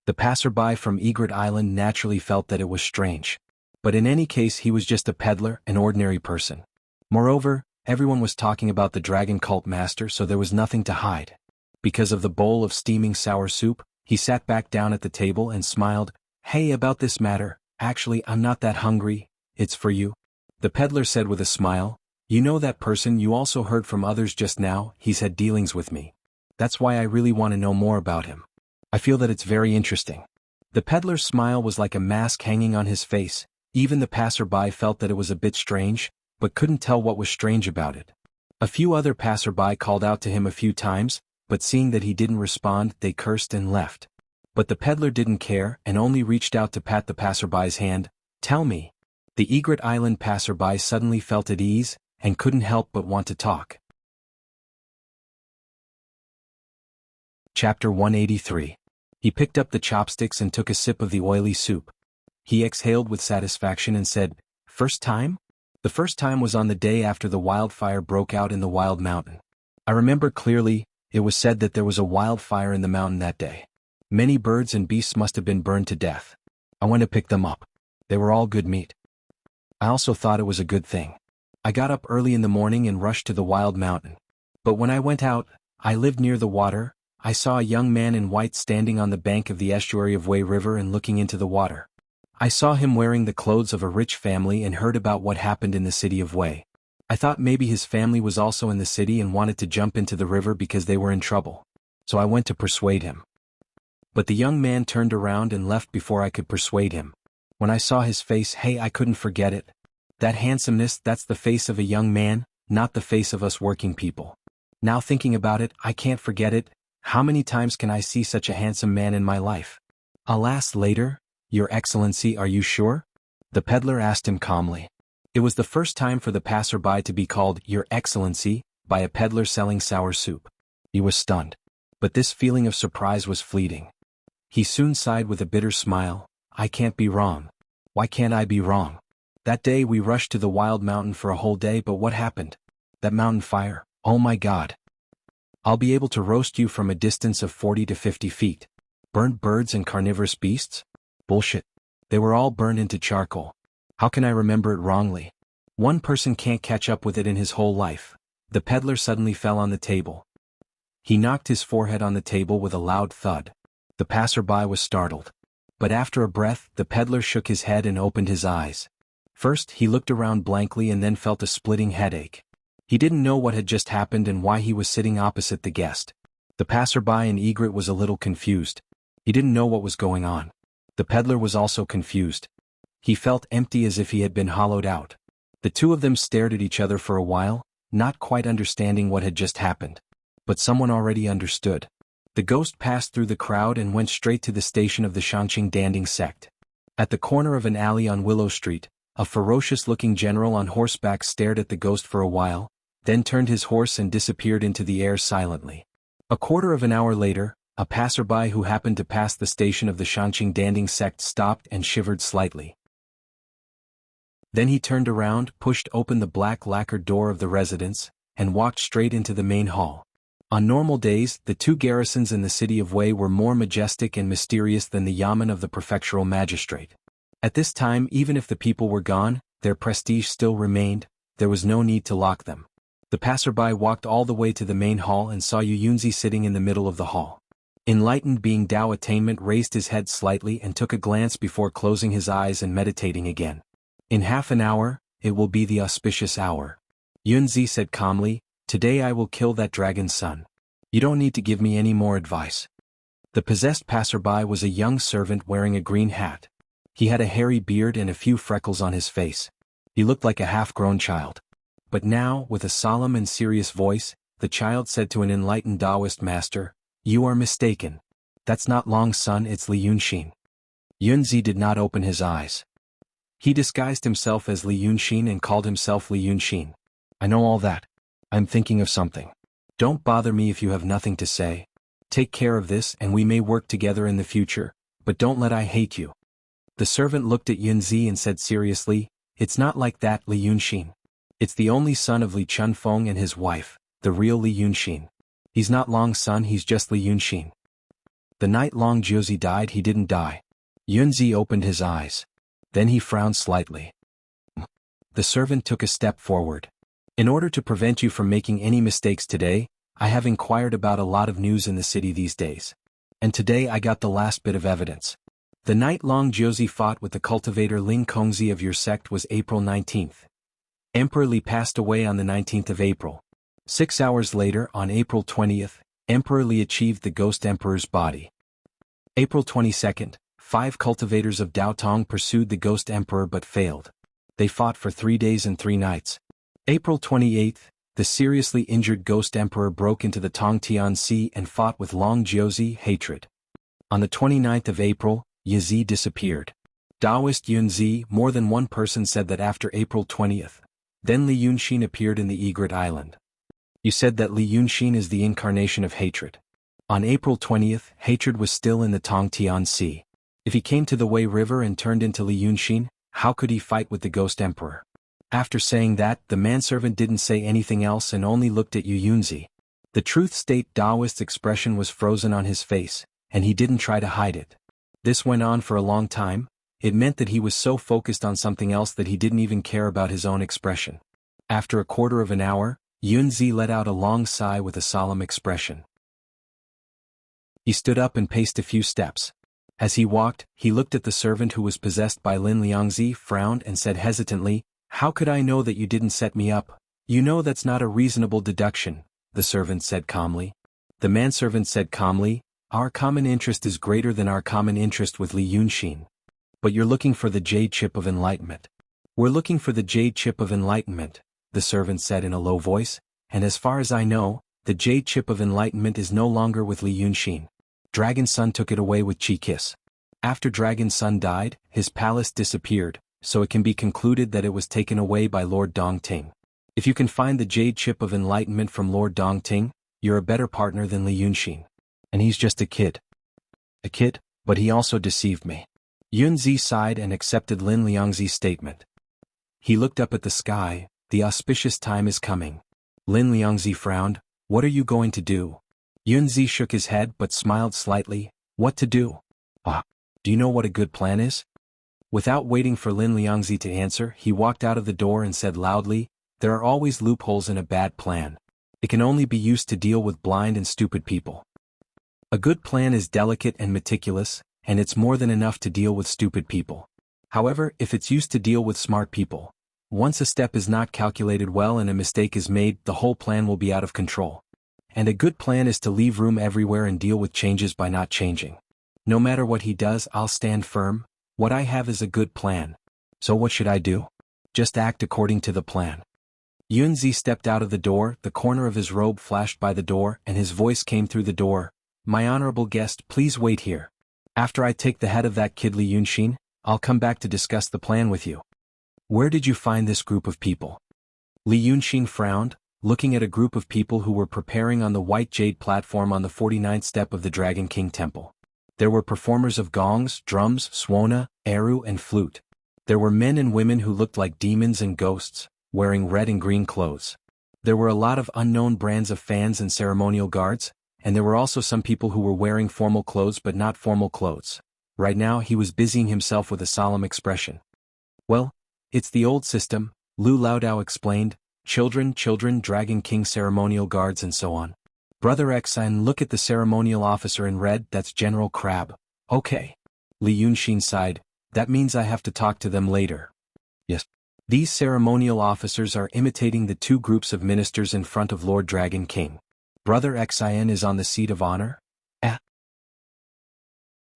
The passerby from Egret Island naturally felt that it was strange. But in any case he was just a peddler, an ordinary person. Moreover, everyone was talking about the dragon cult master, so there was nothing to hide. Because of the bowl of steaming sour soup, he sat back down at the table and smiled. "Hey, about this matter, actually I'm not that hungry, it's for you." The peddler said with a smile, "You know that person you also heard from others just now, he's had dealings with me. That's why I really want to know more about him. I feel that it's very interesting." The peddler's smile was like a mask hanging on his face. Even the passerby felt that it was a bit strange, but couldn't tell what was strange about it. A few other passerby called out to him a few times, but seeing that he didn't respond, they cursed and left. But the peddler didn't care and only reached out to pat the passerby's hand. "Tell me." The Egret Island passerby suddenly felt at ease, and couldn't help but want to talk. Chapter 183. He picked up the chopsticks and took a sip of the oily soup. He exhaled with satisfaction and said, "First time?" The first time was on the day after the wildfire broke out in the wild mountain. I remember clearly, it was said that there was a wildfire in the mountain that day. Many birds and beasts must have been burned to death. I went to pick them up. They were all good meat. I also thought it was a good thing. I got up early in the morning and rushed to the wild mountain. But when I went out, I lived near the water, I saw a young man in white standing on the bank of the estuary of Wei River and looking into the water. I saw him wearing the clothes of a rich family and heard about what happened in the city of Wei. I thought maybe his family was also in the city and wanted to jump into the river because they were in trouble. So I went to persuade him. But the young man turned around and left before I could persuade him. When I saw his face, hey, I couldn't forget it. That handsomeness, that's the face of a young man, not the face of us working people. Now thinking about it, I can't forget it. How many times can I see such a handsome man in my life? Alas, later. Your Excellency, are you sure? The peddler asked him calmly. It was the first time for the passerby to be called Your Excellency by a peddler selling sour soup. He was stunned. But this feeling of surprise was fleeting. He soon sighed with a bitter smile. I can't be wrong. Why can't I be wrong? That day we rushed to the wild mountain for a whole day, but what happened? That mountain fire, oh my God. I'll be able to roast you from a distance of 40 to 50 feet. Burnt birds and carnivorous beasts? Bullshit. They were all burned into charcoal. How can I remember it wrongly? One person can't catch up with it in his whole life. The peddler suddenly fell on the table. He knocked his forehead on the table with a loud thud. The passerby was startled. But after a breath, the peddler shook his head and opened his eyes. First, he looked around blankly and then felt a splitting headache. He didn't know what had just happened and why he was sitting opposite the guest. The passerby in Egret was a little confused. He didn't know what was going on. The peddler was also confused. He felt empty as if he had been hollowed out. The two of them stared at each other for a while, not quite understanding what had just happened. But someone already understood. The ghost passed through the crowd and went straight to the station of the Shanqing Danding sect. At the corner of an alley on Willow Street, a ferocious-looking general on horseback stared at the ghost for a while, then turned his horse and disappeared into the air silently. A quarter of an hour later, a passerby who happened to pass the station of the Shanqing Danding sect stopped and shivered slightly. Then he turned around, pushed open the black lacquered door of the residence, and walked straight into the main hall. On normal days, the two garrisons in the city of Wei were more majestic and mysterious than the yamen of the prefectural magistrate. At this time, even if the people were gone, their prestige still remained. There was no need to lock them. The passerby walked all the way to the main hall and saw Yu Yunzi sitting in the middle of the hall. Enlightened being Dao attainment raised his head slightly and took a glance before closing his eyes and meditating again. In half an hour, it will be the auspicious hour. Yunzi said calmly, today I will kill that dragon's son. You don't need to give me any more advice. The possessed passerby was a young servant wearing a green hat. He had a hairy beard and a few freckles on his face. He looked like a half-grown child. But now, with a solemn and serious voice, the child said to an enlightened Taoist master, you are mistaken. That's not Long's son, it's Li Yunxin. Yunzi did not open his eyes. He disguised himself as Li Yunxin and called himself Li Yunxin. I know all that. I'm thinking of something. Don't bother me if you have nothing to say. Take care of this and we may work together in the future, but don't let I hate you. The servant looked at Yunzi and said seriously, it's not like that, Li Yunxin. It's the only son of Li Chunfeng and his wife, the real Li Yunxin. He's not Long's son, he's just Li Yunxin. The night Long Jiuzi died, he didn't die. Yunzi opened his eyes. Then he frowned slightly. The servant took a step forward. In order to prevent you from making any mistakes today, I have inquired about a lot of news in the city these days. And today I got the last bit of evidence. The night Long Jiuzi fought with the cultivator Ling Kongzi of your sect was April 19th. Emperor Li passed away on the 19th of April. 6 hours later, on April 20th, Emperor Li achieved the Ghost Emperor's body. April 22nd, 5 cultivators of Dao Tong pursued the Ghost Emperor but failed. They fought for 3 days and 3 nights. April 28th, the seriously injured Ghost Emperor broke into the Tongtian Sea and fought with Long Jiuzi, hatred. On the 29th of April, Yizi disappeared. Taoist Yunzi, more than one person said that after April 20th. Then Li Yunxin appeared in the Egret Island. You said that Li Yunxin is the incarnation of hatred. On April 20th, hatred was still in the Tongtian Sea. If he came to the Wei River and turned into Li Yunxin, how could he fight with the Ghost Emperor? After saying that, the manservant didn't say anything else and only looked at Yu Yunzi. The truth state Taoist's expression was frozen on his face, and he didn't try to hide it. This went on for a long time. It meant that he was so focused on something else that he didn't even care about his own expression. After a quarter of an hour, Yunzi let out a long sigh with a solemn expression. He stood up and paced a few steps. As he walked, he looked at the servant who was possessed by Lin Liangzi, frowned and said hesitantly, how could I know that you didn't set me up? You know that's not a reasonable deduction, the servant said calmly. The manservant said calmly, our common interest is greater than our common interest with Li Yunxin. But you're looking for the jade chip of enlightenment. We're looking for the jade chip of enlightenment, the servant said in a low voice, and as far as I know, the jade chip of enlightenment is no longer with Li Yunxin. Dragon's son took it away with Chi Kiss. After Dragon's son died, his palace disappeared, so it can be concluded that it was taken away by Lord Dongting. If you can find the jade chip of enlightenment from Lord Dongting, you're a better partner than Li Yunxin. And he's just a kid. A kid, but he also deceived me. Yunzi sighed and accepted Lin Liangzi's statement. He looked up at the sky, the auspicious time is coming. Lin Liangzi frowned, what are you going to do? Yunzi shook his head but smiled slightly, what to do? Do you know what a good plan is? Without waiting for Lin Liangzi to answer, he walked out of the door and said loudly, there are always loopholes in a bad plan. It can only be used to deal with blind and stupid people. A good plan is delicate and meticulous, and it's more than enough to deal with stupid people. However, if it's used to deal with smart people, once a step is not calculated well and a mistake is made, the whole plan will be out of control. And a good plan is to leave room everywhere and deal with changes by not changing. No matter what he does, I'll stand firm. What I have is a good plan. So what should I do? Just act according to the plan. Yunzi stepped out of the door, the corner of his robe flashed by the door, and his voice came through the door. My honorable guest, please wait here. After I take the head of that kid Li Yunxin, I'll come back to discuss the plan with you. Where did you find this group of people? Li Yunxin frowned, looking at a group of people who were preparing on the white jade platform on the 49th step of the Dragon King Temple. There were performers of gongs, drums, suona, eru and flute. There were men and women who looked like demons and ghosts, wearing red and green clothes. There were a lot of unknown brands of fans and ceremonial guards, and there were also some people who were wearing formal clothes but not formal clothes. Right now he was busying himself with a solemn expression. Well, it's the old system, Lu Laodao explained, children, Dragon King ceremonial guards and so on. Brother X and look at the ceremonial officer in red, that's General Crab. Okay. Li Yunxin sighed, that means I have to talk to them later. Yes. These ceremonial officers are imitating the two groups of ministers in front of Lord Dragon King. Brother Xin is on the seat of honor?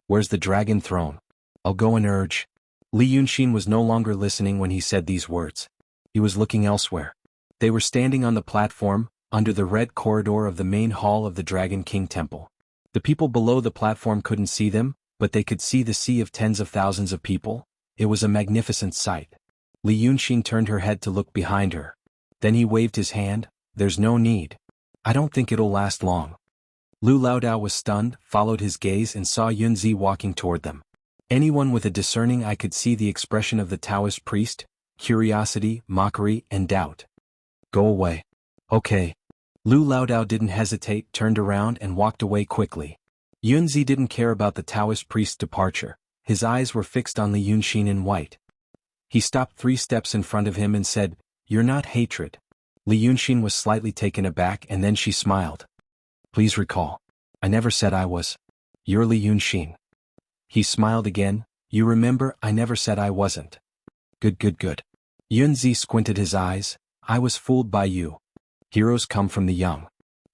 Where's the dragon throne? I'll go and urge. Li Yunxin was no longer listening when he said these words. He was looking elsewhere. They were standing on the platform, under the red corridor of the main hall of the Dragon King Temple. The people below the platform couldn't see them, but they could see the sea of tens of thousands of people. It was a magnificent sight. Li Yunxin turned her head to look behind her. Then he waved his hand, there's no need. I don't think it'll last long. Lu Laodao was stunned, followed his gaze and saw Yunzi walking toward them. Anyone with a discerning eye could see the expression of the Taoist priest, curiosity, mockery, and doubt. Go away. Okay. Lu Laodao didn't hesitate, turned around and walked away quickly. Yunzi didn't care about the Taoist priest's departure. His eyes were fixed on Li Yunxin in white. He stopped 3 steps in front of him and said, "You're not hatred." Li Yunxin was slightly taken aback and then she smiled. Please recall. I never said I was. You're Li Yunxin. He smiled again. You remember, I never said I wasn't. Good. Yunzi squinted his eyes. I was fooled by you. Heroes come from the young.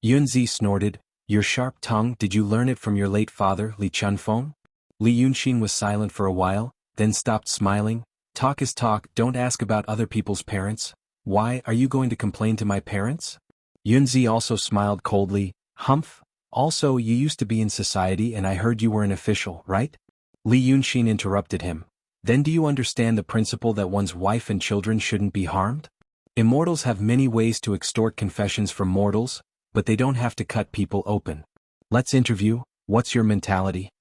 Yunzi snorted. Your sharp tongue, did you learn it from your late father, Li Chunfeng? Li Yunxin was silent for a while, then stopped smiling. Talk is talk, don't ask about other people's parents. Why, are you going to complain to my parents? Yunzi also smiled coldly. Humph. Also, you used to be in society and I heard you were an official, right? Li Yunxin interrupted him. Then do you understand the principle that one's wife and children shouldn't be harmed? Immortals have many ways to extort confessions from mortals, but they don't have to cut people open. Let's interview, what's your mentality?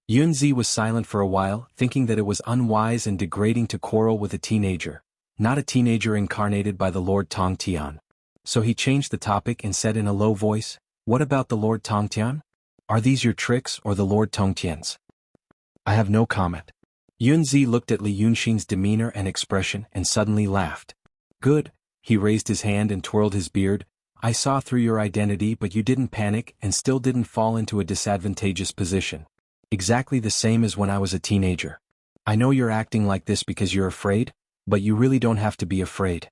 Yunzi was silent for a while, thinking that it was unwise and degrading to quarrel with a teenager, not a teenager incarnated by the Lord Tongtian. So he changed the topic and said in a low voice, what about the Lord Tongtian? Are these your tricks or the Lord Tongtian's? I have no comment. Yunzi looked at Li Yunxin's demeanor and expression and suddenly laughed. Good, he raised his hand and twirled his beard. I saw through your identity but you didn't panic and still didn't fall into a disadvantageous position. Exactly the same as when I was a teenager. I know you're acting like this because you're afraid, but you really don't have to be afraid.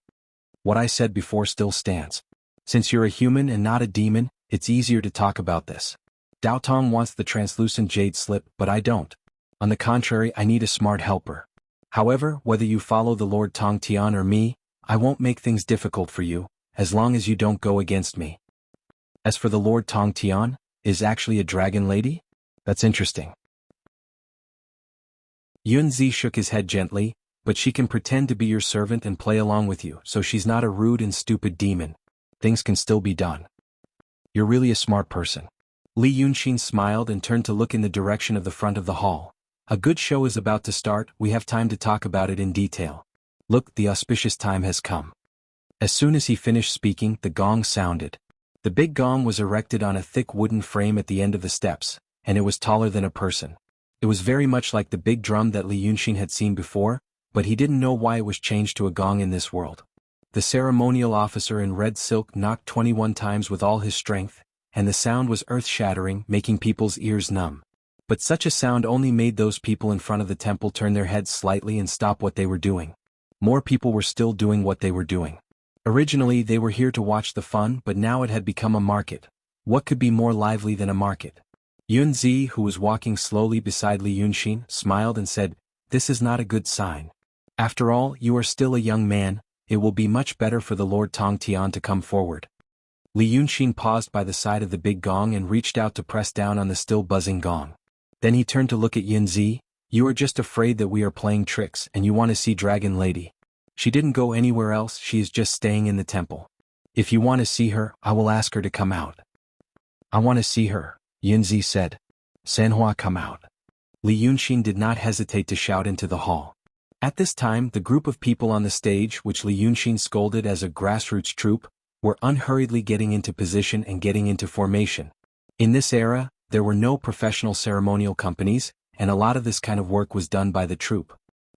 What I said before still stands. Since you're a human and not a demon, it's easier to talk about this. Dao Tong wants the translucent jade slip, but I don't. On the contrary, I need a smart helper. However, whether you follow the Lord Tongtian or me, I won't make things difficult for you, as long as you don't go against me. As for the Lord Tongtian, is actually a dragon lady? That's interesting. Yunzi shook his head gently, but she can pretend to be your servant and play along with you, so she's not a rude and stupid demon. Things can still be done. You're really a smart person. Li Yunxin smiled and turned to look in the direction of the front of the hall. A good show is about to start, we have time to talk about it in detail. Look, the auspicious time has come. As soon as he finished speaking, the gong sounded. The big gong was erected on a thick wooden frame at the end of the steps, and it was taller than a person. It was very much like the big drum that Li Yunxin had seen before, but he didn't know why it was changed to a gong in this world. The ceremonial officer in red silk knocked 21 times with all his strength, and the sound was earth-shattering, making people's ears numb. But such a sound only made those people in front of the temple turn their heads slightly and stop what they were doing. More people were still doing what they were doing. Originally they were here to watch the fun, but now it had become a market. What could be more lively than a market? Yunzi, who was walking slowly beside Li Yunxin, smiled and said, "This is not a good sign. After all, you are still a young man, it will be much better for the Lord Tongtian to come forward." Li Yunxin paused by the side of the big gong and reached out to press down on the still buzzing gong. Then he turned to look at Yunzi. "You are just afraid that we are playing tricks and you want to see Dragon Lady. She didn't go anywhere else, she is just staying in the temple. If you want to see her, I will ask her to come out." "I want to see her," Yunzi said. "Sanhua, come out." Li Yunxin did not hesitate to shout into the hall. At this time, the group of people on the stage, which Li Yunxin scolded as a grassroots troupe, were unhurriedly getting into position and getting into formation. In this era, there were no professional ceremonial companies, and a lot of this kind of work was done by the troupe.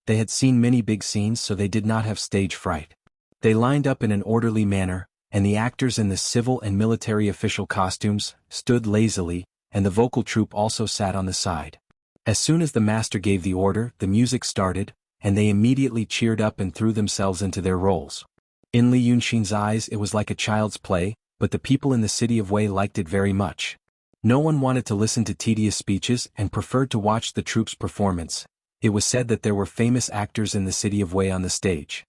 They had seen many big scenes, so they did not have stage fright. They lined up in an orderly manner, and the actors in the civil and military official costumes stood lazily, and the vocal troupe also sat on the side. As soon as the master gave the order, the music started, and they immediately cheered up and threw themselves into their roles. In Li Yunxin's eyes it was like a child's play, but the people in the city of Wei liked it very much. No one wanted to listen to tedious speeches and preferred to watch the troupe's performance. It was said that there were famous actors in the city of Wei on the stage.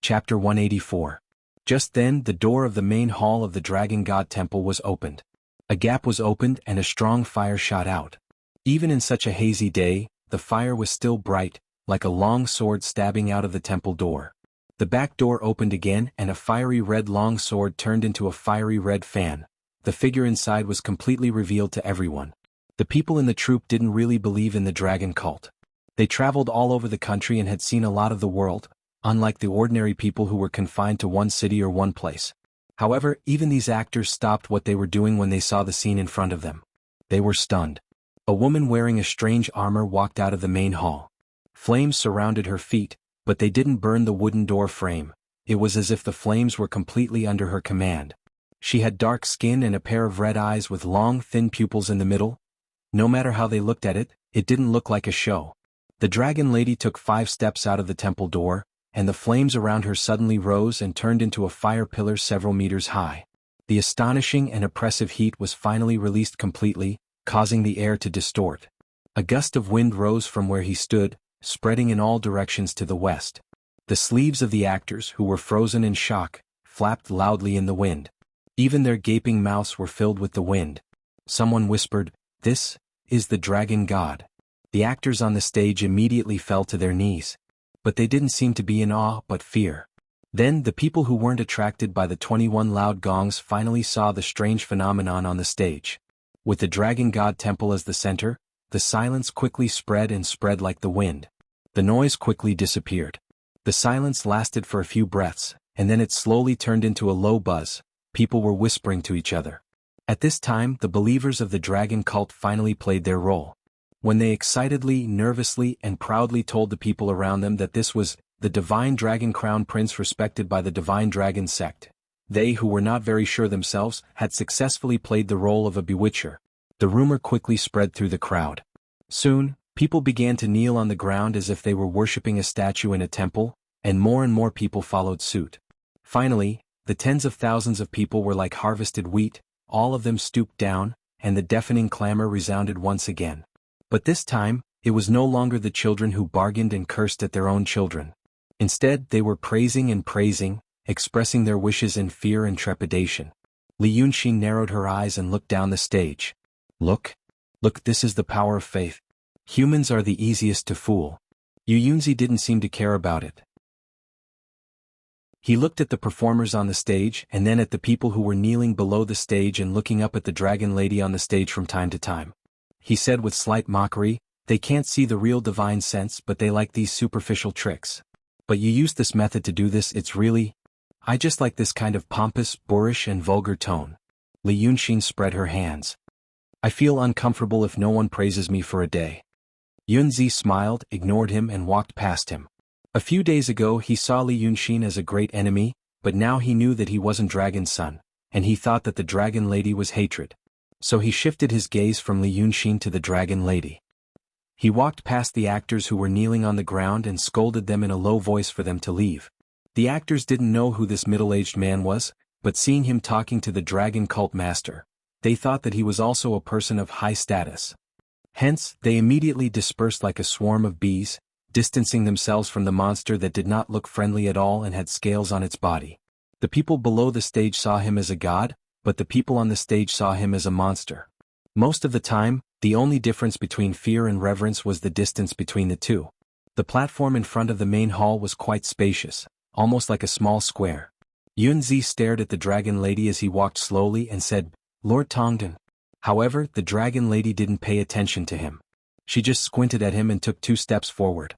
Chapter 184. Just then the door of the main hall of the Dragon God Temple was opened. A gap was opened and a strong fire shot out. Even in such a hazy day, the fire was still bright, like a long sword stabbing out of the temple door. The back door opened again and a fiery red long sword turned into a fiery red fan. The figure inside was completely revealed to everyone. The people in the troupe didn't really believe in the dragon cult. They traveled all over the country and had seen a lot of the world, unlike the ordinary people who were confined to one city or one place. However, even these actors stopped what they were doing when they saw the scene in front of them. They were stunned. A woman wearing a strange armor walked out of the main hall. Flames surrounded her feet, but they didn't burn the wooden door frame. It was as if the flames were completely under her command. She had dark skin and a pair of red eyes with long thin pupils in the middle. No matter how they looked at it, it didn't look like a show. The dragon lady took 5 steps out of the temple door, and the flames around her suddenly rose and turned into a fire pillar several meters high. The astonishing and oppressive heat was finally released completely, causing the air to distort. A gust of wind rose from where he stood, spreading in all directions to the west. The sleeves of the actors, who were frozen in shock, flapped loudly in the wind. Even their gaping mouths were filled with the wind. Someone whispered, "This is the dragon god." The actors on the stage immediately fell to their knees. But they didn't seem to be in awe but fear. Then the people who weren't attracted by the 21 loud gongs finally saw the strange phenomenon on the stage. With the dragon god temple as the center, the silence quickly spread and spread like the wind. The noise quickly disappeared. The silence lasted for a few breaths, and then it slowly turned into a low buzz. People were whispering to each other. At this time, the believers of the dragon cult finally played their role. When they excitedly, nervously, and proudly told the people around them that this was the divine dragon crown prince respected by the divine dragon sect, they who were not very sure themselves had successfully played the role of a bewitcher. The rumor quickly spread through the crowd. Soon, people began to kneel on the ground as if they were worshipping a statue in a temple, and more people followed suit. Finally, the tens of thousands of people were like harvested wheat, all of them stooped down, and the deafening clamor resounded once again. But this time, it was no longer the children who bargained and cursed at their own children. Instead, they were praising and praising, expressing their wishes in fear and trepidation. Li Yunxin narrowed her eyes and looked down the stage. Look, this is the power of faith. Humans are the easiest to fool. Yu Yunzi didn't seem to care about it. He looked at the performers on the stage and then at the people who were kneeling below the stage and looking up at the dragon lady on the stage from time to time. He said with slight mockery, "They can't see the real divine sense, but they like these superficial tricks. But you use this method to do this, it's really... I just like this kind of pompous, boorish and vulgar tone." Li Yunxin spread her hands. "I feel uncomfortable if no one praises me for a day." Yunzi smiled, ignored him and walked past him. A few days ago he saw Li Yunxin as a great enemy, but now he knew that he wasn't Dragon's son, and he thought that the dragon lady was hatred. So he shifted his gaze from Li Yunxin to the dragon lady. He walked past the actors who were kneeling on the ground and scolded them in a low voice for them to leave. The actors didn't know who this middle-aged man was, but seeing him talking to the dragon cult master, they thought that he was also a person of high status. Hence, they immediately dispersed like a swarm of bees, distancing themselves from the monster that did not look friendly at all and had scales on its body. The people below the stage saw him as a god, but the people on the stage saw him as a monster. Most of the time, the only difference between fear and reverence was the distance between the two. The platform in front of the main hall was quite spacious, almost like a small square. Yunzi stared at the dragon lady as he walked slowly and said, "Lord Tongdan." However, the dragon lady didn't pay attention to him. She just squinted at him and took 2 steps forward.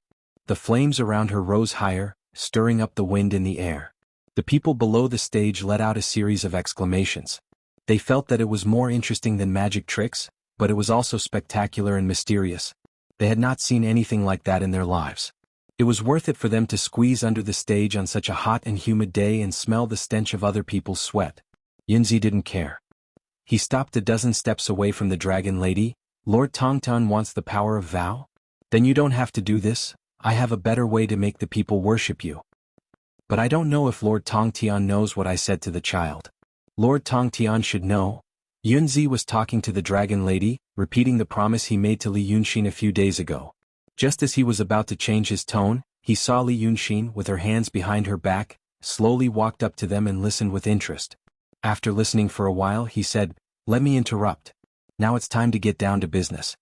The flames around her rose higher, stirring up the wind in the air. The people below the stage let out a series of exclamations. They felt that it was more interesting than magic tricks, but it was also spectacular and mysterious. They had not seen anything like that in their lives. It was worth it for them to squeeze under the stage on such a hot and humid day and smell the stench of other people's sweat. Yunzi didn't care. He stopped a dozen steps away from the dragon lady. Lord Tongtan wants the power of vow? Then you don't have to do this. I have a better way to make the people worship you. But I don't know if Lord Tongtian knows what I said to the child. Lord Tongtian should know. Yunzi was talking to the dragon lady, repeating the promise he made to Li Yunxin a few days ago. Just as he was about to change his tone, he saw Li Yunxin with her hands behind her back, slowly walked up to them and listened with interest. After listening for a while he said, "Let me interrupt. Now it's time to get down to business."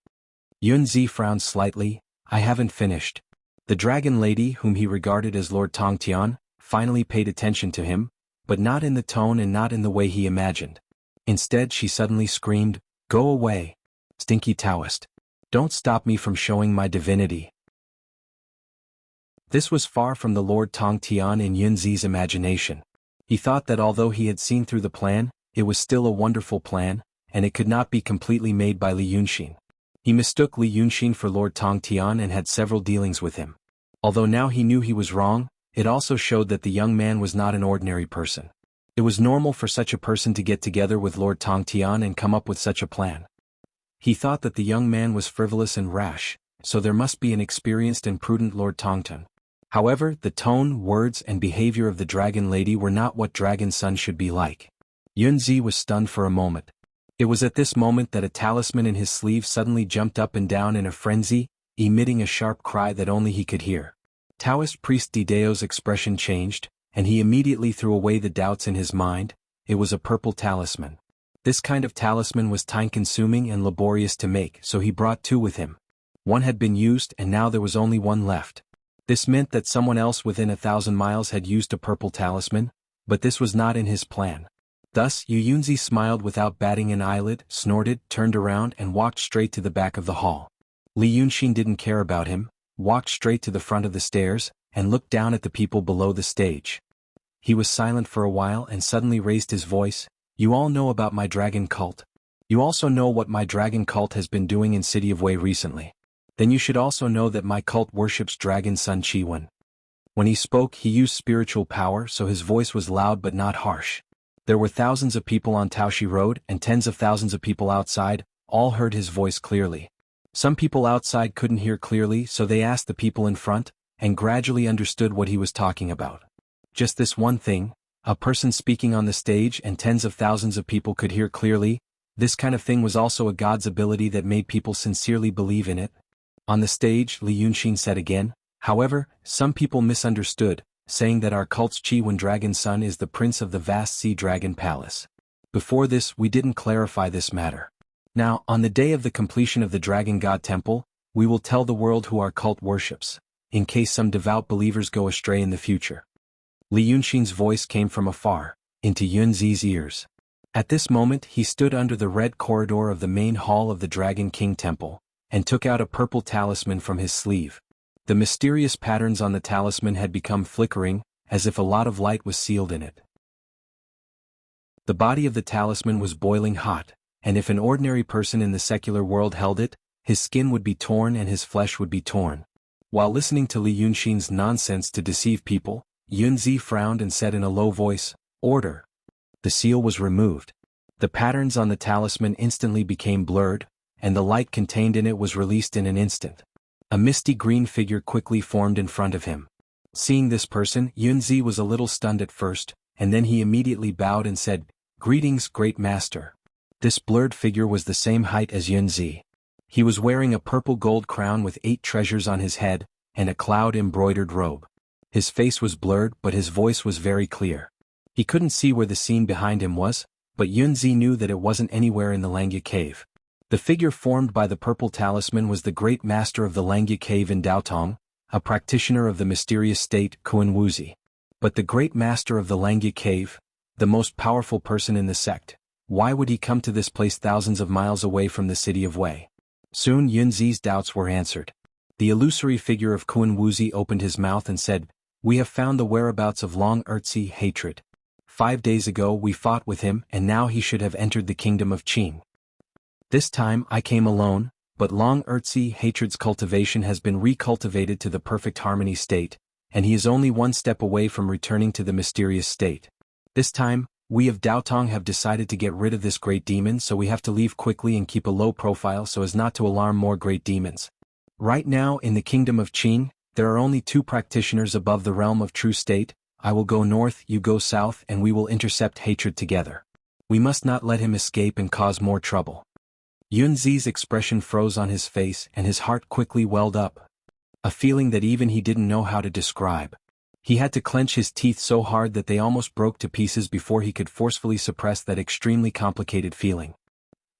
Yunzi frowned slightly. "I haven't finished." The dragon lady, whom he regarded as Lord Tongtian, finally paid attention to him, but not in the tone and not in the way he imagined. Instead she suddenly screamed, "Go away, stinky Taoist. Don't stop me from showing my divinity." This was far from the Lord Tongtian in Yunzi's imagination. He thought that although he had seen through the plan, it was still a wonderful plan, and it could not be completely made by Li Yunxin. He mistook Li Yunxin for Lord Tongtian and had several dealings with him. Although now he knew he was wrong, it also showed that the young man was not an ordinary person. It was normal for such a person to get together with Lord Tongtian and come up with such a plan. He thought that the young man was frivolous and rash, so there must be an experienced and prudent Lord Tongtan. However, the tone, words, and behavior of the dragon lady were not what dragon son should be like. Yunzi was stunned for a moment. It was at this moment that a talisman in his sleeve suddenly jumped up and down in a frenzy, emitting a sharp cry that only he could hear. Taoist priest Dideo's expression changed, and he immediately threw away the doubts in his mind. It was a purple talisman. This kind of talisman was time-consuming and laborious to make, so he brought two with him. One had been used and now there was only one left. This meant that someone else within 1,000 miles had used a purple talisman, but this was not in his plan. Thus Yunzi smiled without batting an eyelid, snorted, turned around and walked straight to the back of the hall. Li Yunxin didn't care about him, walked straight to the front of the stairs, and looked down at the people below the stage. He was silent for a while and suddenly raised his voice. "You all know about my dragon cult. You also know what my dragon cult has been doing in City of Wei recently. Then you should also know that my cult worships dragon son Qi. When he spoke he used spiritual power, so his voice was loud but not harsh. There were thousands of people on Taoshi Road and tens of thousands of people outside, all heard his voice clearly. Some people outside couldn't hear clearly, so they asked the people in front, and gradually understood what he was talking about. Just this one thing, a person speaking on the stage and tens of thousands of people could hear clearly, this kind of thing was also a god's ability that made people sincerely believe in it. On the stage, Li Yunxin said again, "However, some people misunderstood, saying that our cult's Qi dragon son is the prince of the vast sea dragon palace. Before this we didn't clarify this matter. Now, on the day of the completion of the dragon god temple, we will tell the world who our cult worships, in case some devout believers go astray in the future." Li Yunxin's voice came from afar, into Yunzi's ears. At this moment he stood under the red corridor of the main hall of the Dragon King Temple, and took out a purple talisman from his sleeve. The mysterious patterns on the talisman had become flickering, as if a lot of light was sealed in it. The body of the talisman was boiling hot, and if an ordinary person in the secular world held it, his skin would be torn and his flesh would be torn. While listening to Li Yunxin's nonsense to deceive people, Yunzi frowned and said in a low voice, "Order." The seal was removed. The patterns on the talisman instantly became blurred, and the light contained in it was released in an instant. A misty green figure quickly formed in front of him. Seeing this person, Yunzi was a little stunned at first, and then he immediately bowed and said, "Greetings, great master." This blurred figure was the same height as Yunzi. He was wearing a purple gold crown with 8 treasures on his head, and a cloud-embroidered robe. His face was blurred but his voice was very clear. He couldn't see where the scene behind him was, but Yunzi knew that it wasn't anywhere in the Langya cave. The figure formed by the purple talisman was the great master of the Langya cave in Daotong, a practitioner of the mysterious state Kuan Wuxia. But the great master of the Langya cave, the most powerful person in the sect, why would he come to this place thousands of miles away from the city of Wei? Soon Yunzi's doubts were answered. The illusory figure of Kuan Wuxia opened his mouth and said, "We have found the whereabouts of Long Ertzi hatred. 5 days ago we fought with him and now he should have entered the kingdom of Qing. This time I came alone, but Long Erzi hatred's cultivation has been recultivated to the perfect harmony state, and he is only one step away from returning to the mysterious state. This time, we of Daotong have decided to get rid of this great demon, so we have to leave quickly and keep a low profile so as not to alarm more great demons. Right now in the kingdom of Qing, there are only 2 practitioners above the realm of true state. I will go north, you go south, and we will intercept hatred together. We must not let him escape and cause more trouble. Yunzi's expression froze on his face and his heart quickly welled up. A feeling that even he didn't know how to describe. He had to clench his teeth so hard that they almost broke to pieces before he could forcefully suppress that extremely complicated feeling.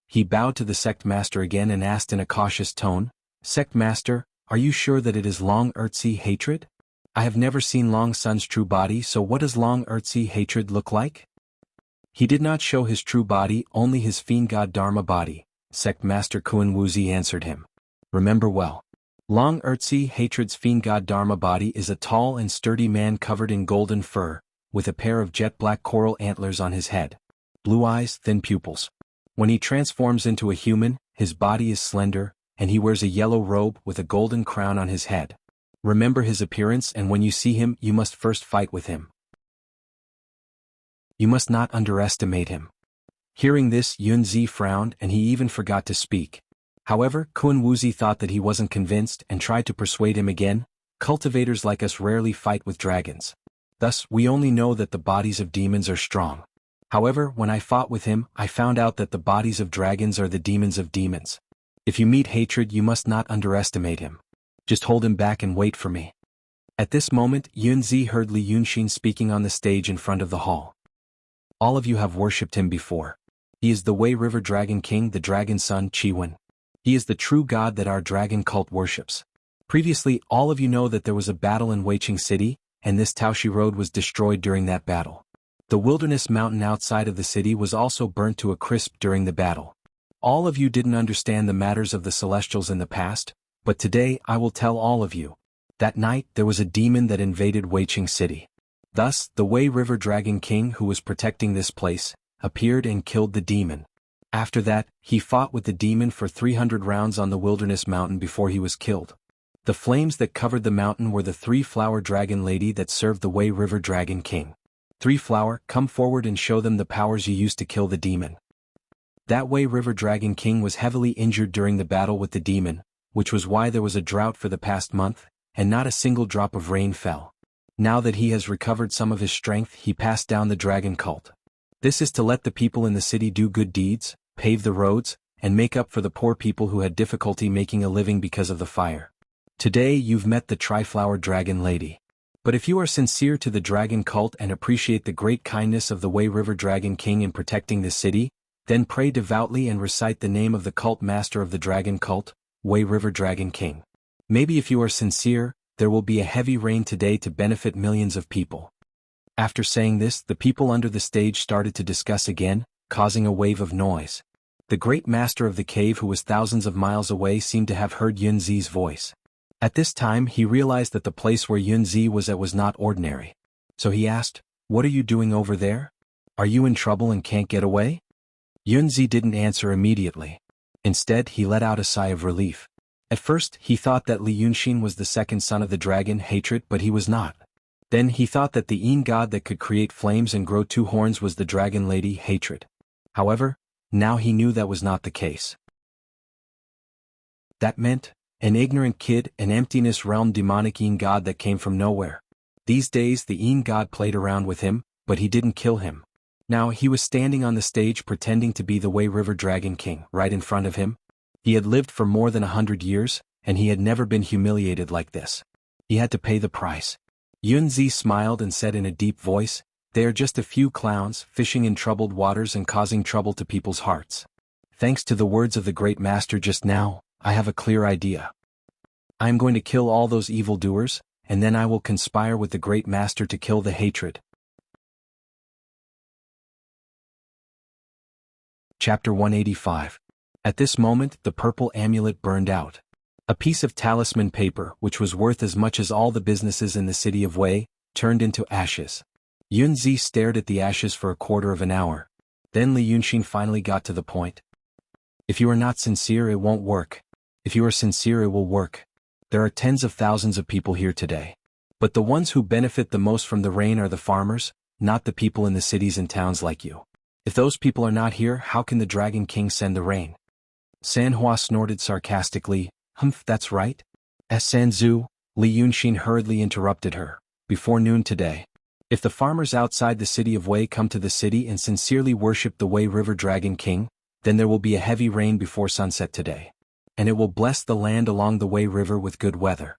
He bowed to the sect master again and asked in a cautious tone, "Sect master, are you sure that it is Long Erzi hatred? I have never seen Long Sun's true body, so what does Long Erzi hatred look like?" He did not show his true body, only his fiend god Dharma body. Sect master Kuan Wuxia answered him. Remember well. Long Erzi hatred's fiend god Dharma body is a tall and sturdy man covered in golden fur, with a pair of jet-black coral antlers on his head. Blue eyes, thin pupils. When he transforms into a human, his body is slender, and he wears a yellow robe with a golden crown on his head. Remember his appearance, and when you see him you must first fight with him. You must not underestimate him. Hearing this, Yunzi frowned and he even forgot to speak. However, Kuan Wuxia thought that he wasn't convinced and tried to persuade him again. Cultivators like us rarely fight with dragons. Thus, we only know that the bodies of demons are strong. However, when I fought with him, I found out that the bodies of dragons are the demons of demons. If you meet hatred, you must not underestimate him. Just hold him back and wait for me. At this moment, Yunzi heard Li Yunxin speaking on the stage in front of the hall. All of you have worshipped him before. He is the Wei River Dragon King, the Dragon Son, Chiwen. He is the true god that our dragon cult worships. Previously, all of you know that there was a battle in Weiqing City, and this Taoshi Road was destroyed during that battle. The wilderness mountain outside of the city was also burnt to a crisp during the battle. All of you didn't understand the matters of the Celestials in the past, but today I will tell all of you. That night there was a demon that invaded Weiqing City. Thus, the Wei River Dragon King, who was protecting this place, appeared and killed the demon. After that, he fought with the demon for 300 rounds on the wilderness mountain before he was killed. The flames that covered the mountain were the 3-flower dragon lady that served the Wei River Dragon King. 3-flower, come forward and show them the powers you used to kill the demon. That Wei River Dragon King was heavily injured during the battle with the demon, which was why there was a drought for the past month, and not a single drop of rain fell. Now that he has recovered some of his strength, he passed down the dragon cult. This is to let the people in the city do good deeds, pave the roads, and make up for the poor people who had difficulty making a living because of the fire. Today you've met the Tri-Flower Dragon Lady. But if you are sincere to the dragon cult and appreciate the great kindness of the Wei River Dragon King in protecting this city, then pray devoutly and recite the name of the cult master of the dragon cult, Wei River Dragon King. Maybe if you are sincere, there will be a heavy rain today to benefit millions of people. After saying this, the people under the stage started to discuss again, causing a wave of noise. The great master of the cave, who was thousands of miles away, seemed to have heard Yunzi's voice. At this time he realized that the place where Yunzi was at was not ordinary. So he asked, "What are you doing over there? Are you in trouble and can't get away?" Yunzi didn't answer immediately. Instead, he let out a sigh of relief. At first, he thought that Li Yunxin was the second son of the dragon hatred, but he was not. Then he thought that the Yin god that could create flames and grow 2 horns was the dragon lady hatred. However, now he knew that was not the case. That meant an ignorant kid, an emptiness realm demonic Yin god that came from nowhere. These days the Yin god played around with him, but he didn't kill him. Now he was standing on the stage pretending to be the Wei River Dragon King. Right in front of him, he had lived for more than 100 years, and he had never been humiliated like this. He had to pay the price. Yunzi smiled and said in a deep voice, "They are just a few clowns, fishing in troubled waters and causing trouble to people's hearts. Thanks to the words of the great master just now, I have a clear idea. I am going to kill all those evildoers, and then I will conspire with the great master to kill the hatred." Chapter 185. At this moment, the purple amulet burned out. A piece of talisman paper, which was worth as much as all the businesses in the city of Wei, turned into ashes. Yunzi stared at the ashes for a quarter of an hour. Then Li Yunxin finally got to the point. If you are not sincere, it won't work. If you are sincere, it will work. There are tens of thousands of people here today. But the ones who benefit the most from the rain are the farmers, not the people in the cities and towns like you. If those people are not here, how can the Dragon King send the rain? Sanhua snorted sarcastically. Humph, that's right. Sanzu, Li Yunxin hurriedly interrupted her. Before noon today. If the farmers outside the city of Wei come to the city and sincerely worship the Wei River Dragon King, then there will be a heavy rain before sunset today. And it will bless the land along the Wei River with good weather.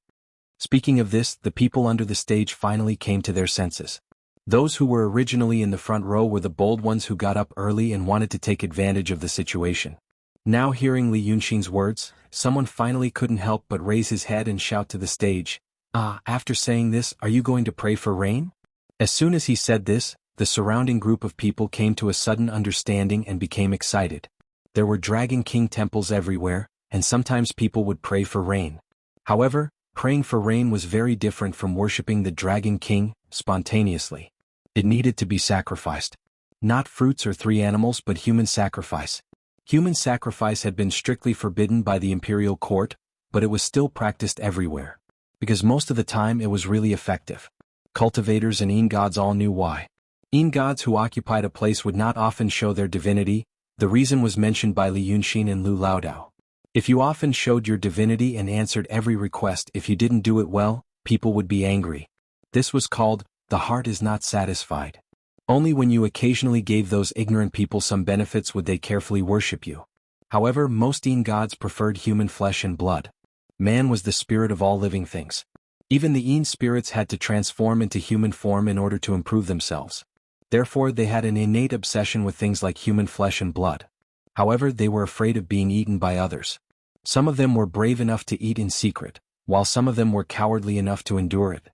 Speaking of this, the people under the stage finally came to their senses. Those who were originally in the front row were the bold ones who got up early and wanted to take advantage of the situation. Now hearing Li Yunxin's words, someone finally couldn't help but raise his head and shout to the stage, after saying this, are you going to pray for rain? As soon as he said this, the surrounding group of people came to a sudden understanding and became excited. There were Dragon King temples everywhere, and sometimes people would pray for rain. However, praying for rain was very different from worshipping the Dragon King, spontaneously. It needed to be sacrificed. Not fruits or 3 animals but human sacrifice. Human sacrifice had been strictly forbidden by the imperial court, but it was still practiced everywhere. Because most of the time it was really effective. Cultivators and Yin gods all knew why. Yin gods who occupied a place would not often show their divinity. The reason was mentioned by Li Yunxin and Lu Laodao. If you often showed your divinity and answered every request, if you didn't do it well, people would be angry. This was called, the heart is not satisfied. Only when you occasionally gave those ignorant people some benefits would they carefully worship you. However, most Yin gods preferred human flesh and blood. Man was the spirit of all living things. Even the Yin spirits had to transform into human form in order to improve themselves. Therefore they had an innate obsession with things like human flesh and blood. However, they were afraid of being eaten by others. Some of them were brave enough to eat in secret, while some of them were cowardly enough to endure it.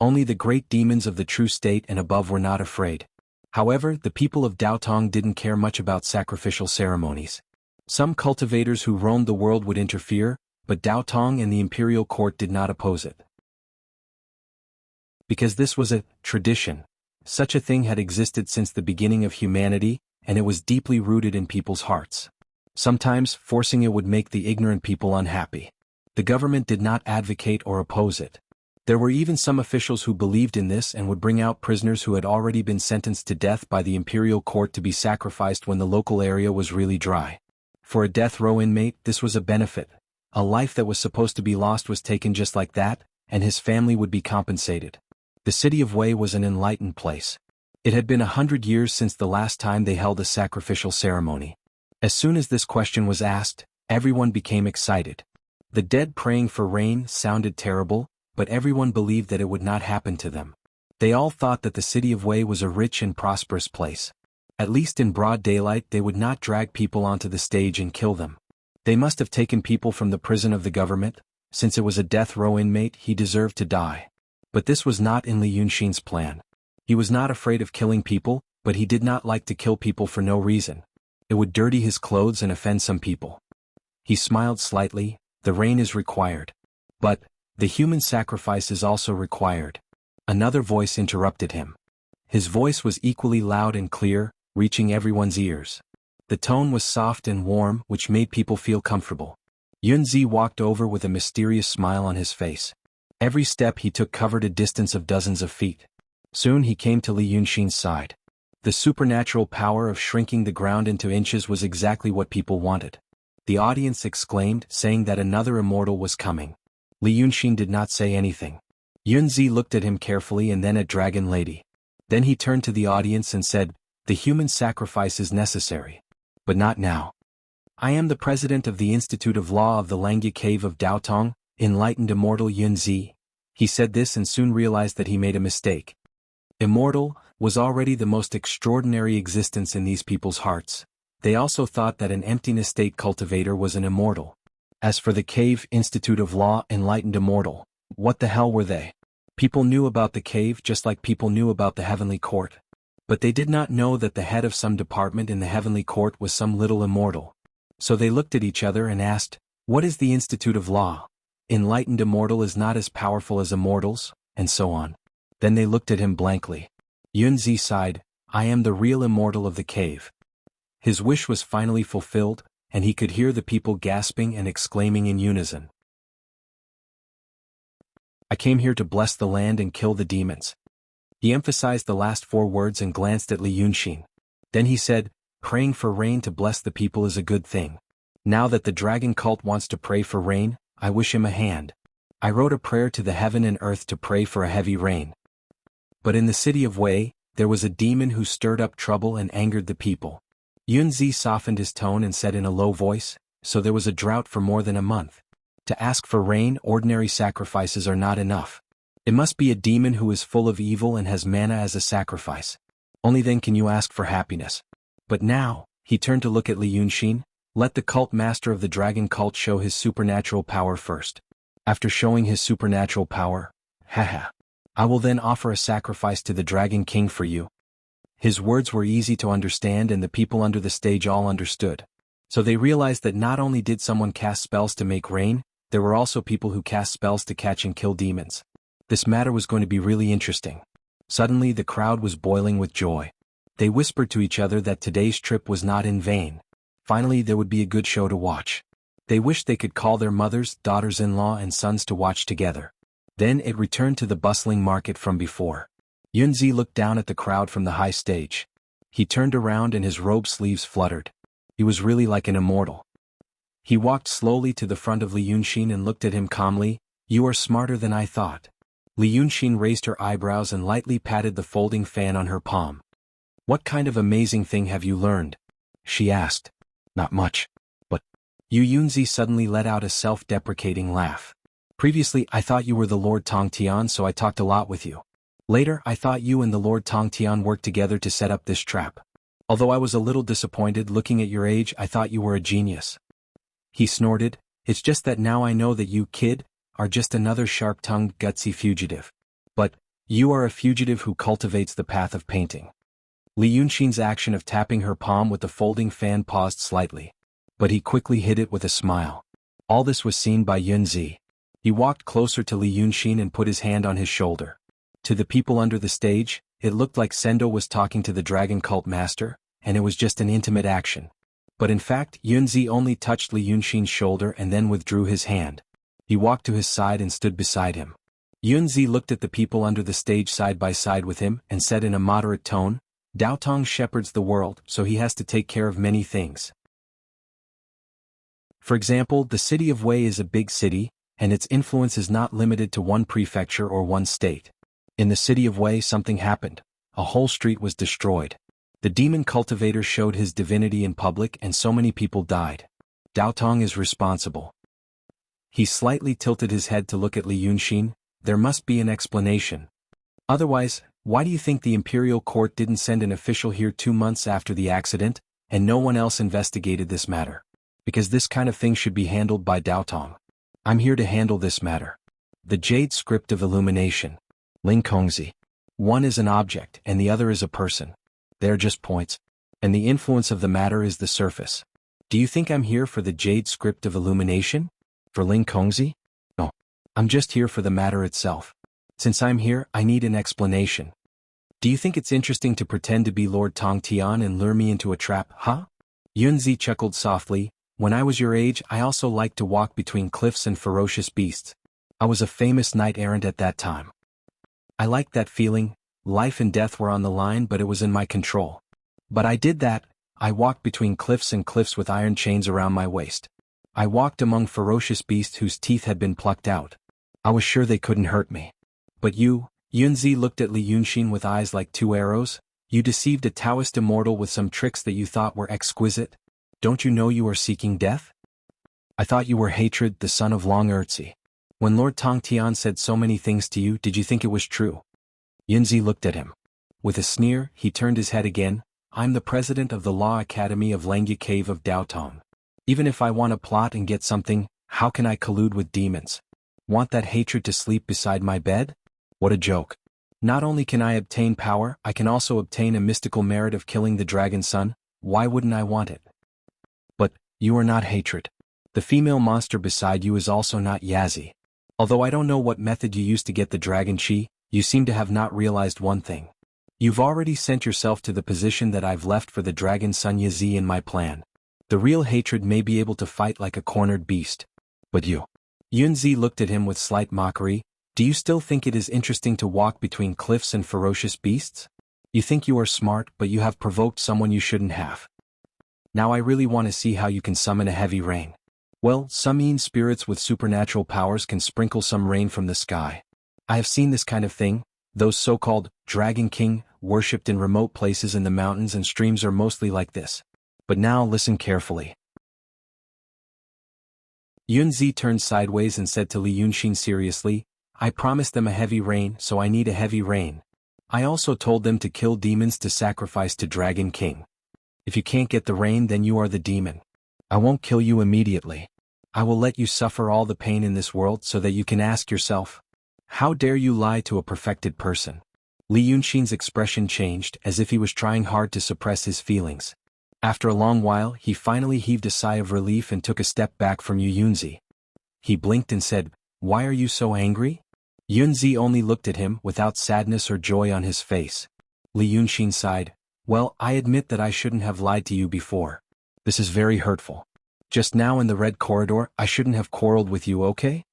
Only the great demons of the true state and above were not afraid. However, the people of Daotong didn't care much about sacrificial ceremonies. Some cultivators who roamed the world would interfere, but Daotong and the imperial court did not oppose it. Because this was a tradition. Such a thing had existed since the beginning of humanity, and it was deeply rooted in people's hearts. Sometimes, forcing it would make the ignorant people unhappy. The government did not advocate or oppose it. There were even some officials who believed in this and would bring out prisoners who had already been sentenced to death by the imperial court to be sacrificed when the local area was really dry. For a death row inmate, this was a benefit. A life that was supposed to be lost was taken just like that, and his family would be compensated. The city of Wei was an enlightened place. It had been 100 years since the last time they held a sacrificial ceremony. As soon as this question was asked, everyone became excited. The dead praying for rain sounded terrible, but everyone believed that it would not happen to them. They all thought that the city of Wei was a rich and prosperous place. At least in broad daylight they would not drag people onto the stage and kill them. They must have taken people from the prison of the government. Since it was a death row inmate, he deserved to die. But this was not in Li Yunxin's plan. He was not afraid of killing people, but he did not like to kill people for no reason. It would dirty his clothes and offend some people. He smiled slightly. The rain is required. But the human sacrifice is also required. Another voice interrupted him. His voice was equally loud and clear, reaching everyone's ears. The tone was soft and warm, which made people feel comfortable. Yunzi walked over with a mysterious smile on his face. Every step he took covered a distance of dozens of feet. Soon he came to Li Yunxin's side. The supernatural power of shrinking the ground into inches was exactly what people wanted. The audience exclaimed, saying that another immortal was coming. Li Yunxin did not say anything. Yunzi looked at him carefully and then at Dragon Lady. Then he turned to the audience and said, "The human sacrifice is necessary. But not now. I am the president of the Institute of Law of the Langya Cave of Daotong, enlightened immortal Yunzi." He said this and soon realized that he made a mistake. Immortal was already the most extraordinary existence in these people's hearts. They also thought that an emptiness state cultivator was an immortal. As for the cave Institute of Law enlightened immortal, what the hell were they? People knew about the cave just like people knew about the heavenly court. But they did not know that the head of some department in the heavenly court was some little immortal. So they looked at each other and asked, "What is the Institute of Law? Enlightened immortal is not as powerful as immortals," and so on. Then they looked at him blankly. Yunzi sighed, I am the real immortal of the cave. His wish was finally fulfilled, and he could hear the people gasping and exclaiming in unison. I came here to bless the land and kill the demons. He emphasized the last 4 words and glanced at Li Yunxin. Then he said, praying for rain to bless the people is a good thing. Now that the dragon cult wants to pray for rain, I wish him a hand. I wrote a prayer to the heaven and earth to pray for a heavy rain. But in the city of Wei, there was a demon who stirred up trouble and angered the people. Yunzi softened his tone and said in a low voice, so there was a drought for more than a month. To ask for rain, ordinary sacrifices are not enough. It must be a demon who is full of evil and has mana as a sacrifice. Only then can you ask for happiness. But now, he turned to look at Li Yunxin, let the cult master of the dragon cult show his supernatural power first. After showing his supernatural power, haha, I will then offer a sacrifice to the Dragon King for you. His words were easy to understand and the people under the stage all understood. So they realized that not only did someone cast spells to make rain, there were also people who cast spells to catch and kill demons. This matter was going to be really interesting. Suddenly the crowd was boiling with joy. They whispered to each other that today's trip was not in vain. Finally there would be a good show to watch. They wished they could call their mothers, daughters-in-law and sons to watch together. Then it returned to the bustling market from before. Yunzi looked down at the crowd from the high stage. He turned around and his robe sleeves fluttered. He was really like an immortal. He walked slowly to the front of Li Yunxin and looked at him calmly, you are smarter than I thought. Li Yunxin raised her eyebrows and lightly patted the folding fan on her palm. What kind of amazing thing have you learned? She asked. Not much. But Yunzi suddenly let out a self-deprecating laugh. Previously I thought you were the Lord Tongtian, so I talked a lot with you. Later I thought you and the Lord Tongtian worked together to set up this trap. Although I was a little disappointed looking at your age, I thought you were a genius. He snorted, it's just that now I know that you, kid, are just another sharp-tongued, gutsy fugitive. But you are a fugitive who cultivates the path of painting. Li Yunxin's action of tapping her palm with the folding fan paused slightly. But he quickly hid it with a smile. All this was seen by Yunzi. He walked closer to Li Yunxin and put his hand on his shoulder. To the people under the stage, it looked like Sendo was talking to the dragon cult master, and it was just an intimate action. But in fact, Yunzi only touched Li Yunxin's shoulder and then withdrew his hand. He walked to his side and stood beside him. Yunzi looked at the people under the stage side by side with him and said in a moderate tone, Dao Tong shepherds the world, so he has to take care of many things. For example, the city of Wei is a big city, and its influence is not limited to one prefecture or one state. In the city of Wei something happened. A whole street was destroyed. The demon cultivator showed his divinity in public and so many people died. Dao Tong is responsible. He slightly tilted his head to look at Li Yunxin. There must be an explanation. Otherwise, why do you think the imperial court didn't send an official here 2 months after the accident, and no one else investigated this matter? Because this kind of thing should be handled by Dao Tong. I'm here to handle this matter. The Jade Script of Illumination. Ling Kongzi. One is an object and the other is a person. They're just points. And the influence of the matter is the surface. Do you think I'm here for the Jade Script of Illumination? For Ling Kongzi? No. I'm just here for the matter itself. Since I'm here, I need an explanation. Do you think it's interesting to pretend to be Lord Tongtian and lure me into a trap, huh? Yunzi chuckled softly. When I was your age, I also liked to walk between cliffs and ferocious beasts. I was a famous knight-errant at that time. I liked that feeling. Life and death were on the line, but it was in my control. But I did that. I walked between cliffs and cliffs with iron chains around my waist. I walked among ferocious beasts whose teeth had been plucked out. I was sure they couldn't hurt me. But you, Yunzi looked at Li Yunxin with eyes like 2 arrows. You deceived a Taoist immortal with some tricks that you thought were exquisite. Don't you know you are seeking death? I thought you were Hatred, the son of Long Erzi. When Lord Tongtian said so many things to you, did you think it was true? Yunzi looked at him. With a sneer, he turned his head again. I'm the president of the Law Academy of Langya Cave of Dao Tong. Even if I want to plot and get something, how can I collude with demons? Want that hatred to sleep beside my bed? What a joke. Not only can I obtain power, I can also obtain a mystical merit of killing the dragon son. Why wouldn't I want it? But you are not Hatred. The female monster beside you is also not Yazi. Although I don't know what method you used to get the dragon chi, you seem to have not realized one thing. You've already sent yourself to the position that I've left for the dragon Sun Yazi in my plan. The real hatred may be able to fight like a cornered beast. But you. Yunzi looked at him with slight mockery. Do you still think it is interesting to walk between cliffs and ferocious beasts? You think you are smart, but you have provoked someone you shouldn't have. Now I really want to see how you can summon a heavy rain. Well, some mean spirits with supernatural powers can sprinkle some rain from the sky. I have seen this kind of thing. Those so-called Dragon King, worshipped in remote places in the mountains and streams are mostly like this. But now listen carefully. Yunzi turned sideways and said to Li Yunxin seriously, I promised them a heavy rain, so I need a heavy rain. I also told them to kill demons to sacrifice to Dragon King. If you can't get the rain, then you are the demon. I won't kill you immediately. I will let you suffer all the pain in this world so that you can ask yourself, how dare you lie to a perfected person? Li Yunxin's expression changed as if he was trying hard to suppress his feelings. After a long while, he finally heaved a sigh of relief and took a step back from Yunzi. He blinked and said, Why are you so angry? Yunzi only looked at him without sadness or joy on his face. Li Yunxin sighed, Well, I admit that I shouldn't have lied to you before. This is very hurtful. Just now in the red corridor, I shouldn't have quarreled with you, okay?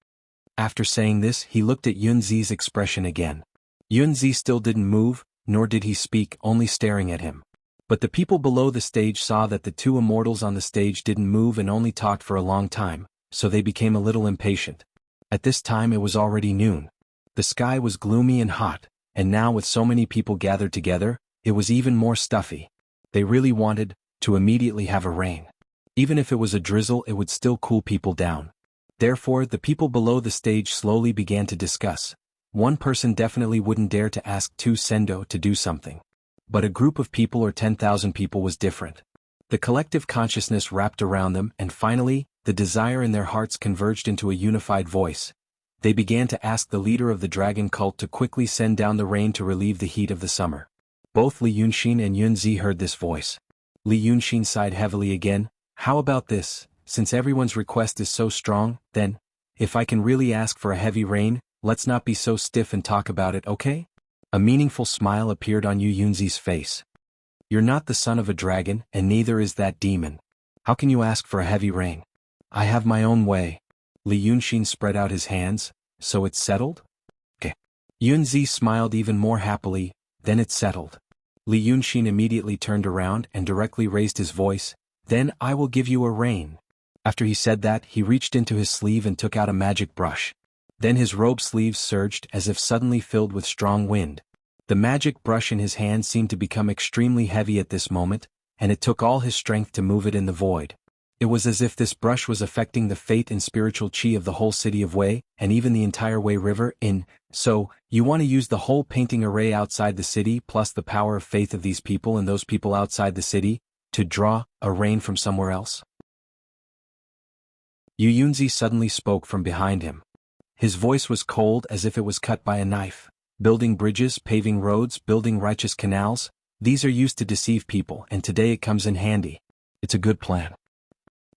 After saying this, he looked at Yunzi's expression again. Yunzi still didn't move, nor did he speak, only staring at him. But the people below the stage saw that the two immortals on the stage didn't move and only talked for a long time, so they became a little impatient. At this time it was already noon. The sky was gloomy and hot, and now with so many people gathered together, it was even more stuffy. They really wanted to immediately have a rain. Even if it was a drizzle, it would still cool people down. Therefore, the people below the stage slowly began to discuss. One person definitely wouldn't dare to ask two Sendo to do something. But a group of people or 10,000 people was different. The collective consciousness wrapped around them, and finally, the desire in their hearts converged into a unified voice. They began to ask the leader of the dragon cult to quickly send down the rain to relieve the heat of the summer. Both Li Yunxin and Yunzi heard this voice. Li Yunxin sighed heavily again. How about this? Since everyone's request is so strong, then, if I can really ask for a heavy rain, let's not be so stiff and talk about it, okay? A meaningful smile appeared on Yu Yunzi's face. You're not the son of a dragon, and neither is that demon. How can you ask for a heavy rain? I have my own way. Li Yunxin spread out his hands. So it's settled? Okay. Yunzi smiled even more happily. Then it's settled. Li Yunxin immediately turned around and directly raised his voice. Then I will give you a rain. After he said that, he reached into his sleeve and took out a magic brush. Then his robe sleeves surged as if suddenly filled with strong wind. The magic brush in his hand seemed to become extremely heavy at this moment, and it took all his strength to move it in the void. It was as if this brush was affecting the faith and spiritual chi of the whole city of Wei, and even the entire Wei River. So, you want to use the whole painting array outside the city plus the power of faith of these people and those people outside the city, to draw a rain from somewhere else? Yu Yunzi suddenly spoke from behind him. His voice was cold as if it was cut by a knife. Building bridges, paving roads, building righteous canals, these are used to deceive people, and today it comes in handy. It's a good plan.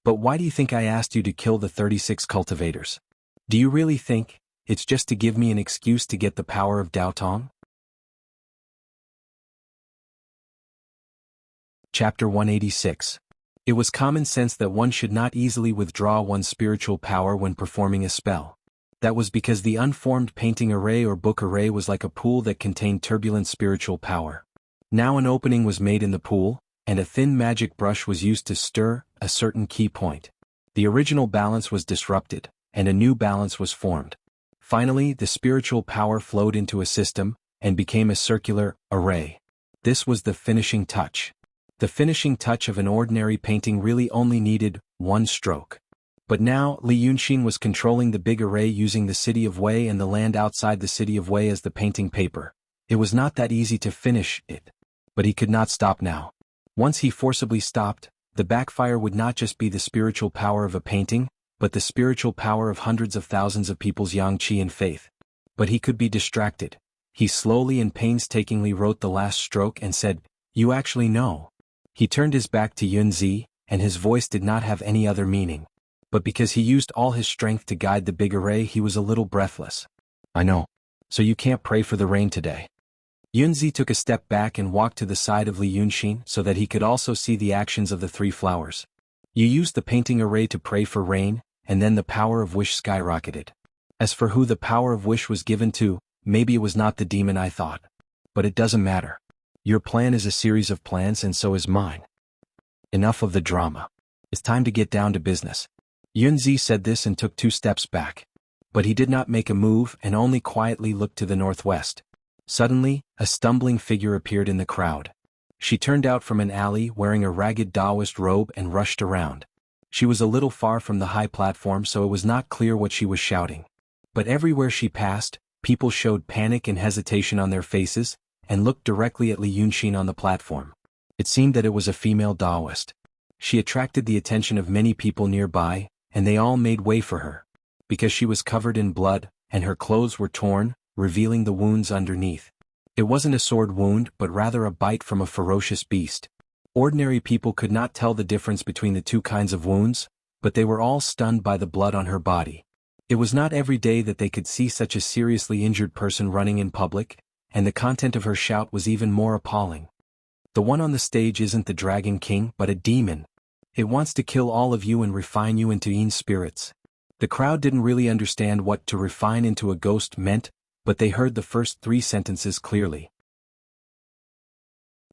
But why do you think I asked you to kill the 36 cultivators? Do you really think it's just to give me an excuse to get the power of Dao Tong? Chapter 186. It was common sense that one should not easily withdraw one's spiritual power when performing a spell. That was because the unformed painting array or book array was like a pool that contained turbulent spiritual power. Now an opening was made in the pool, and a thin magic brush was used to stir a certain key point. The original balance was disrupted, and a new balance was formed. Finally, the spiritual power flowed into a system, and became a circular array. This was the finishing touch. The finishing touch of an ordinary painting really only needed one stroke. But now, Li Yunxin was controlling the big array using the city of Wei and the land outside the city of Wei as the painting paper. It was not that easy to finish it. But he could not stop now. Once he forcibly stopped, the backfire would not just be the spiritual power of a painting, but the spiritual power of hundreds of thousands of people's yang qi and faith. But he could be distracted. He slowly and painstakingly wrote the last stroke and said, "You actually know." He turned his back to Yunzi, and his voice did not have any other meaning. But because he used all his strength to guide the big array, he was a little breathless. "I know. So you can't pray for the rain today." Yunzi took a step back and walked to the side of Li Yunxin so that he could also see the actions of the three flowers. You used the painting array to pray for rain, and then the power of wish skyrocketed. As for who the power of wish was given to, maybe it was not the demon I thought. But it doesn't matter. Your plan is a series of plans and so is mine. Enough of the drama. It's time to get down to business. Yunzi said this and took 2 steps back. But he did not make a move and only quietly looked to the northwest. Suddenly, a stumbling figure appeared in the crowd. She turned out from an alley wearing a ragged Taoist robe and rushed around. She was a little far from the high platform so it was not clear what she was shouting. But everywhere she passed, people showed panic and hesitation on their faces, and looked directly at Li Yunxin on the platform. It seemed that it was a female Taoist. She attracted the attention of many people nearby, and they all made way for her. Because she was covered in blood, and her clothes were torn, revealing the wounds underneath. It wasn't a sword wound but rather a bite from a ferocious beast. Ordinary people could not tell the difference between the 2 kinds of wounds, but they were all stunned by the blood on her body. It was not every day that they could see such a seriously injured person running in public, and the content of her shout was even more appalling. The one on the stage isn't the Dragon King but a demon. It wants to kill all of you and refine you into Yin spirits. The crowd didn't really understand what to refine into a ghost meant, but they heard the first 3 sentences clearly.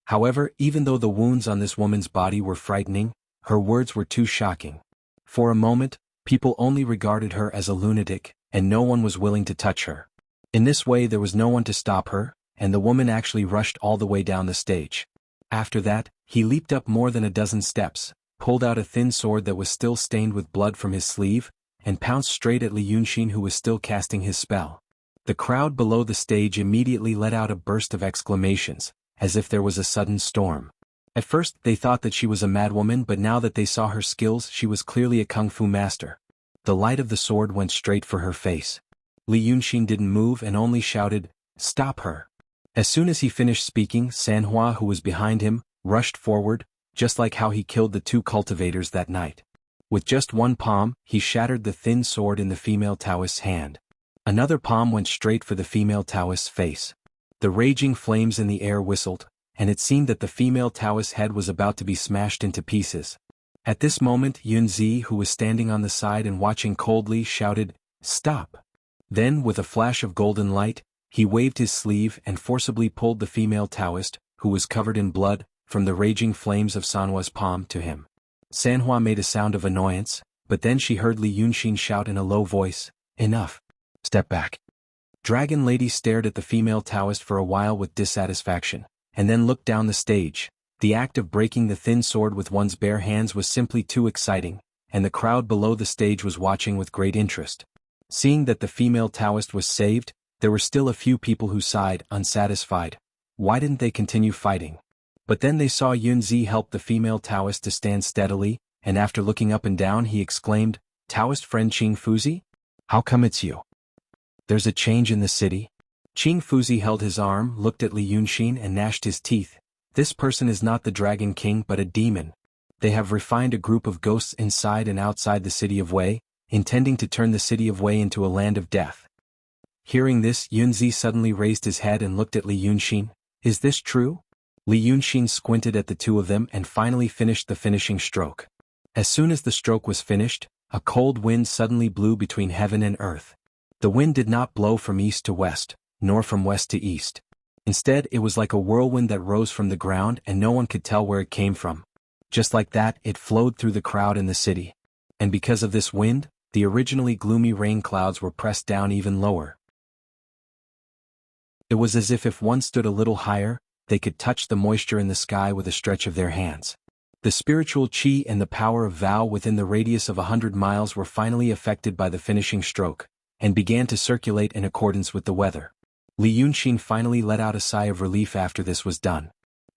However, even though the wounds on this woman's body were frightening, her words were too shocking. For a moment, people only regarded her as a lunatic, and no one was willing to touch her. In this way there was no one to stop her, and the woman actually rushed all the way down the stage. After that, he leaped up more than a dozen steps, pulled out a thin sword that was still stained with blood from his sleeve, and pounced straight at Li Yunxin who was still casting his spell. The crowd below the stage immediately let out a burst of exclamations, as if there was a sudden storm. At first they thought that she was a madwoman but now that they saw her skills she was clearly a kung fu master. The light of the sword went straight for her face. Li Yunxin didn't move and only shouted, "Stop her." As soon as he finished speaking, Sanhua who was behind him, rushed forward, just like how he killed the 2 cultivators that night. With just one palm, he shattered the thin sword in the female Taoist's hand. Another palm went straight for the female Taoist's face. The raging flames in the air whistled, and it seemed that the female Taoist's head was about to be smashed into pieces. At this moment Yunzi who was standing on the side and watching coldly shouted, "Stop!" Then with a flash of golden light, he waved his sleeve and forcibly pulled the female Taoist, who was covered in blood, from the raging flames of Sanhua's palm to him. Sanhua made a sound of annoyance, but then she heard Li Yunxin shout in a low voice, "Enough. Step back." Dragon Lady stared at the female Taoist for a while with dissatisfaction, and then looked down the stage. The act of breaking the thin sword with one's bare hands was simply too exciting, and the crowd below the stage was watching with great interest. Seeing that the female Taoist was saved, there were still a few people who sighed, unsatisfied. Why didn't they continue fighting? But then they saw Yunzi help the female Taoist to stand steadily, and after looking up and down he exclaimed, "Taoist friend Qing Fuzi? How come it's you? There's a change in the city." Qing Fuzi held his arm, looked at Li Yunxin and gnashed his teeth. This person is not the Dragon King but a demon. They have refined a group of ghosts inside and outside the city of Wei, intending to turn the city of Wei into a land of death. Hearing this, Yunzi suddenly raised his head and looked at Li Yunxin. "Is this true?" Li Yunxin squinted at the 2 of them and finally finished the finishing stroke. As soon as the stroke was finished, a cold wind suddenly blew between heaven and earth. The wind did not blow from east to west, nor from west to east. Instead, it was like a whirlwind that rose from the ground and no one could tell where it came from. Just like that, it flowed through the crowd in the city. And because of this wind, the originally gloomy rain clouds were pressed down even lower. It was as if one stood a little higher, they could touch the moisture in the sky with a stretch of their hands. The spiritual qi and the power of vow within the radius of 100 miles were finally affected by the finishing stroke, and began to circulate in accordance with the weather. Li Yunxin finally let out a sigh of relief after this was done.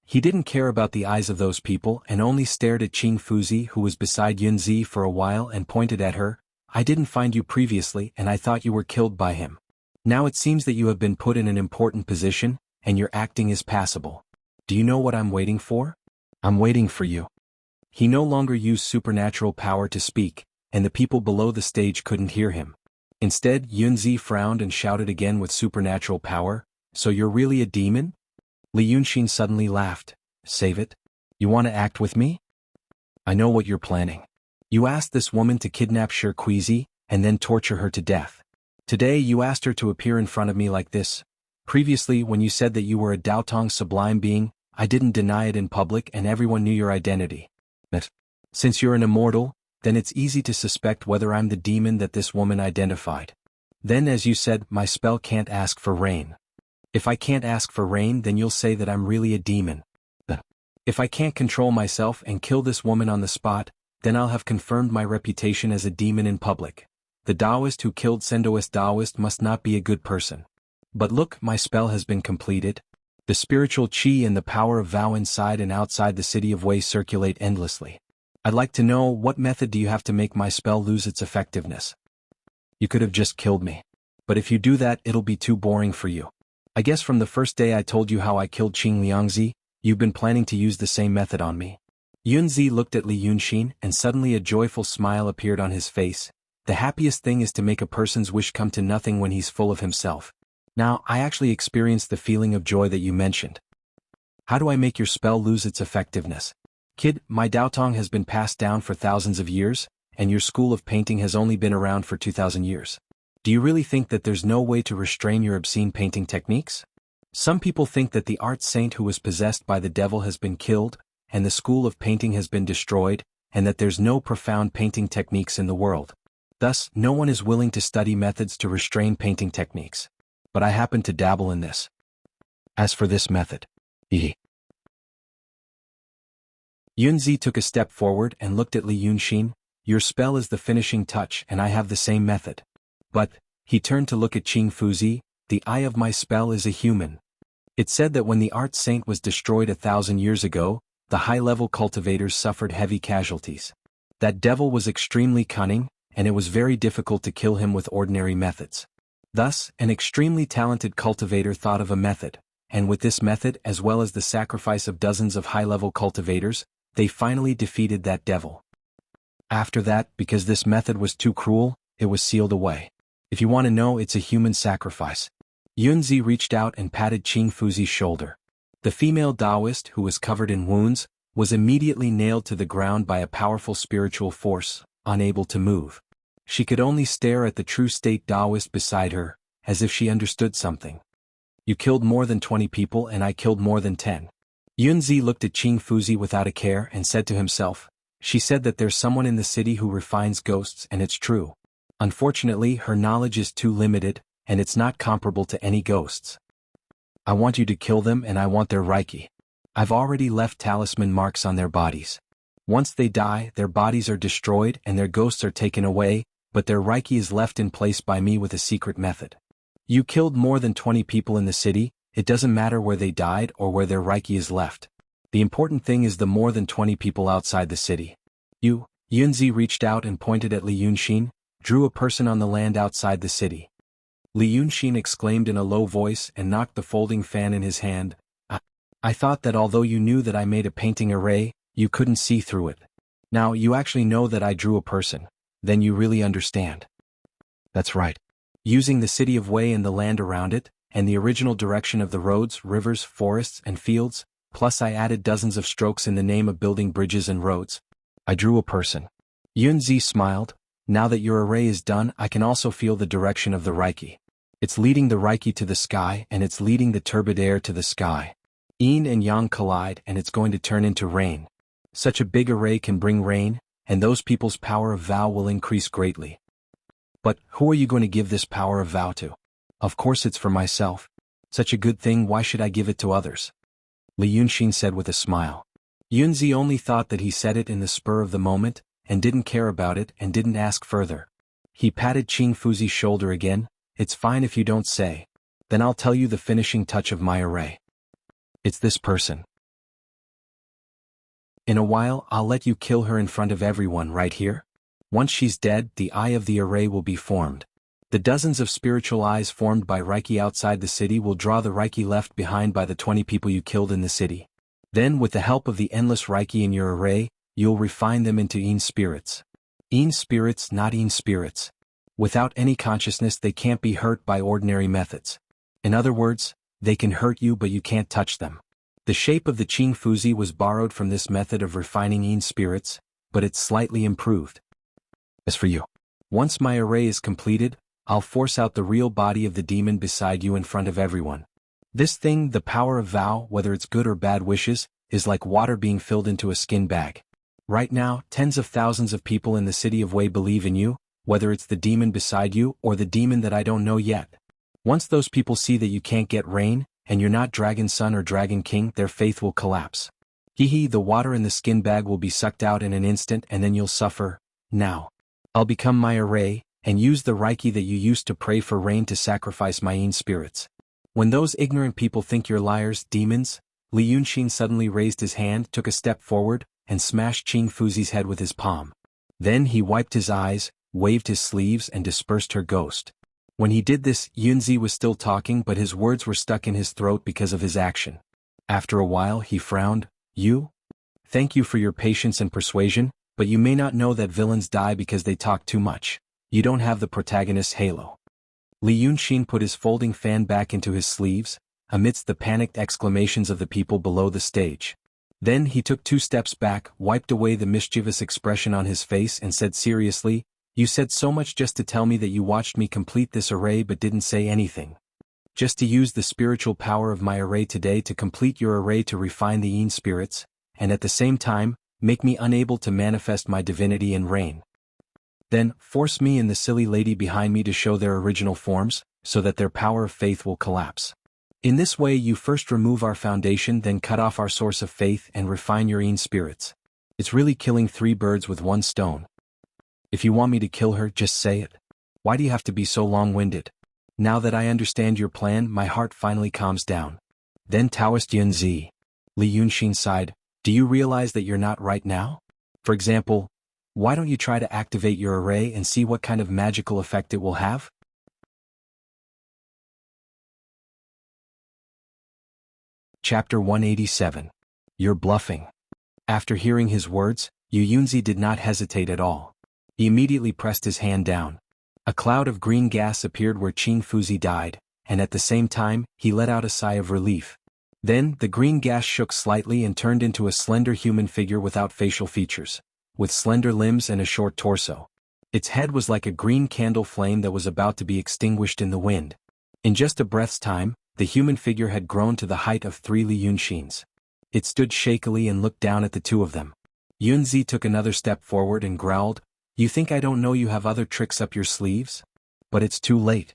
He didn't care about the eyes of those people and only stared at Qing Fuzi who was beside Yunzi for a while and pointed at her. "I didn't find you previously and I thought you were killed by him. Now it seems that you have been put in an important position, and your acting is passable. Do you know what I'm waiting for? I'm waiting for you." He no longer used supernatural power to speak, and the people below the stage couldn't hear him. Instead, Yunzi frowned and shouted again with supernatural power, "So you're really a demon? Li Yunxin suddenly laughed. Save it? You want to act with me? I know what you're planning. You asked this woman to kidnap Shirqueezy, and then torture her to death. Today you asked her to appear in front of me like this. Previously, when you said that you were a Daotong sublime being, I didn't deny it in public and everyone knew your identity. But since you're an immortal, then it's easy to suspect whether I'm the demon that this woman identified. Then as you said, my spell can't ask for rain. If I can't ask for rain, then you'll say that I'm really a demon. If I can't control myself and kill this woman on the spot, then I'll have confirmed my reputation as a demon in public. The Taoist who killed Sendoist Taoist must not be a good person. But look, my spell has been completed. The spiritual qi and the power of vow inside and outside the city of Wei circulate endlessly. I'd like to know, what method do you have to make my spell lose its effectiveness? You could have just killed me. But if you do that, it'll be too boring for you. I guess from the first day I told you how I killed Qing Liangzi, you've been planning to use the same method on me. Yunzi looked at Li Yunxin and suddenly a joyful smile appeared on his face. The happiest thing is to make a person's wish come to nothing when he's full of himself. Now, I actually experienced the feeling of joy that you mentioned. How do I make your spell lose its effectiveness? Kid, my Daotong has been passed down for thousands of years, and your school of painting has only been around for 2,000 years. Do you really think that there's no way to restrain your obscene painting techniques? Some people think that the art saint who was possessed by the devil has been killed, and the school of painting has been destroyed, and that there's no profound painting techniques in the world. Thus, no one is willing to study methods to restrain painting techniques. But I happen to dabble in this. As for this method, Yunzi took a step forward and looked at Li Yunxin. Your spell is the finishing touch and I have the same method. But, he turned to look at Qing Fuzi, the eye of my spell is a human. It said that when the art saint was destroyed 1,000 years ago, the high-level cultivators suffered heavy casualties. That devil was extremely cunning, and it was very difficult to kill him with ordinary methods. Thus, an extremely talented cultivator thought of a method, and with this method as well as the sacrifice of dozens of high-level cultivators, they finally defeated that devil. After that, because this method was too cruel, it was sealed away. If you want to know, it's a human sacrifice. Yunzi reached out and patted Qing Fuzi's shoulder. The female Taoist, who was covered in wounds, was immediately nailed to the ground by a powerful spiritual force, unable to move. She could only stare at the true state Taoist beside her, as if she understood something. You killed more than 20 people and I killed more than 10. Yunzi looked at Qing Fuzi without a care and said to himself, she said that there's someone in the city who refines ghosts and it's true. Unfortunately, her knowledge is too limited, and it's not comparable to any ghosts. I want you to kill them and I want their Reiki. I've already left talisman marks on their bodies. Once they die, their bodies are destroyed and their ghosts are taken away, but their Reiki is left in place by me with a secret method. You killed more than 20 people in the city, it doesn't matter where they died or where their Reiki is left. The important thing is the more than 20 people outside the city. Yunzi reached out and pointed at Li Yunxin, drew a person on the land outside the city. Li Yunxin exclaimed in a low voice and knocked the folding fan in his hand. I thought that although you knew that I made a painting array, you couldn't see through it. Now you actually know that I drew a person. Then you really understand. That's right. Using the city of Wei and the land around it, and the original direction of the roads, rivers, forests, and fields, plus I added dozens of strokes in the name of building bridges and roads. I drew a person. Yunzi smiled. Now that your array is done, I can also feel the direction of the Reiki. It's leading the Reiki to the sky and it's leading the turbid air to the sky. Yin and Yang collide and it's going to turn into rain. Such a big array can bring rain, and those people's power of vow will increase greatly. But who are you going to give this power of vow to? Of course it's for myself. Such a good thing, why should I give it to others? Li Yunxin said with a smile. Yunzi only thought that he said it in the spur of the moment, and didn't care about it and didn't ask further. He patted Qing Fuzi's shoulder again. It's fine if you don't say. Then I'll tell you the finishing touch of my array. It's this person. In a while, I'll let you kill her in front of everyone right here. Once she's dead, the eye of the array will be formed. The dozens of spiritual eyes formed by Reiki outside the city will draw the Reiki left behind by the 20 people you killed in the city. Then, with the help of the endless Reiki in your array, you'll refine them into Yin spirits. Yin spirits, not Yin spirits. Without any consciousness, they can't be hurt by ordinary methods. In other words, They can hurt you but you can't touch them. The shape of the Qing Fuzi was borrowed from this method of refining yin spirits, but it's slightly improved. As for you, once my array is completed, I'll force out the real body of the demon beside you in front of everyone. This thing, the power of vow, whether it's good or bad wishes, is like water being filled into a skin bag. Right now, tens of thousands of people in the city of Wei believe in you, whether it's the demon beside you or the demon that I don't know yet. Once those people see that you can't get rain, and you're not Dragon Son or Dragon King, their faith will collapse. The water in the skin bag will be sucked out in an instant and then you'll suffer. Now, I'll become my array, and use the Reiki that you used to pray for rain to sacrifice my yin spirits. When those ignorant people think you're liars, demons, Li Yunxin suddenly raised his hand, took a step forward, and smashed Qing Fuzi's head with his palm. Then he wiped his eyes, waved his sleeves and dispersed her ghost. When he did this, Yunzi was still talking but his words were stuck in his throat because of his action. After a while he frowned. You? Thank you for your patience and persuasion, but you may not know that villains die because they talk too much. You don't have the protagonist's halo. Li Yunxin put his folding fan back into his sleeves, amidst the panicked exclamations of the people below the stage. Then he took 2 steps back, wiped away the mischievous expression on his face and said seriously, "You said so much just to tell me that you watched me complete this array but didn't say anything. Just to use the spiritual power of my array today to complete your array to refine the yin spirits, and at the same time, make me unable to manifest my divinity in rain. Then, force me and the silly lady behind me to show their original forms, so that their power of faith will collapse. In this way you first remove our foundation, then cut off our source of faith and refine your yin spirits. It's really killing 3 birds with 1 stone. If you want me to kill her, just say it. Why do you have to be so long-winded? Now that I understand your plan, my heart finally calms down." Then Taoist Yunzi. Li Yunxin sighed, "Do you realize that you're not right now? For example, why don't you try to activate your array and see what kind of magical effect it will have?" Chapter 187. You're bluffing. After hearing his words, Yu Yunzi did not hesitate at all. He immediately pressed his hand down. A cloud of green gas appeared where Qing Fuzi died, and at the same time, he let out a sigh of relief. Then, the green gas shook slightly and turned into a slender human figure without facial features, with slender limbs and a short torso. Its head was like a green candle flame that was about to be extinguished in the wind. In just a breath's time, the human figure had grown to the height of 3 Li Yunxins. It stood shakily and looked down at the 2 of them. Yunzi took another step forward and growled, "You think I don't know you have other tricks up your sleeves? But it's too late."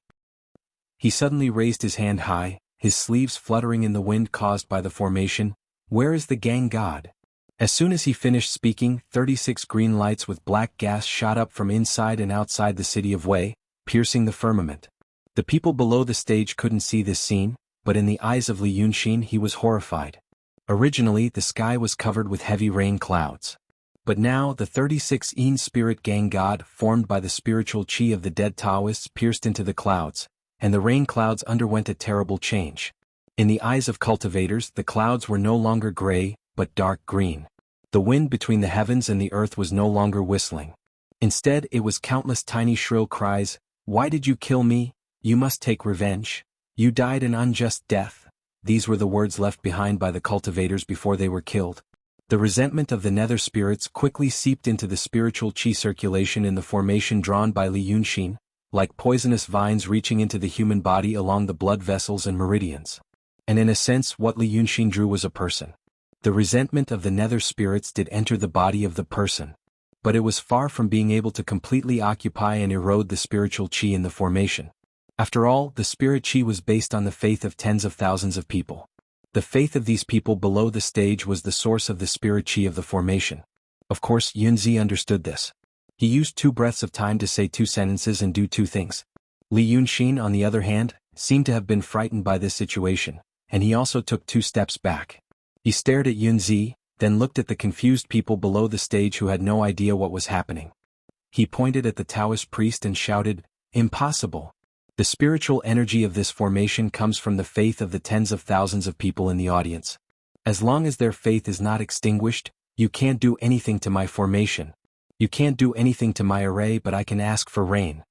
He suddenly raised his hand high, his sleeves fluttering in the wind caused by the formation. "Where is the gang god?" As soon as he finished speaking, 36 green lights with black gas shot up from inside and outside the city of Wei, piercing the firmament. The people below the stage couldn't see this scene, but in the eyes of Li Yunxin he was horrified. Originally the sky was covered with heavy rain clouds. But now the 36 yin spirit gang god formed by the spiritual qi of the dead Taoists pierced into the clouds, and the rain clouds underwent a terrible change. In the eyes of cultivators the clouds were no longer gray, but dark green. The wind between the heavens and the earth was no longer whistling. Instead it was countless tiny shrill cries. "Why did you kill me? You must take revenge. You died an unjust death." These were the words left behind by the cultivators before they were killed. The resentment of the nether spirits quickly seeped into the spiritual qi circulation in the formation drawn by Li Yunxin, like poisonous vines reaching into the human body along the blood vessels and meridians. And in a sense what Li Yunxin drew was a person. The resentment of the nether spirits did enter the body of the person. But it was far from being able to completely occupy and erode the spiritual qi in the formation. After all, the spirit qi was based on the faith of tens of thousands of people. The faith of these people below the stage was the source of the spirit qi of the formation. Of course, Yunzi understood this. He used 2 breaths of time to say 2 sentences and do 2 things. Li Yunxin, on the other hand, seemed to have been frightened by this situation, and he also took 2 steps back. He stared at Yunzi, then looked at the confused people below the stage who had no idea what was happening. He pointed at the Taoist priest and shouted, "Impossible! The spiritual energy of this formation comes from the faith of the tens of thousands of people in the audience. As long as their faith is not extinguished, you can't do anything to my formation. You can't do anything to my array, but I can ask for rain."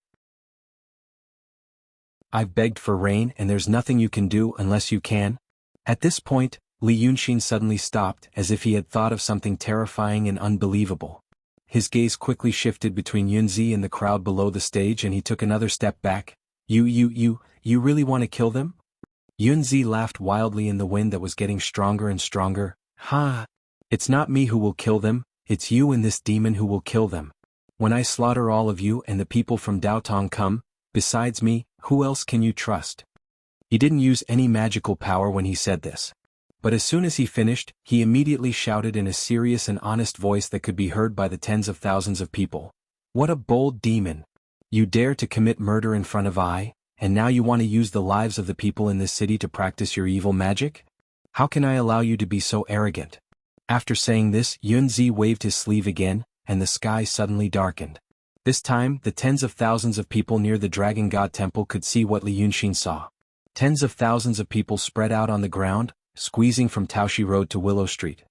I've begged for rain and there's nothing you can do unless you can. At this point, Li Yunxin suddenly stopped as if he had thought of something terrifying and unbelievable. His gaze quickly shifted between Yunzi and the crowd below the stage and he took another step back. You really want to kill them? Yunzi laughed wildly in the wind that was getting stronger and stronger. Ha! It's not me who will kill them, it's you and this demon who will kill them. When I slaughter all of you and the people from Daotong come, besides me, who else can you trust? He didn't use any magical power when he said this. But as soon as he finished, he immediately shouted in a serious and honest voice that could be heard by the tens of thousands of people. What a bold demon! You dare to commit murder in front of I, and now you want to use the lives of the people in this city to practice your evil magic? How can I allow you to be so arrogant? After saying this, Yunzi waved his sleeve again, and the sky suddenly darkened. This time, the tens of thousands of people near the Dragon God Temple could see what Li Yunxin saw. Tens of thousands of people spread out on the ground, squeezing from Taoshi Road to Willow Street.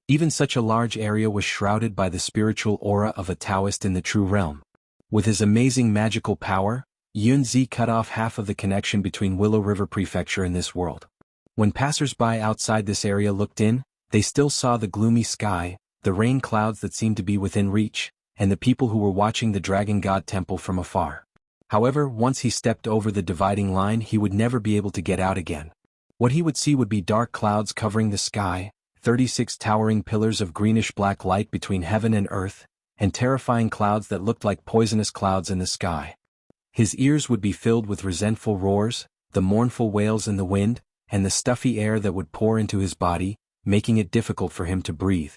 Even such a large area was shrouded by the spiritual aura of a Taoist in the true realm. With his amazing magical power, Yunzi cut off half of the connection between Willow River Prefecture and this world. When passers-by outside this area looked in, they still saw the gloomy sky, the rain clouds that seemed to be within reach, and the people who were watching the Dragon God Temple from afar. However, once he stepped over the dividing line, he would never be able to get out again. What he would see would be dark clouds covering the sky, 36 towering pillars of greenish-black light between heaven and earth, and terrifying clouds that looked like poisonous clouds in the sky. His ears would be filled with resentful roars, the mournful wails in the wind, and the stuffy air that would pour into his body, making it difficult for him to breathe.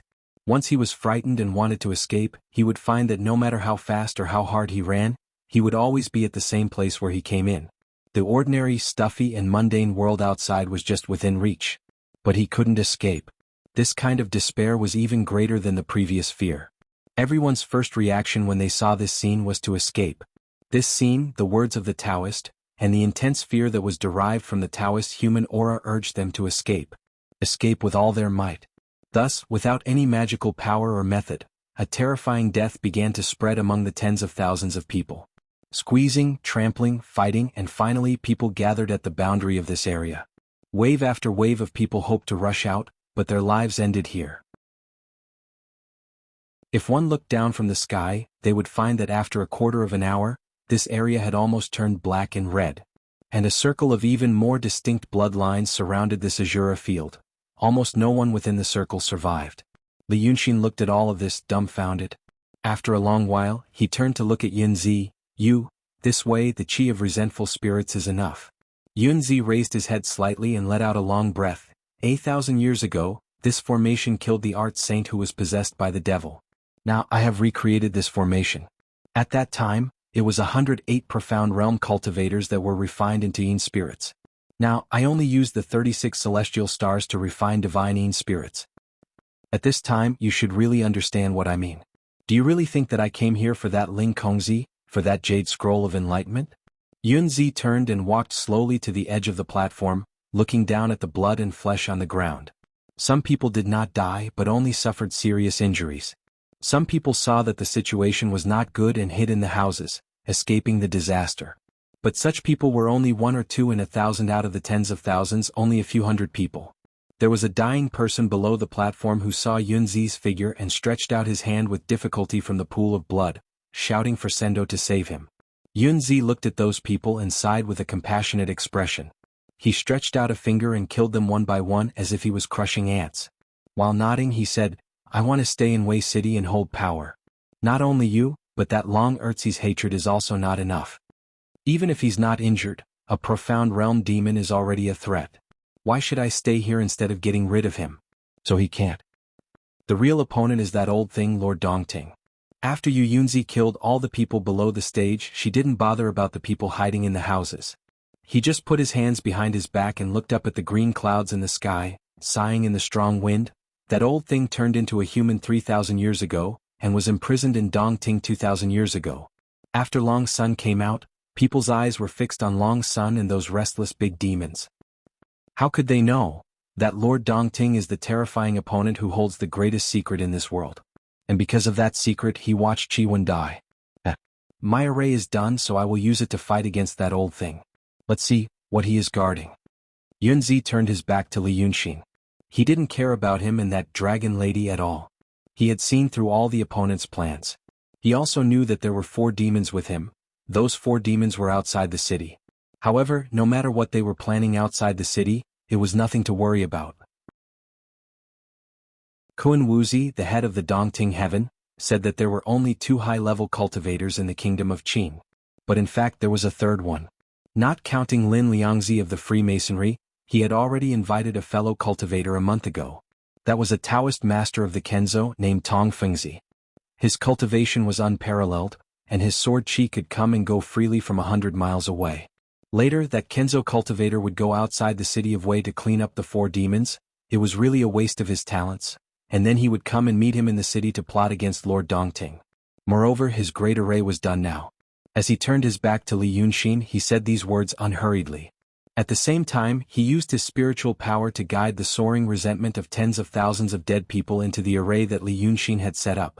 Once he was frightened and wanted to escape, he would find that no matter how fast or how hard he ran, he would always be at the same place where he came in. The ordinary, stuffy and mundane world outside was just within reach. But he couldn't escape. This kind of despair was even greater than the previous fear. Everyone's first reaction when they saw this scene was to escape. This scene, the words of the Taoist, and the intense fear that was derived from the Taoist's human aura urged them to escape. Escape with all their might. Thus, without any magical power or method, a terrifying death began to spread among the tens of thousands of people. Squeezing, trampling, fighting, and finally people gathered at the boundary of this area. Wave after wave of people hoped to rush out, but their lives ended here. If one looked down from the sky, they would find that after a quarter of an hour, this area had almost turned black and red. And a circle of even more distinct bloodlines surrounded this azure field. Almost no one within the circle survived. Li Yunxin looked at all of this, dumbfounded. After a long while, he turned to look at Yunzi. This way the chi of resentful spirits is enough. Yunzi raised his head slightly and let out a long breath. 8,000 years ago, this formation killed the art saint who was possessed by the devil. Now I have recreated this formation. At that time, it was 108 profound realm cultivators that were refined into Yin spirits. Now I only used the 36 celestial stars to refine divine Yin spirits. At this time you should really understand what I mean. Do you really think that I came here for that Ling Kongzi, for that jade scroll of enlightenment? Yunzi turned and walked slowly to the edge of the platform, looking down at the blood and flesh on the ground. Some people did not die but only suffered serious injuries. Some people saw that the situation was not good and hid in the houses, escaping the disaster. But such people were only 1 or 2 in 1,000 out of the tens of thousands, only a few hundred people. There was a dying person below the platform who saw Yunzi's figure and stretched out his hand with difficulty from the pool of blood, shouting for Sendo to save him. Yunzi looked at those people and sighed with a compassionate expression. He stretched out a finger and killed them one by one as if he was crushing ants. While nodding he said, I want to stay in Wei City and hold power. Not only you, but that Long Ertzi's hatred is also not enough. Even if he's not injured, a profound realm demon is already a threat. Why should I stay here instead of getting rid of him? So he can't. The real opponent is that old thing Lord Dongting. After Yunzi killed all the people below the stage, she didn't bother about the people hiding in the houses. He just put his hands behind his back and looked up at the green clouds in the sky, sighing in the strong wind. That old thing turned into a human 3,000 years ago, and was imprisoned in Dongting 2,000 years ago. After Long Sun came out, people's eyes were fixed on Long Sun and those restless big demons. How could they know that Lord Dongting is the terrifying opponent who holds the greatest secret in this world? And because of that secret he watched Chi Wen die. My array is done, so I will use it to fight against that old thing. Let's see what he is guarding. Yunzi turned his back to Li Yunxin. He didn't care about him and that dragon lady at all. He had seen through all the opponent's plans. He also knew that there were 4 demons with him. Those 4 demons were outside the city. However, no matter what they were planning outside the city, it was nothing to worry about. Kun Wuxi, the head of the Dongting Heaven, said that there were only 2 high-level cultivators in the kingdom of Qin. But in fact there was a third one. Not counting Lin Liangzi of the Freemasonry, he had already invited a fellow cultivator a month ago. That was a Taoist master of the Kenzo named Tong Fengzi. His cultivation was unparalleled, and his sword chi could come and go freely from 100 miles away. Later that Kenzo cultivator would go outside the city of Wei to clean up the 4 demons. It was really a waste of his talents, and then he would come and meet him in the city to plot against Lord Dongting. Moreover, his great array was done now. As he turned his back to Li Yunxin, he said these words unhurriedly. At the same time, he used his spiritual power to guide the soaring resentment of tens of thousands of dead people into the array that Li Yunxin had set up.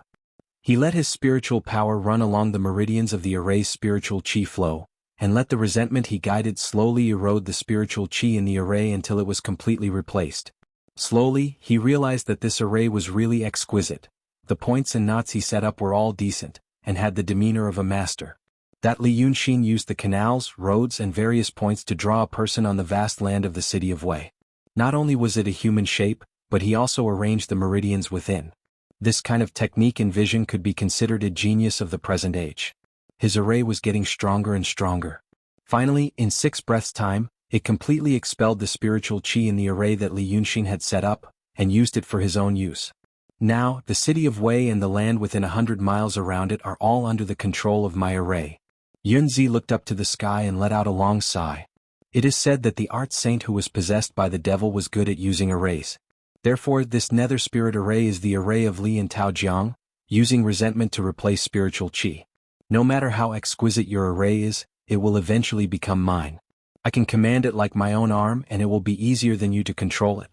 He let his spiritual power run along the meridians of the array's spiritual chi flow, and let the resentment he guided slowly erode the spiritual chi in the array until it was completely replaced. Slowly, he realized that this array was really exquisite. The points and knots he set up were all decent, and had the demeanor of a master. That Li Yunxin used the canals, roads and various points to draw a person on the vast land of the city of Wei. Not only was it a human shape, but he also arranged the meridians within. This kind of technique and vision could be considered a genius of the present age. His array was getting stronger and stronger. Finally, in 6 breaths' time, it completely expelled the spiritual chi in the array that Li Yunxin had set up, and used it for his own use. Now, the city of Wei and the land within 100 miles around it are all under the control of my array. Yunzi looked up to the sky and let out a long sigh. It is said that the art saint who was possessed by the devil was good at using arrays. Therefore, this nether spirit array is the array of Li and Taojiang, using resentment to replace spiritual chi. No matter how exquisite your array is, it will eventually become mine. I can command it like my own arm and it will be easier than you to control it.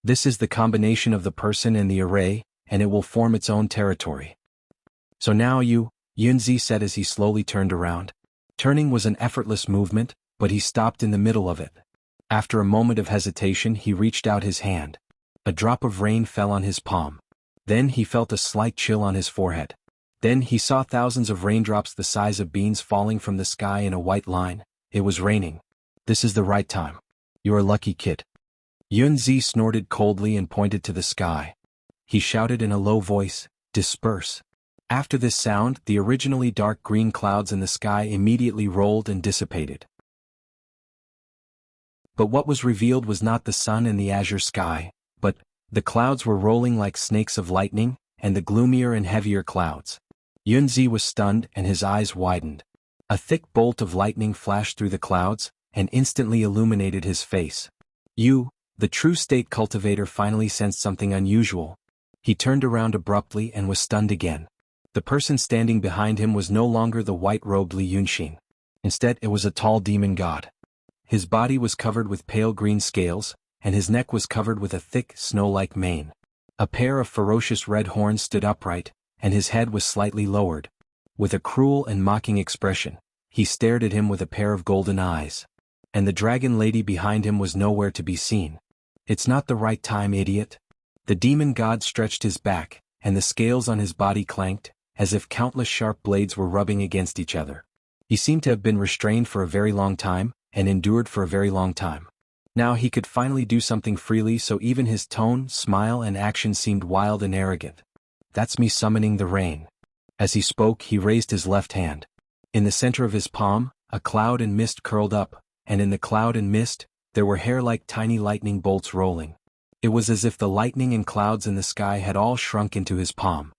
This is the combination of the person and the array, and it will form its own territory. So now Yunzi said as he slowly turned around. Turning was an effortless movement, but he stopped in the middle of it. After a moment of hesitation he reached out his hand. A drop of rain fell on his palm. Then he felt a slight chill on his forehead. Then he saw thousands of raindrops the size of beans falling from the sky in a white line. It was raining. This is the right time. You're a lucky kid. Yunzi snorted coldly and pointed to the sky. He shouted in a low voice, "Disperse." After this sound, the originally dark green clouds in the sky immediately rolled and dissipated. But what was revealed was not the sun and the azure sky, but the clouds were rolling like snakes of lightning, and the gloomier and heavier clouds. Yunzi was stunned and his eyes widened. A thick bolt of lightning flashed through the clouds, and instantly illuminated his face. The true state cultivator finally sensed something unusual. He turned around abruptly and was stunned again. The person standing behind him was no longer the white-robed Li Yunxin. Instead, it was a tall demon god. His body was covered with pale green scales, and his neck was covered with a thick, snow-like mane. A pair of ferocious red horns stood upright, and his head was slightly lowered. With a cruel and mocking expression, he stared at him with a pair of golden eyes. And the dragon lady behind him was nowhere to be seen. "It's not the right time, idiot." The demon god stretched his back, and the scales on his body clanked, as if countless sharp blades were rubbing against each other. He seemed to have been restrained for a very long time, and endured for a very long time. Now he could finally do something freely, so even his tone, smile and action seemed wild and arrogant. "That's me summoning the rain." As he spoke, he raised his left hand. In the center of his palm, a cloud and mist curled up, and in the cloud and mist, there were hair-like tiny lightning bolts rolling. It was as if the lightning and clouds in the sky had all shrunk into his palm.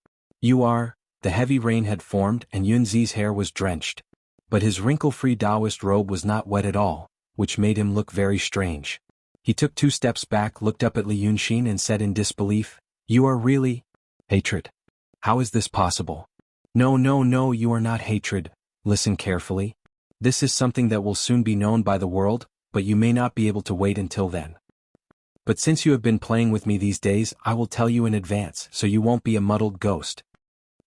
The heavy rain had formed and Yunzi's hair was drenched. But his wrinkle-free Taoist robe was not wet at all, which made him look very strange. He took 2 steps back, looked up at Li Yunxin and said in disbelief, "You are really hatred? How is this possible?" No, you are not hatred. Listen carefully. This is something that will soon be known by the world, but you may not be able to wait until then. But since you have been playing with me these days, I will tell you in advance, so you won't be a muddled ghost.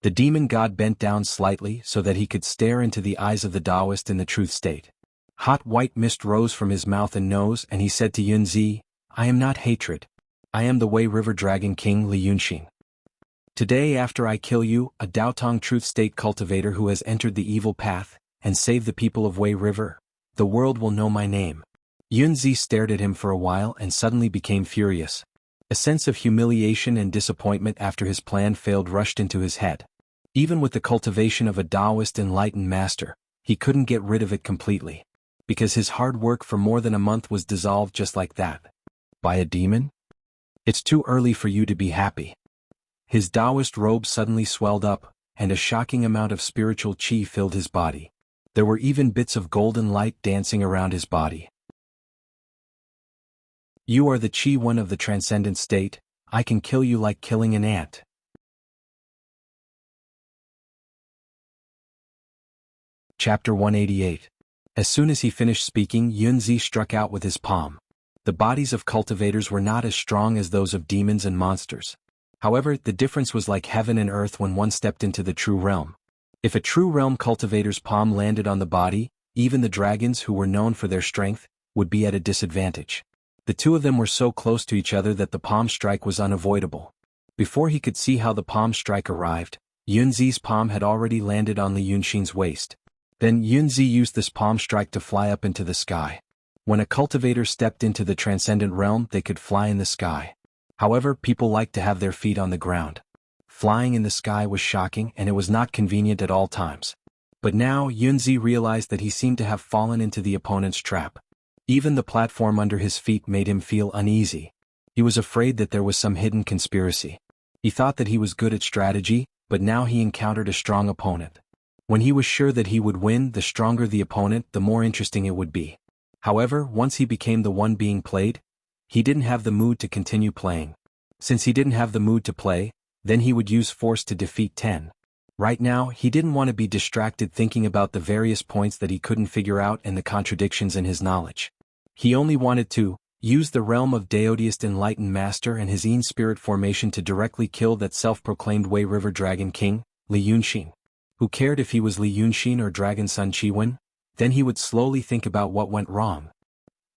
The demon god bent down slightly so that he could stare into the eyes of the Taoist in the truth state. Hot white mist rose from his mouth and nose, and he said to Yunzi, "I am not hatred. I am the Wei River Dragon King Li Yunxin. Today after I kill you, a Daotong truth state cultivator who has entered the evil path, and saved the people of Wei River, the world will know my name." Yunzi stared at him for a while and suddenly became furious. A sense of humiliation and disappointment after his plan failed rushed into his head. Even with the cultivation of a Taoist enlightened master, he couldn't get rid of it completely. Because his hard work for more than a month was dissolved just like that. By a demon? It's too early for you to be happy. His Taoist robe suddenly swelled up, and a shocking amount of spiritual qi filled his body. There were even bits of golden light dancing around his body. You are the Qi One of the transcendent state. I can kill you like killing an ant. Chapter 188. As soon as he finished speaking, Yunzi struck out with his palm. The bodies of cultivators were not as strong as those of demons and monsters. However, the difference was like heaven and earth when one stepped into the true realm. If a true realm cultivator's palm landed on the body, even the dragons who were known for their strength would be at a disadvantage. The two of them were so close to each other that the palm strike was unavoidable. Before he could see how the palm strike arrived, Yunzi's palm had already landed on Li Yunxin's waist. Then Yunzi used this palm strike to fly up into the sky. When a cultivator stepped into the transcendent realm, they could fly in the sky. However, people liked to have their feet on the ground. Flying in the sky was shocking and it was not convenient at all times. But now Yunzi realized that he seemed to have fallen into the opponent's trap. Even the platform under his feet made him feel uneasy. He was afraid that there was some hidden conspiracy. He thought that he was good at strategy, but now he encountered a strong opponent. When he was sure that he would win, the stronger the opponent, the more interesting it would be. However, once he became the one being played, he didn't have the mood to continue playing. Since he didn't have the mood to play, then he would use force to defeat 10. Right now, he didn't want to be distracted thinking about the various points that he couldn't figure out and the contradictions in his knowledge. He only wanted to use the realm of Daoist enlightened master and his Yin spirit formation to directly kill that self-proclaimed Wei River Dragon King, Li Yunxin. Who cared if he was Li Yunxin or Dragon Son Chiwen? Then he would slowly think about what went wrong.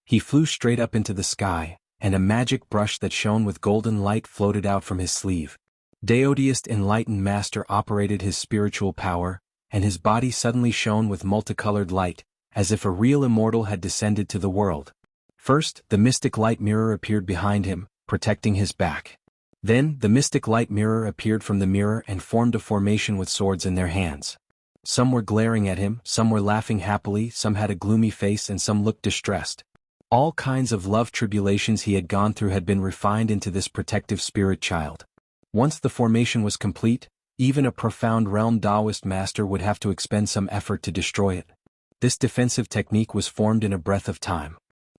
He flew straight up into the sky, and a magic brush that shone with golden light floated out from his sleeve. Daoist enlightened master operated his spiritual power, and his body suddenly shone with multicolored light, as if a real immortal had descended to the world. First, the mystic light mirror appeared behind him, protecting his back. Then, the mystic light mirror appeared from the mirror and formed a formation with swords in their hands. Some were glaring at him, some were laughing happily, some had a gloomy face and some looked distressed. All kinds of love tribulations he had gone through had been refined into this protective spirit child. Once the formation was complete, even a profound realm Taoist master would have to expend some effort to destroy it. This defensive technique was formed in a breath of time.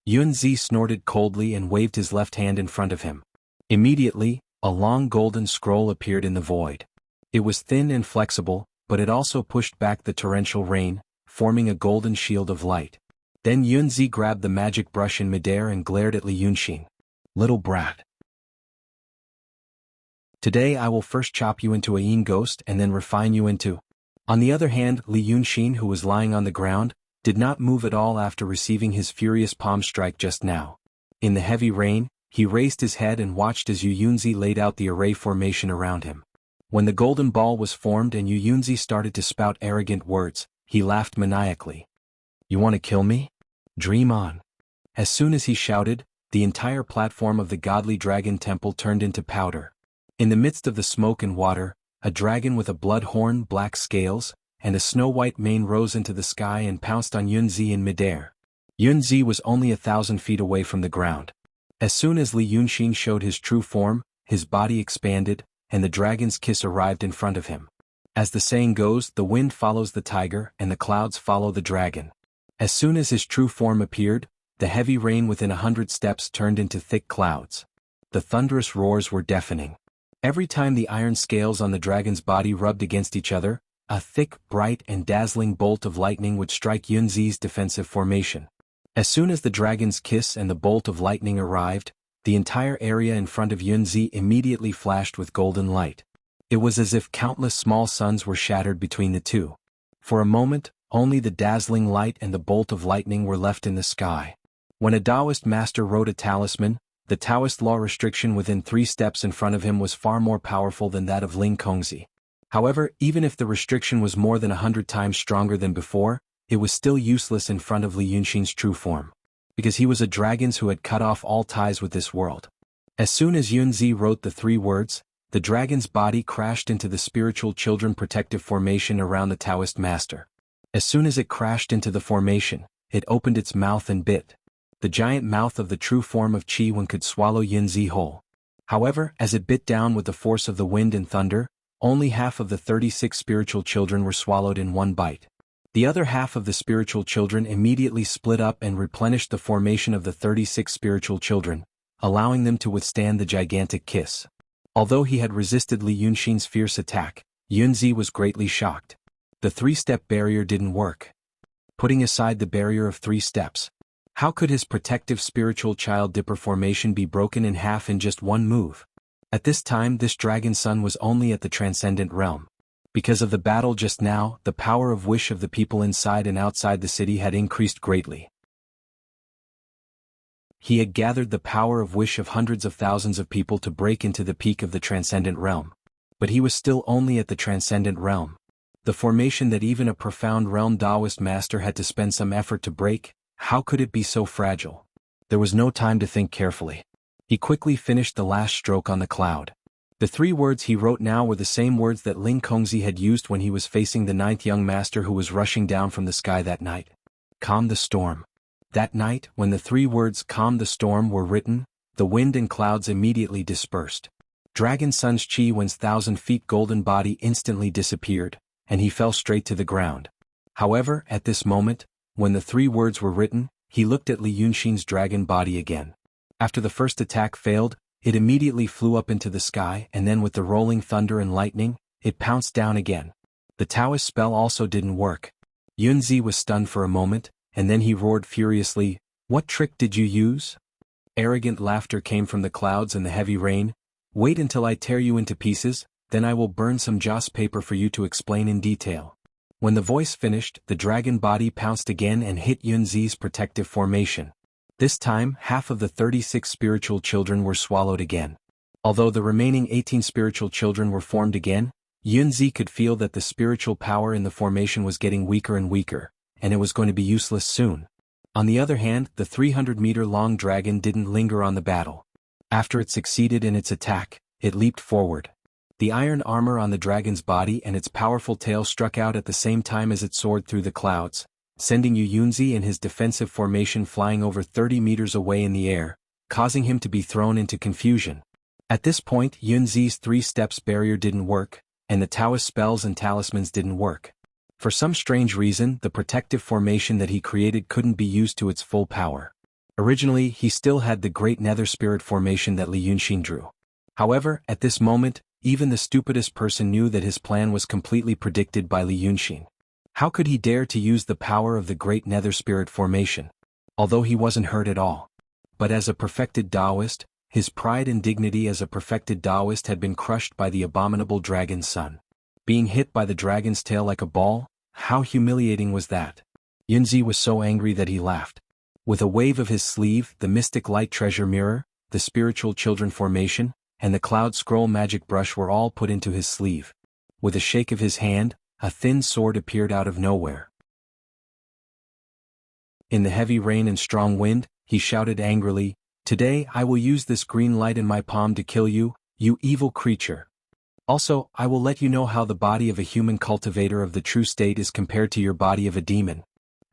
Yunzi snorted coldly and waved his left hand in front of him. Immediately, a long golden scroll appeared in the void. It was thin and flexible, but it also pushed back the torrential rain, forming a golden shield of light. Then Yunzi grabbed the magic brush in midair and glared at Li Yunxin. Little brat. Today I will first chop you into a Yin ghost and then refine you into. On the other hand, Li Yunxin, who was lying on the ground, did not move at all after receiving his furious palm strike just now. In the heavy rain, he raised his head and watched as Yunzi laid out the array formation around him. When the golden ball was formed and Yunzi started to spout arrogant words, he laughed maniacally. You want to kill me? Dream on. As soon as he shouted, the entire platform of the godly dragon temple turned into powder. In the midst of the smoke and water, a dragon with a blood horn, black scales, and a snow-white mane rose into the sky and pounced on Yunzi in midair. Yunzi was only 1,000 feet away from the ground. As soon as Li Yunxin showed his true form, his body expanded, and the dragon's kiss arrived in front of him. As the saying goes, the wind follows the tiger and the clouds follow the dragon. As soon as his true form appeared, the heavy rain within 100 steps turned into thick clouds. The thunderous roars were deafening. Every time the iron scales on the dragon's body rubbed against each other, a thick, bright and dazzling bolt of lightning would strike Yunzi's defensive formation. As soon as the dragon's kiss and the bolt of lightning arrived, the entire area in front of Yunzi immediately flashed with golden light. It was as if countless small suns were shattered between the two. For a moment, only the dazzling light and the bolt of lightning were left in the sky. When a Taoist master wrote a talisman, the Taoist law restriction within 3 steps in front of him was far more powerful than that of Ling Kongzi. However, even if the restriction was more than 100 times stronger than before, it was still useless in front of Li Yunxin's true form, because he was a dragon who had cut off all ties with this world. As soon as Yunzi wrote the 3 words, the dragon's body crashed into the spiritual children protective formation around the Taoist master. As soon as it crashed into the formation, it opened its mouth and bit. The giant mouth of the true form of Qi Wen could swallow Yunzi whole. However, as it bit down with the force of the wind and thunder, only half of the 36 spiritual children were swallowed in one bite. The other half of the spiritual children immediately split up and replenished the formation of the 36 spiritual children, allowing them to withstand the gigantic kiss. Although he had resisted Li Yunxin's fierce attack, Yunzi was greatly shocked. The 3-step barrier didn't work. Putting aside the barrier of 3 steps, how could his protective spiritual child dipper formation be broken in half in just one move? At this time this dragon son was only at the transcendent realm. Because of the battle just now, the power of wish of the people inside and outside the city had increased greatly. He had gathered the power of wish of hundreds of thousands of people to break into the peak of the transcendent realm. But he was still only at the transcendent realm. The formation that even a profound realm Taoist master had to spend some effort to break, how could it be so fragile? There was no time to think carefully. He quickly finished the last stroke on the cloud. The 3 words he wrote now were the same words that Ling Kongzi had used when he was facing the 9th young master who was rushing down from the sky that night. Calm the storm. That night, when the 3 words calm the storm were written, the wind and clouds immediately dispersed. Dragon Son's Qi Wen's 1,000 feet golden body instantly disappeared, and he fell straight to the ground. However, at this moment, when the 3 words were written, he looked at Li Yunxin's dragon body again. After the first attack failed, it immediately flew up into the sky, and then with the rolling thunder and lightning, it pounced down again. The Taoist spell also didn't work. Yunzi was stunned for a moment, and then he roared furiously, "What trick did you use?" Arrogant laughter came from the clouds and the heavy rain. "Wait until I tear you into pieces, then I will burn some joss paper for you to explain in detail." When the voice finished, the dragon body pounced again and hit Yunzi's protective formation. This time, half of the 36 spiritual children were swallowed again. Although the remaining 18 spiritual children were formed again, Yunzi could feel that the spiritual power in the formation was getting weaker and weaker, and it was going to be useless soon. On the other hand, the 300-meter-long dragon didn't linger on the battle. After it succeeded in its attack, it leaped forward. The iron armor on the dragon's body and its powerful tail struck out at the same time as it soared through the clouds, sending Yunzi and his defensive formation flying over 30 meters away in the air, causing him to be thrown into confusion. At this point, Yunzi's 3 steps barrier didn't work, and the Taoist spells and talismans didn't work. For some strange reason, the protective formation that he created couldn't be used to its full power. Originally, he still had the great nether spirit formation that Li Yunxin drew. However, at this moment, even the stupidest person knew that his plan was completely predicted by Li Yunxin. How could he dare to use the power of the great nether spirit formation? Although he wasn't hurt at all. But as a perfected Taoist, his pride and dignity as a perfected Taoist had been crushed by the abominable dragon son. Being hit by the dragon's tail like a ball, how humiliating was that? Yunzi was so angry that he laughed. With a wave of his sleeve, the mystic light treasure mirror, the spiritual children formation, and the cloud scroll magic brush were all put into his sleeve. With a shake of his hand, a thin sword appeared out of nowhere. In the heavy rain and strong wind, he shouted angrily, "Today I will use this green light in my palm to kill you, you evil creature. Also, I will let you know how the body of a human cultivator of the true state is compared to your body of a demon."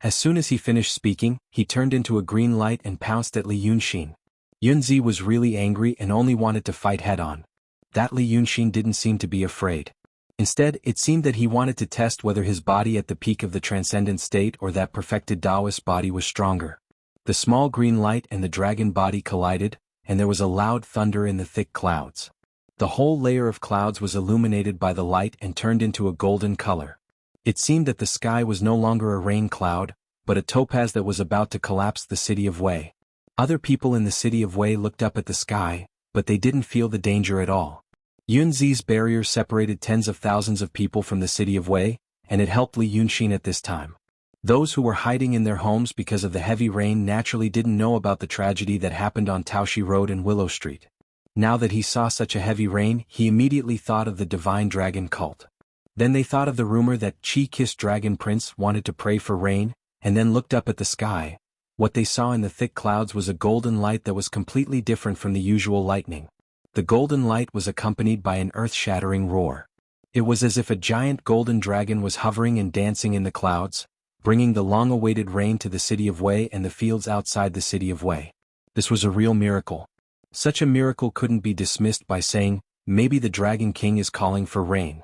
As soon as he finished speaking, he turned into a green light and pounced at Li Yunxin. Yunzi was really angry and only wanted to fight head-on. That Li Yunxin didn't seem to be afraid. Instead, it seemed that he wanted to test whether his body at the peak of the transcendent state or that perfected Taoist body was stronger. The small green light and the dragon body collided, and there was a loud thunder in the thick clouds. The whole layer of clouds was illuminated by the light and turned into a golden color. It seemed that the sky was no longer a rain cloud, but a topaz that was about to collapse the city of Wei. Other people in the city of Wei looked up at the sky, but they didn't feel the danger at all. Yunzi's barrier separated tens of thousands of people from the city of Wei, and it helped Li Yunxin at this time. Those who were hiding in their homes because of the heavy rain naturally didn't know about the tragedy that happened on Taoshi Road and Willow Street. Now that he saw such a heavy rain, he immediately thought of the divine dragon cult. Then they thought of the rumor that Chi-Kissed Dragon Prince wanted to pray for rain, and then looked up at the sky. What they saw in the thick clouds was a golden light that was completely different from the usual lightning. The golden light was accompanied by an earth-shattering roar. It was as if a giant golden dragon was hovering and dancing in the clouds, bringing the long-awaited rain to the city of Wei and the fields outside the city of Wei. This was a real miracle. Such a miracle couldn't be dismissed by saying, maybe the Dragon King is calling for rain.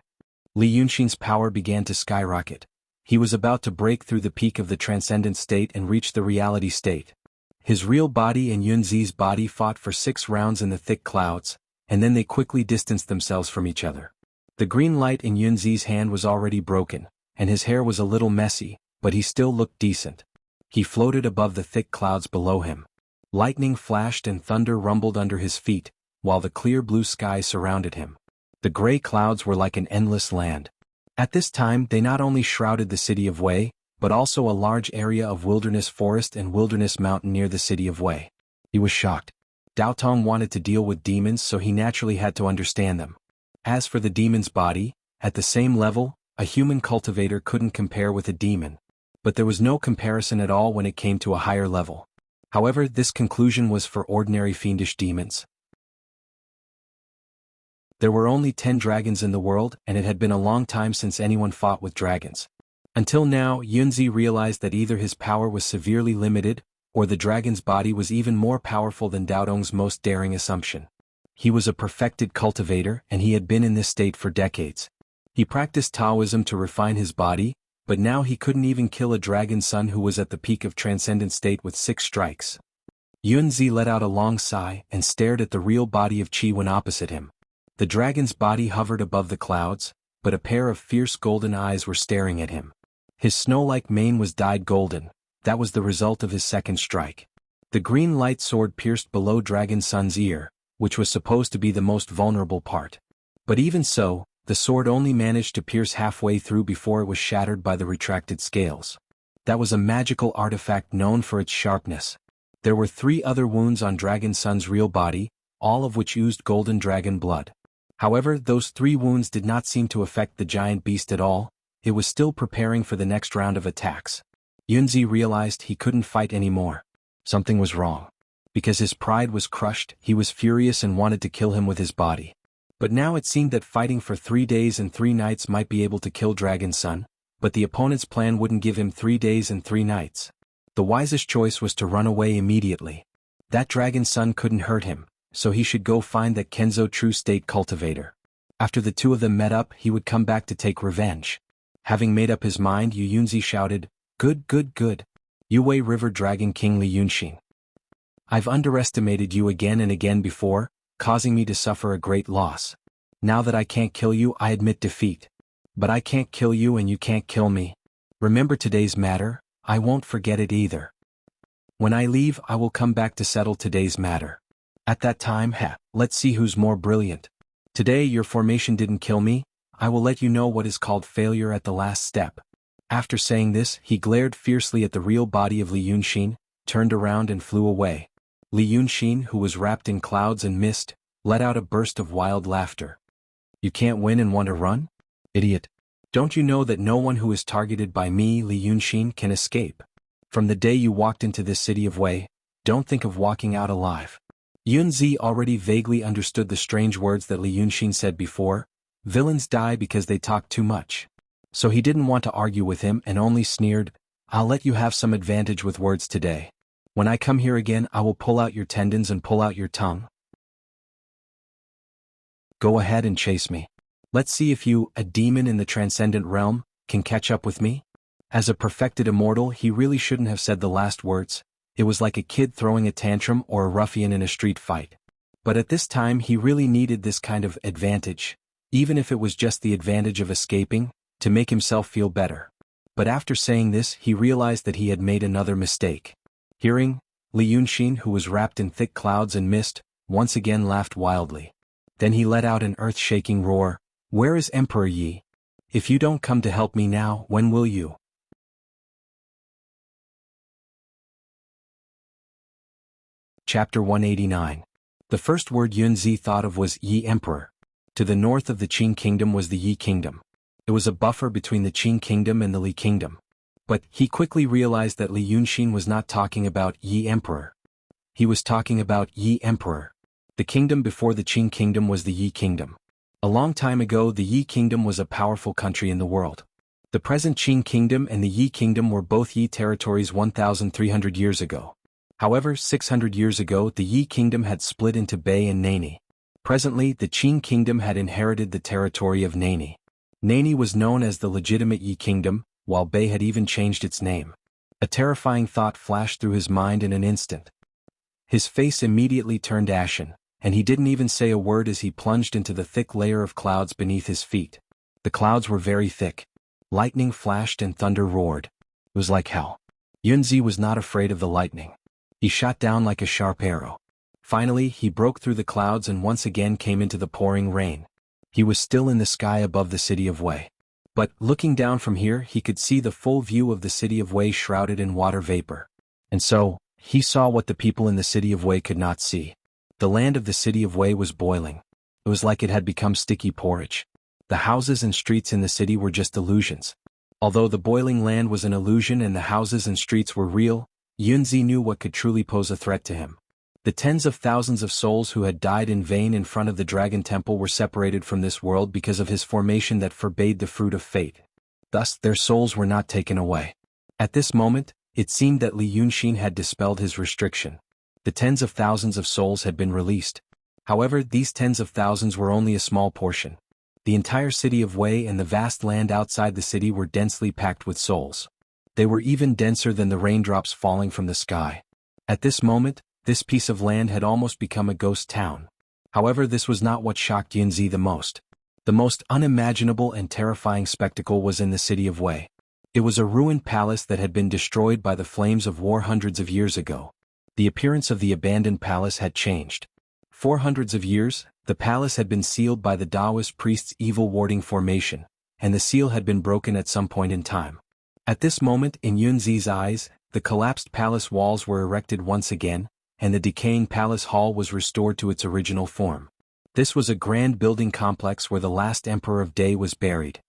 Li Yunxin's power began to skyrocket. He was about to break through the peak of the transcendent state and reach the reality state. His real body and Yunzi's body fought for 6 rounds in the thick clouds, and then they quickly distanced themselves from each other. The green light in Yunzi's hand was already broken, and his hair was a little messy, but he still looked decent. He floated above the thick clouds below him. Lightning flashed and thunder rumbled under his feet, while the clear blue sky surrounded him. The gray clouds were like an endless land. At this time they not only shrouded the city of Wei, but also a large area of wilderness forest and wilderness mountain near the city of Wei. He was shocked. Dao Tong wanted to deal with demons, so he naturally had to understand them. As for the demon's body, at the same level, a human cultivator couldn't compare with a demon. But there was no comparison at all when it came to a higher level. However, this conclusion was for ordinary fiendish demons. There were only 10 dragons in the world, and it had been a long time since anyone fought with dragons. Until now, Yunzi realized that either his power was severely limited, or the dragon's body was even more powerful than Dao Tong's most daring assumption. He was a perfected cultivator, and he had been in this state for decades. He practiced Taoism to refine his body, but now he couldn't even kill a dragon's son who was at the peak of transcendent state with 6 strikes. Yunzi let out a long sigh and stared at the real body of Qi Wen opposite him. The dragon's body hovered above the clouds, but a pair of fierce golden eyes were staring at him. His snow-like mane was dyed golden. That was the result of his second strike. The green light sword pierced below Dragon Sun's ear, which was supposed to be the most vulnerable part. But even so, the sword only managed to pierce halfway through before it was shattered by the retracted scales. That was a magical artifact known for its sharpness. There were 3 other wounds on Dragon Sun's real body, all of which oozed golden dragon blood. However, those 3 wounds did not seem to affect the giant beast at all. It was still preparing for the next round of attacks. Yunzi realized he couldn't fight anymore. Something was wrong. Because his pride was crushed, he was furious and wanted to kill him with his body. But now it seemed that fighting for 3 days and 3 nights might be able to kill Dragon Sun, but the opponent's plan wouldn't give him 3 days and 3 nights. The wisest choice was to run away immediately. That Dragon Sun couldn't hurt him, so he should go find that Kenzo true state cultivator. After the 2 of them met up, he would come back to take revenge. Having made up his mind, Yunzi shouted, "Good, good, good. Yuwei River Dragon King Li Yunxin. I've underestimated you again and again before, causing me to suffer a great loss. Now that I can't kill you, I admit defeat. But I can't kill you and you can't kill me. Remember today's matter, I won't forget it either. When I leave, I will come back to settle today's matter. At that time, let's see who's more brilliant. Today your formation didn't kill me, I will let you know what is called failure at the last step." After saying this, he glared fiercely at the real body of Li Yunxin, turned around and flew away. Li Yunxin, who was wrapped in clouds and mist, let out a burst of wild laughter. "You can't win and want to run? Idiot. Don't you know that no one who is targeted by me, Li Yunxin, can escape? From the day you walked into this city of Wei, don't think of walking out alive." Yunzi already vaguely understood the strange words that Li Yunxin said before. Villains die because they talk too much. So he didn't want to argue with him and only sneered, "I'll let you have some advantage with words today. When I come here again, I will pull out your tendons and pull out your tongue. Go ahead and chase me. Let's see if you, a demon in the transcendent realm, can catch up with me." As a perfected immortal, he really shouldn't have said the last words. It was like a kid throwing a tantrum or a ruffian in a street fight. But at this time he really needed this kind of advantage, even if it was just the advantage of escaping, to make himself feel better. But after saying this, he realized that he had made another mistake. Hearing, Li Yunxin, who was wrapped in thick clouds and mist, once again laughed wildly. Then he let out an earth-shaking roar, "Where is Emperor Yi? If you don't come to help me now, when will you?" Chapter 189. The first word Yunzi thought of was Yi Emperor. To the north of the Qing Kingdom was the Yi Kingdom. It was a buffer between the Qing Kingdom and the Li Kingdom. But he quickly realized that Li Yunxin was not talking about Yi Emperor. He was talking about Yi Emperor. The kingdom before the Qing Kingdom was the Yi Kingdom. A long time ago, the Yi Kingdom was a powerful country in the world. The present Qing Kingdom and the Yi Kingdom were both Yi territories 1,300 years ago. However, 600 years ago, the Yi Kingdom had split into Bei and Nani. Presently, the Qing Kingdom had inherited the territory of Nani. Nani was known as the legitimate Yi Kingdom, while Bei had even changed its name. A terrifying thought flashed through his mind in an instant. His face immediately turned ashen, and he didn't even say a word as he plunged into the thick layer of clouds beneath his feet. The clouds were very thick. Lightning flashed and thunder roared. It was like hell. Yunzi was not afraid of the lightning. He shot down like a sharp arrow. Finally, he broke through the clouds and once again came into the pouring rain. He was still in the sky above the city of Wei. But, looking down from here, he could see the full view of the city of Wei shrouded in water vapor. And so, he saw what the people in the city of Wei could not see. The land of the city of Wei was boiling. It was like it had become sticky porridge. The houses and streets in the city were just illusions. Although the boiling land was an illusion and the houses and streets were real, Yunzi knew what could truly pose a threat to him. The tens of thousands of souls who had died in vain in front of the Dragon Temple were separated from this world because of his formation that forbade the fruit of fate. Thus, their souls were not taken away. At this moment, it seemed that Li Yunxin had dispelled his restriction. The tens of thousands of souls had been released. However, these tens of thousands were only a small portion. The entire city of Wei and the vast land outside the city were densely packed with souls. They were even denser than the raindrops falling from the sky. At this moment, this piece of land had almost become a ghost town. However, this was not what shocked Yunzi the most. The most unimaginable and terrifying spectacle was in the city of Wei. It was a ruined palace that had been destroyed by the flames of war hundreds of years ago. The appearance of the abandoned palace had changed. For hundreds of years, the palace had been sealed by the Taoist priest's evil warding formation, and the seal had been broken at some point in time. At this moment, in Yunzi's eyes, the collapsed palace walls were erected once again, and the decaying palace hall was restored to its original form. This was a grand building complex where the last emperor of Dai was buried.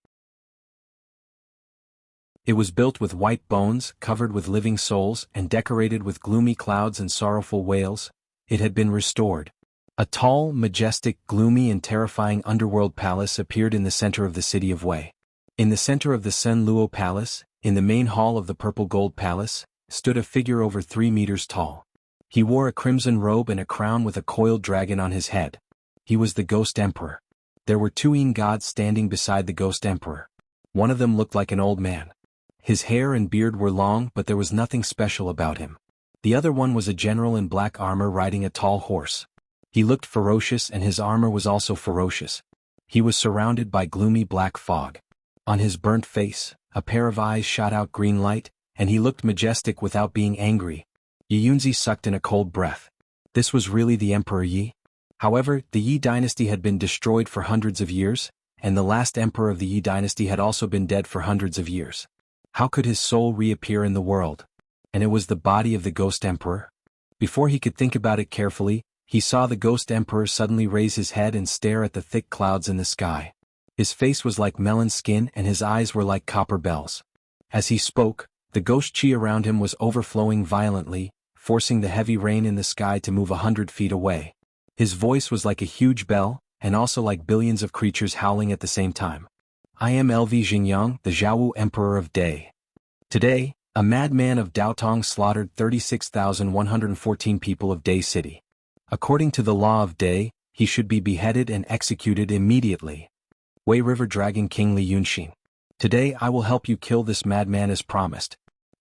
It was built with white bones, covered with living souls, and decorated with gloomy clouds and sorrowful wails. It had been restored. A tall, majestic, gloomy and terrifying underworld palace appeared in the center of the city of Wei. In the center of the Sen Luo Palace, in the main hall of the Purple Gold Palace, stood a figure over 3 meters tall. He wore a crimson robe and a crown with a coiled dragon on his head. He was the Ghost Emperor. There were 2 Yin gods standing beside the Ghost Emperor. One of them looked like an old man. His hair and beard were long, but there was nothing special about him. The other one was a general in black armor riding a tall horse. He looked ferocious and his armor was also ferocious. He was surrounded by gloomy black fog. On his burnt face, a pair of eyes shot out green light, and he looked majestic without being angry. Yunzi sucked in a cold breath. This was really the Emperor Yi? However, the Yi dynasty had been destroyed for hundreds of years, and the last emperor of the Yi dynasty had also been dead for hundreds of years. How could his soul reappear in the world? And it was the body of the Ghost Emperor? Before he could think about it carefully, he saw the Ghost Emperor suddenly raise his head and stare at the thick clouds in the sky. His face was like melon skin and his eyes were like copper bells. As he spoke, the ghost chi around him was overflowing violently, forcing the heavy rain in the sky to move 100 feet away. His voice was like a huge bell, and also like billions of creatures howling at the same time. I am LV Xingyang, the Zhaowu Emperor of Dai. Today, a madman of Daotong slaughtered 36,114 people of Dai City. According to the law of Dai, he should be beheaded and executed immediately. Wei River Dragon King Li Yunxin. Today I will help you kill this madman as promised.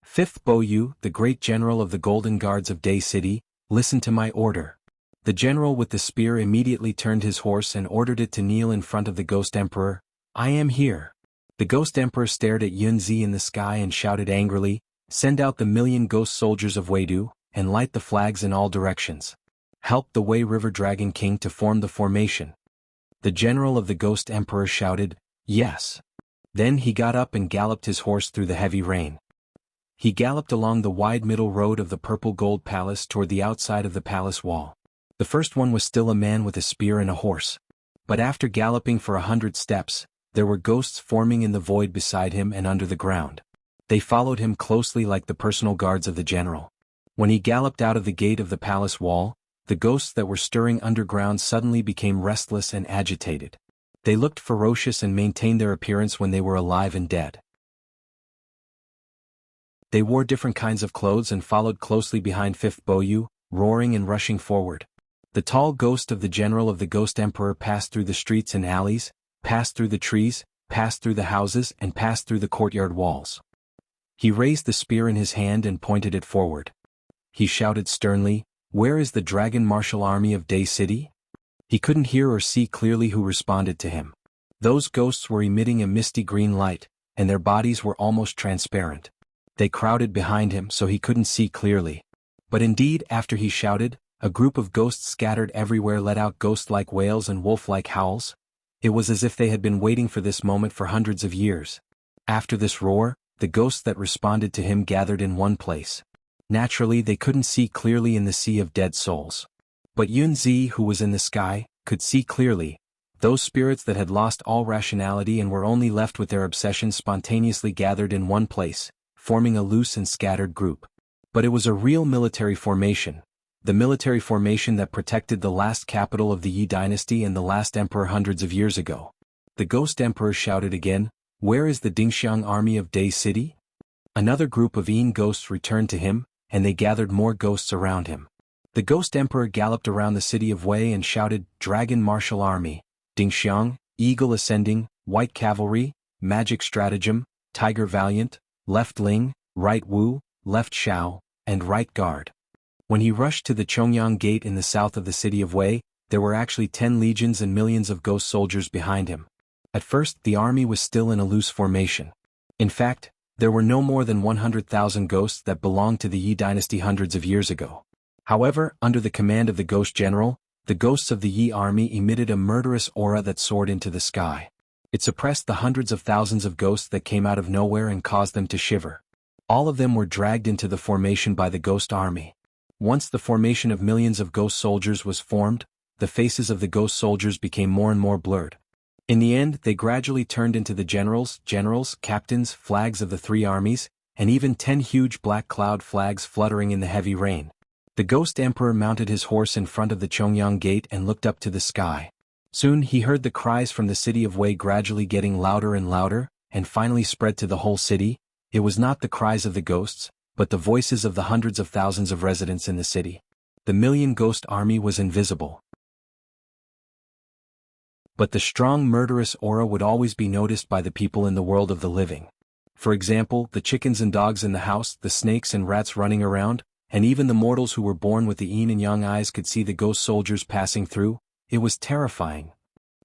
5th Bo Yu, the great general of the Golden Guards of Dai City, listen to my order. The general with the spear immediately turned his horse and ordered it to kneel in front of the Ghost Emperor. I am here. The Ghost Emperor stared at Yunzi in the sky and shouted angrily, send out the 1,000,000 ghost soldiers of Weidu, and light the flags in all directions. Help the Wei River Dragon King to form the formation. The general of the Ghost Emperor shouted, yes. Then he got up and galloped his horse through the heavy rain. He galloped along the wide middle road of the purple gold palace toward the outside of the palace wall. The first one was still a man with a spear and a horse. But after galloping for 100 steps, there were ghosts forming in the void beside him and under the ground. They followed him closely like the personal guards of the general. When he galloped out of the gate of the palace wall, the ghosts that were stirring underground suddenly became restless and agitated. They looked ferocious and maintained their appearance when they were alive and dead. They wore different kinds of clothes and followed closely behind Fifth Boyu, roaring and rushing forward. The tall ghost of the general of the Ghost Emperor passed through the streets and alleys, passed through the trees, passed through the houses and passed through the courtyard walls. He raised the spear in his hand and pointed it forward. He shouted sternly, "Where is the dragon martial army of Day City?" He couldn't hear or see clearly who responded to him. Those ghosts were emitting a misty green light, and their bodies were almost transparent. They crowded behind him so he couldn't see clearly. But indeed, after he shouted, a group of ghosts scattered everywhere let out ghost-like wails and wolf-like howls. It was as if they had been waiting for this moment for hundreds of years. After this roar, the ghosts that responded to him gathered in one place. Naturally, they couldn't see clearly in the sea of dead souls. But Yunzi, who was in the sky, could see clearly. Those spirits that had lost all rationality and were only left with their obsession spontaneously gathered in one place, forming a loose and scattered group. But it was a real military formation. The military formation that protected the last capital of the Yi dynasty and the last emperor hundreds of years ago. The Ghost Emperor shouted again, "Where is the Dingxiang army of Day City?" Another group of Yin ghosts returned to him, and they gathered more ghosts around him. The Ghost Emperor galloped around the city of Wei and shouted, "Dragon martial army, Dingxiang, Eagle ascending, White cavalry, Magic stratagem, Tiger valiant, Left Ling, Right Wu, Left Shao, and Right guard." When he rushed to the Chongyang Gate in the south of the city of Wei, there were actually 10 legions and millions of ghost soldiers behind him. At first, the army was still in a loose formation. In fact, there were no more than 100,000 ghosts that belonged to the Yi dynasty hundreds of years ago. However, under the command of the ghost general, the ghosts of the Yi army emitted a murderous aura that soared into the sky. It suppressed the hundreds of thousands of ghosts that came out of nowhere and caused them to shiver. All of them were dragged into the formation by the ghost army. Once the formation of millions of ghost soldiers was formed, the faces of the ghost soldiers became more and more blurred. In the end, they gradually turned into the generals, captains, flags of the three armies, and even 10 huge black cloud flags fluttering in the heavy rain. The Ghost Emperor mounted his horse in front of the Chongyang Gate and looked up to the sky. Soon he heard the cries from the city of Wei gradually getting louder and louder, and finally spread to the whole city. It was not the cries of the ghosts, but the voices of the hundreds of thousands of residents in the city. The million ghost army was invisible. But the strong murderous aura would always be noticed by the people in the world of the living. For example, the chickens and dogs in the house, the snakes and rats running around, and even the mortals who were born with the yin and yang eyes could see the ghost soldiers passing through. It was terrifying.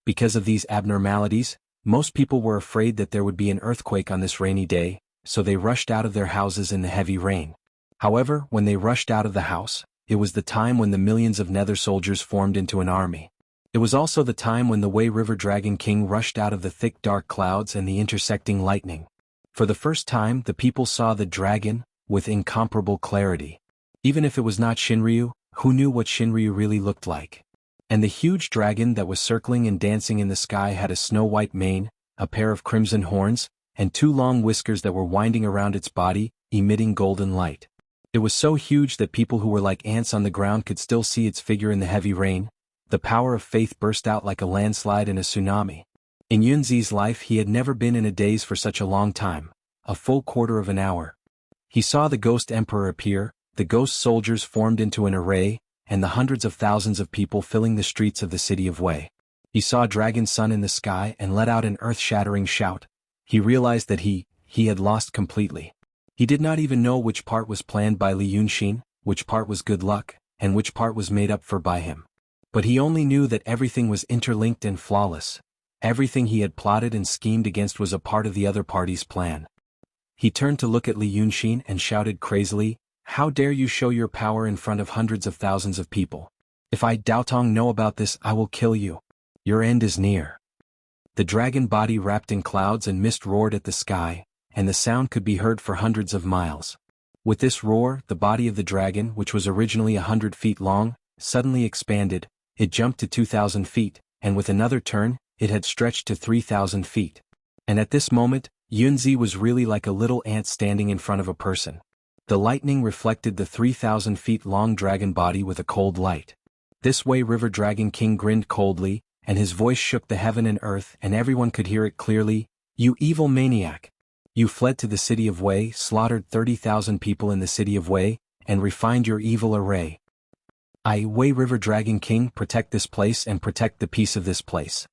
Because of these abnormalities, most people were afraid that there would be an earthquake on this rainy day, so they rushed out of their houses in the heavy rain. However, when they rushed out of the house, it was the time when the millions of nether soldiers formed into an army. It was also the time when the Wei River Dragon King rushed out of the thick dark clouds and the intersecting lightning. For the first time, the people saw the dragon, with incomparable clarity. Even if it was not Shinryu, who knew what Shinryu really looked like? And the huge dragon that was circling and dancing in the sky had a snow-white mane, a pair of crimson horns, and 2 long whiskers that were winding around its body, emitting golden light. It was so huge that people who were like ants on the ground could still see its figure in the heavy rain. The power of faith burst out like a landslide and a tsunami. In Yunzi's life he had never been in a daze for such a long time, a full quarter of an hour. He saw the Ghost Emperor appear, the ghost soldiers formed into an array, and the hundreds of thousands of people filling the streets of the city of Wei. He saw Dragon's Sun in the sky and let out an earth-shattering shout. He realized that he had lost completely. He did not even know which part was planned by Li Yunxin, which part was good luck, and which part was made up for by him. But he only knew that everything was interlinked and flawless. Everything he had plotted and schemed against was a part of the other party's plan. He turned to look at Li Yunxin and shouted crazily, "How dare you show your power in front of hundreds of thousands of people? If I Daotong know about this, I will kill you. Your end is near." The dragon body wrapped in clouds and mist roared at the sky, and the sound could be heard for hundreds of miles. With this roar, the body of the dragon, which was originally 100 feet long, suddenly expanded. It jumped to 2,000 feet, and with another turn, it had stretched to 3,000 feet. And at this moment, Yunzi was really like a little ant standing in front of a person. The lightning reflected the 3,000 feet long dragon body with a cold light. This way River Dragon King grinned coldly, and his voice shook the heaven and earth, and everyone could hear it clearly. "You evil maniac! You fled to the city of Wei, slaughtered 30,000 people in the city of Wei, and refined your evil array. I, Wei River Dragon King, protect this place and protect the peace of this place.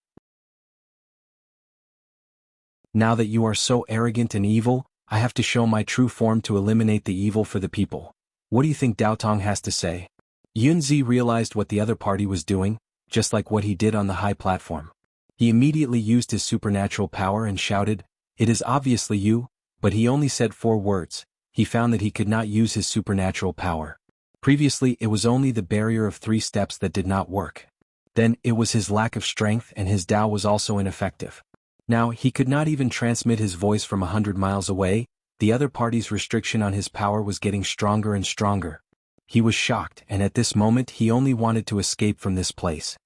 Now that you are so arrogant and evil, I have to show my true form to eliminate the evil for the people. What do you think Dao Tong has to say?" Yunzi realized what the other party was doing, just like what he did on the high platform. He immediately used his supernatural power and shouted, "It is obviously you," but he only said 4 words. He found that he could not use his supernatural power. Previously it was only the barrier of 3 steps that did not work. Then it was his lack of strength, and his Dao was also ineffective. Now he could not even transmit his voice from 100 miles away. The other party's restriction on his power was getting stronger and stronger. He was shocked, and at this moment he only wanted to escape from this place.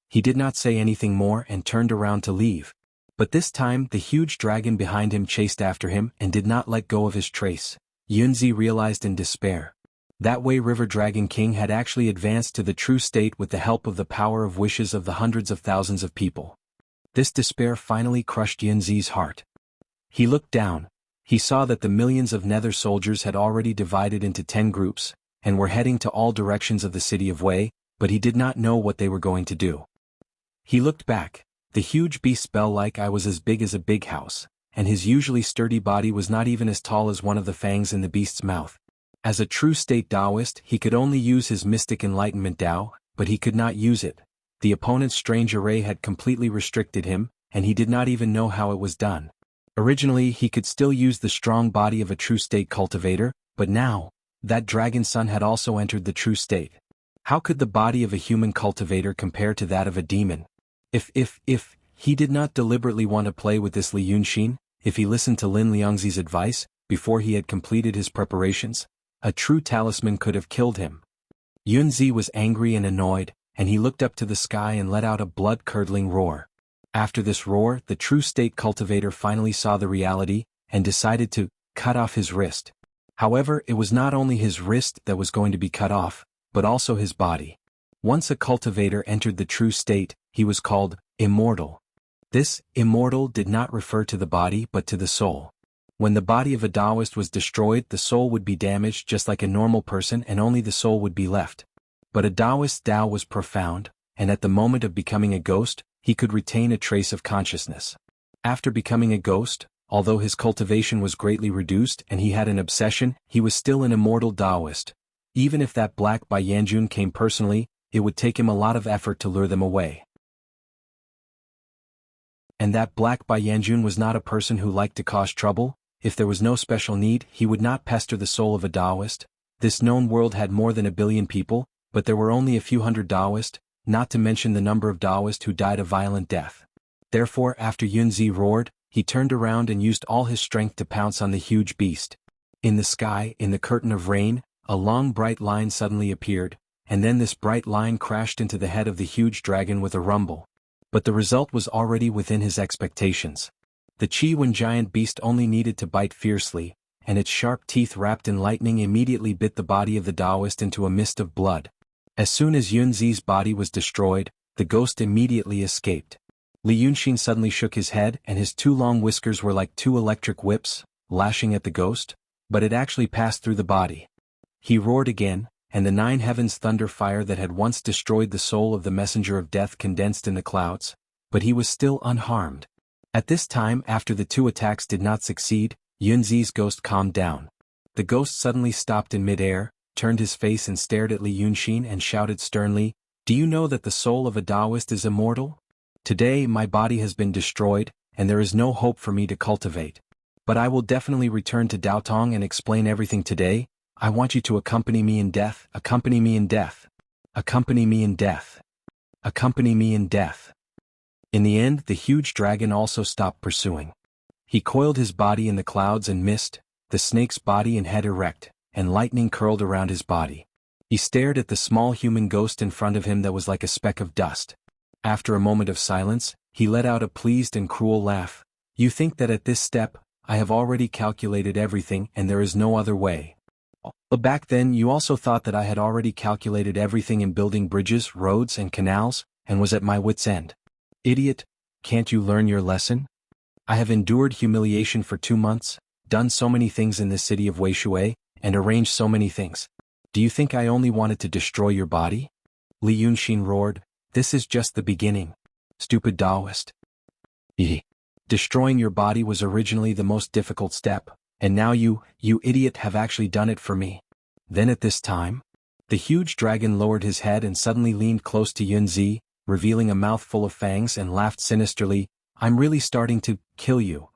He did not say anything more and turned around to leave. But this time the huge dragon behind him chased after him and did not let go of his trace. Yunzi realized in despair. That way River Dragon King had actually advanced to the true state with the help of the power of wishes of the hundreds of thousands of people. This despair finally crushed Yunzi's heart. He looked down. He saw that the millions of nether soldiers had already divided into 10 groups, and were heading to all directions of the city of Wei, but he did not know what they were going to do. He looked back. The huge beast's bell-like eye was as big as a big house, and his usually sturdy body was not even as tall as one of the fangs in the beast's mouth. As a true state Taoist, he could only use his mystic enlightenment Tao, but he could not use it. The opponent's strange array had completely restricted him, and he did not even know how it was done. Originally he could still use the strong body of a true state cultivator, but now, that dragon son had also entered the true state. How could the body of a human cultivator compare to that of a demon? If he did not deliberately want to play with this Li Yunxin, if he listened to Lin Liangzi's advice, before he had completed his preparations, a true talisman could have killed him. Yunzi was angry and annoyed, and he looked up to the sky and let out a blood-curdling roar. After this roar, the true state cultivator finally saw the reality, and decided to cut off his wrist. However, it was not only his wrist that was going to be cut off, but also his body. Once a cultivator entered the true state, he was called immortal. This immortal did not refer to the body but to the soul. When the body of a Taoist was destroyed, the soul would be damaged just like a normal person, and only the soul would be left. But a Taoist's Tao was profound, and at the moment of becoming a ghost, he could retain a trace of consciousness. After becoming a ghost, although his cultivation was greatly reduced and he had an obsession, he was still an immortal Taoist. Even if that Black Bai Yanjun came personally, it would take him a lot of effort to lure them away. And that Black Bai Yanjun was not a person who liked to cause trouble. If there was no special need, he would not pester the soul of a Taoist. This known world had more than 1 billion people, but there were only a few hundred Taoists, not to mention the number of Taoists who died a violent death. Therefore, after Yunzi roared, he turned around and used all his strength to pounce on the huge beast. In the sky, in the curtain of rain, a long bright line suddenly appeared, and then this bright line crashed into the head of the huge dragon with a rumble. But the result was already within his expectations. The Qi-Wen giant beast only needed to bite fiercely, and its sharp teeth wrapped in lightning immediately bit the body of the Taoist into a mist of blood. As soon as Yunzi's body was destroyed, the ghost immediately escaped. Li Yunxin suddenly shook his head, and his 2 long whiskers were like 2 electric whips, lashing at the ghost, but it actually passed through the body. He roared again, and the 9 heavens thunder fire that had once destroyed the soul of the messenger of death condensed in the clouds, but he was still unharmed. At this time, after the 2 attacks did not succeed, Yunzi's ghost calmed down. The ghost suddenly stopped in mid-air, turned his face and stared at Li Yunxin and shouted sternly, "Do you know that the soul of a Taoist is immortal? Today my body has been destroyed, and there is no hope for me to cultivate. But I will definitely return to Daotong and explain everything today. I want you to accompany me in death, accompany me in death. Accompany me in death. Accompany me in death." In the end, the huge dragon also stopped pursuing. He coiled his body in the clouds and mist, the snake's body and head erect, and lightning curled around his body. He stared at the small human ghost in front of him that was like a speck of dust. After a moment of silence, he let out a pleased and cruel laugh. You think that at this step, I have already calculated everything and there is no other way. But back then you also thought that I had already calculated everything in building bridges, roads and canals, and was at my wit's end. Idiot, can't you learn your lesson? I have endured humiliation for 2 months, done so many things in this city of Weishui, and arranged so many things. Do you think I only wanted to destroy your body? Li Yunxin roared, this is just the beginning. Stupid Taoist. Destroying your body was originally the most difficult step, and now you idiot have actually done it for me. Then at this time, the huge dragon lowered his head and suddenly leaned close to Yunzi, revealing a mouth full of fangs and laughed sinisterly, I'm really starting to kill you.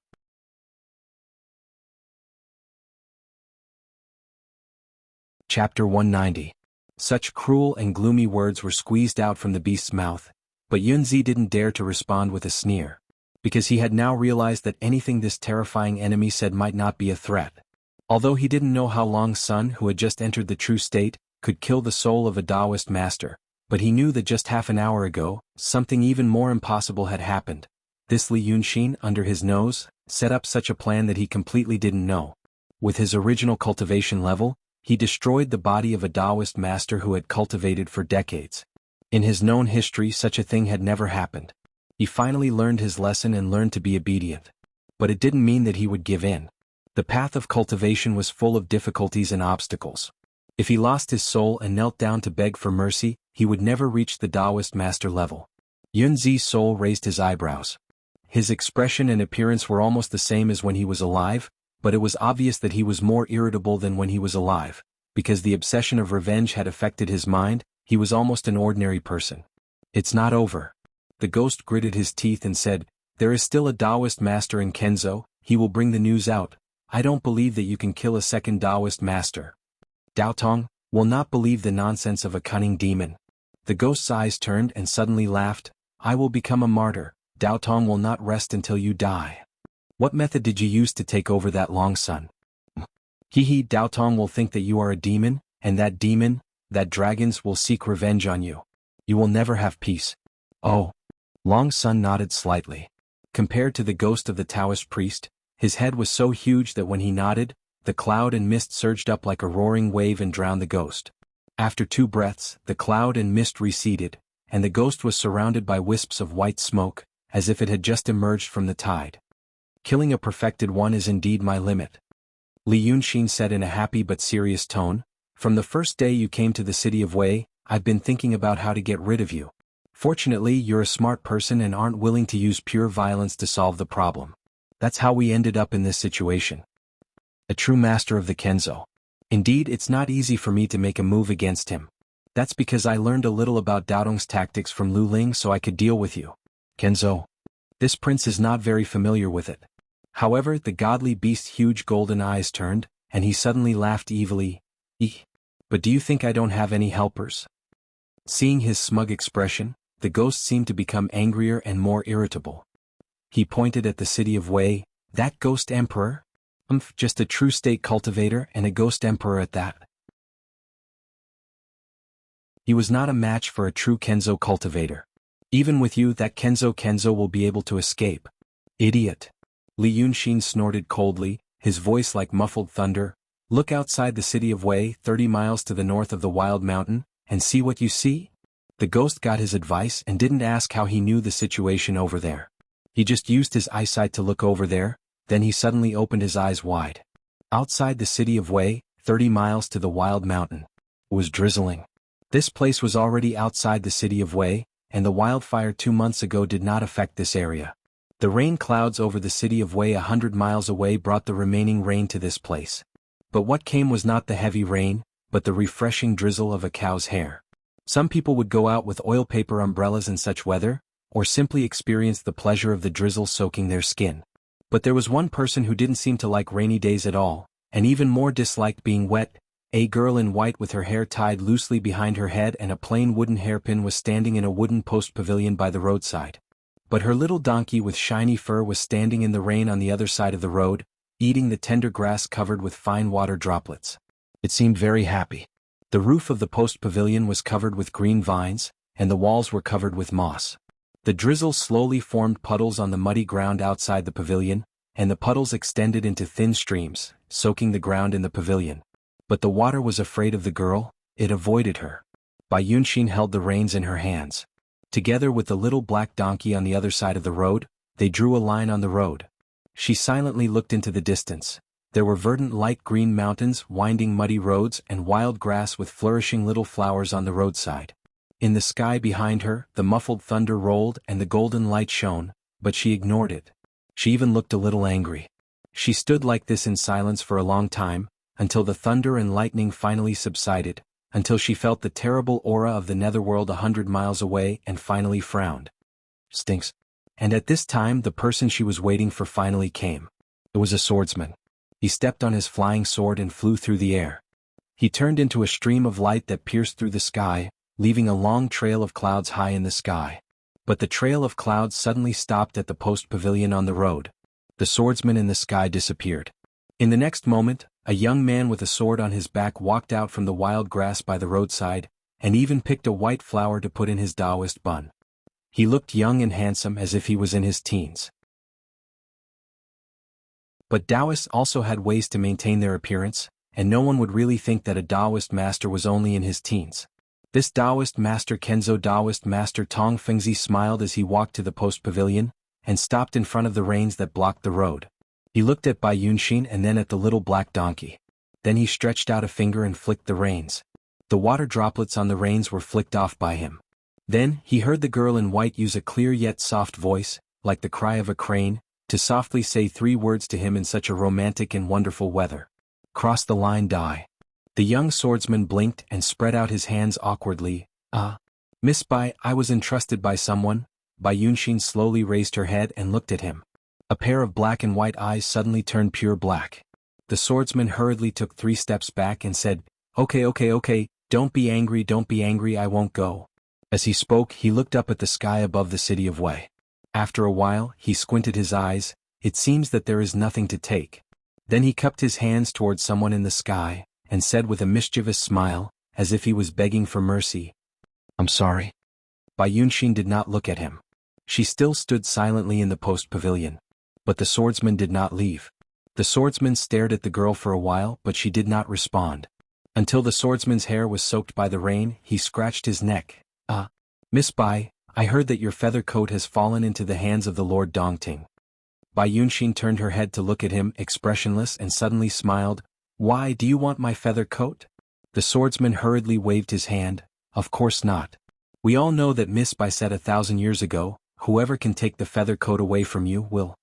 Chapter 190. Such cruel and gloomy words were squeezed out from the beast's mouth, but Yunzi didn't dare to respond with a sneer, because he had now realized that anything this terrifying enemy said might not be a threat. Although he didn't know how Long's son, who had just entered the true state, could kill the soul of a Taoist master, but he knew that just half an hour ago, something even more impossible had happened. This Li Yunxin, under his nose, set up such a plan that he completely didn't know. With his original cultivation level, he destroyed the body of a Taoist master who had cultivated for decades. In his known history such a thing had never happened. He finally learned his lesson and learned to be obedient. But it didn't mean that he would give in. The path of cultivation was full of difficulties and obstacles. If he lost his soul and knelt down to beg for mercy, he would never reach the Taoist master level. Yunzi's soul raised his eyebrows. His expression and appearance were almost the same as when he was alive, but it was obvious that he was more irritable than when he was alive. Because the obsession of revenge had affected his mind, he was almost an ordinary person. It's not over. The ghost gritted his teeth and said, there is still a Taoist master in Kenzo, he will bring the news out. I don't believe that you can kill a second Taoist master. Dao Tong will not believe the nonsense of a cunning demon. The ghost's eyes turned and suddenly laughed, I will become a martyr, Dao Tong will not rest until you die. What method did you use to take over that Long son? Dao Tong will think that you are a demon, and that demon, that dragons will seek revenge on you. You will never have peace. Oh. Long's son nodded slightly. Compared to the ghost of the Taoist priest, his head was so huge that when he nodded, the cloud and mist surged up like a roaring wave and drowned the ghost. After 2 breaths, the cloud and mist receded, and the ghost was surrounded by wisps of white smoke, as if it had just emerged from the tide. Killing a perfected one is indeed my limit. Li Yunxin said in a happy but serious tone, from the first day you came to the city of Wei, I've been thinking about how to get rid of you. Fortunately, you're a smart person and aren't willing to use pure violence to solve the problem. That's how we ended up in this situation. A true master of the Kenzo. Indeed, it's not easy for me to make a move against him. That's because I learned a little about Daodong's tactics from Lu Ling so I could deal with you. Kenzo. This prince is not very familiar with it. However, the godly beast's huge golden eyes turned, and he suddenly laughed evilly. But do you think I don't have any helpers? Seeing his smug expression, the ghost seemed to become angrier and more irritable. He pointed at the city of Wei, that ghost emperor? Just a true state cultivator and a ghost emperor at that. He was not a match for a true Kenzo cultivator. Even with you, that Kenzo will be able to escape. Idiot. Li Yunxin snorted coldly, his voice like muffled thunder. Look outside the city of Wei, 30 miles to the north of the Wild Mountain, and see what you see? The ghost got his advice and didn't ask how he knew the situation over there. He just used his eyesight to look over there, then he suddenly opened his eyes wide. Outside the city of Wei, 30 miles to the Wild Mountain. It was drizzling. This place was already outside the city of Wei, and the wildfire 2 months ago did not affect this area. The rain clouds over the city of Wei 100 miles away brought the remaining rain to this place. But what came was not the heavy rain, but the refreshing drizzle of a cow's hair. Some people would go out with oil paper umbrellas in such weather, or simply experience the pleasure of the drizzle soaking their skin. But there was one person who didn't seem to like rainy days at all, and even more disliked being wet. A girl in white with her hair tied loosely behind her head and a plain wooden hairpin was standing in a wooden post pavilion by the roadside. But her little donkey with shiny fur was standing in the rain on the other side of the road, eating the tender grass covered with fine water droplets. It seemed very happy. The roof of the post pavilion was covered with green vines, and the walls were covered with moss. The drizzle slowly formed puddles on the muddy ground outside the pavilion, and the puddles extended into thin streams, soaking the ground in the pavilion. But the water was afraid of the girl, it avoided her. Bai Yunxin held the reins in her hands. Together with the little black donkey on the other side of the road, they drew a line on the road. She silently looked into the distance. There were verdant light green mountains, winding muddy roads, and wild grass with flourishing little flowers on the roadside. In the sky behind her, the muffled thunder rolled and the golden light shone, but she ignored it. She even looked a little angry. She stood like this in silence for a long time, until the thunder and lightning finally subsided, until she felt the terrible aura of the netherworld 100 miles away and finally frowned. Stinks. And at this time the person she was waiting for finally came. It was a swordsman. He stepped on his flying sword and flew through the air. He turned into a stream of light that pierced through the sky, leaving a long trail of clouds high in the sky. But the trail of clouds suddenly stopped at the post pavilion on the road. The swordsman in the sky disappeared. In the next moment, a young man with a sword on his back walked out from the wild grass by the roadside, and even picked a white flower to put in his Taoist bun. He looked young and handsome as if he was in his teens. But Taoists also had ways to maintain their appearance, and no one would really think that a Taoist master was only in his teens. This Taoist master Kenzo Taoist master Tong Fengzi smiled as he walked to the post pavilion, and stopped in front of the reins that blocked the road. He looked at Bai Yunxin and then at the little black donkey. Then he stretched out a finger and flicked the reins. The water droplets on the reins were flicked off by him. Then he heard the girl in white use a clear yet soft voice, like the cry of a crane, to softly say 3 words to him in such a romantic and wonderful weather. Cross the line, die. The young swordsman blinked and spread out his hands awkwardly. Miss Bai, I was entrusted by someone. Bai Yunxin slowly raised her head and looked at him. A pair of black and white eyes suddenly turned pure black. The swordsman hurriedly took 3 steps back and said, Okay, don't be angry, I won't go. As he spoke, he looked up at the sky above the city of Wei. After a while, he squinted his eyes. It seems that there is nothing to take. Then he cupped his hands towards someone in the sky, and said with a mischievous smile, as if he was begging for mercy, I'm sorry. Bai Yunxin did not look at him. She still stood silently in the post pavilion. But the swordsman did not leave. The swordsman stared at the girl for a while, but she did not respond. Until the swordsman's hair was soaked by the rain, he scratched his neck. Miss Bai, I heard that your feather coat has fallen into the hands of the Lord Dongting. Bai Yunxin turned her head to look at him, expressionless, and suddenly smiled. Why do you want my feather coat? The swordsman hurriedly waved his hand. Of course not. We all know that Miss Bai said 1,000 years ago, whoever can take the feather coat away from you will.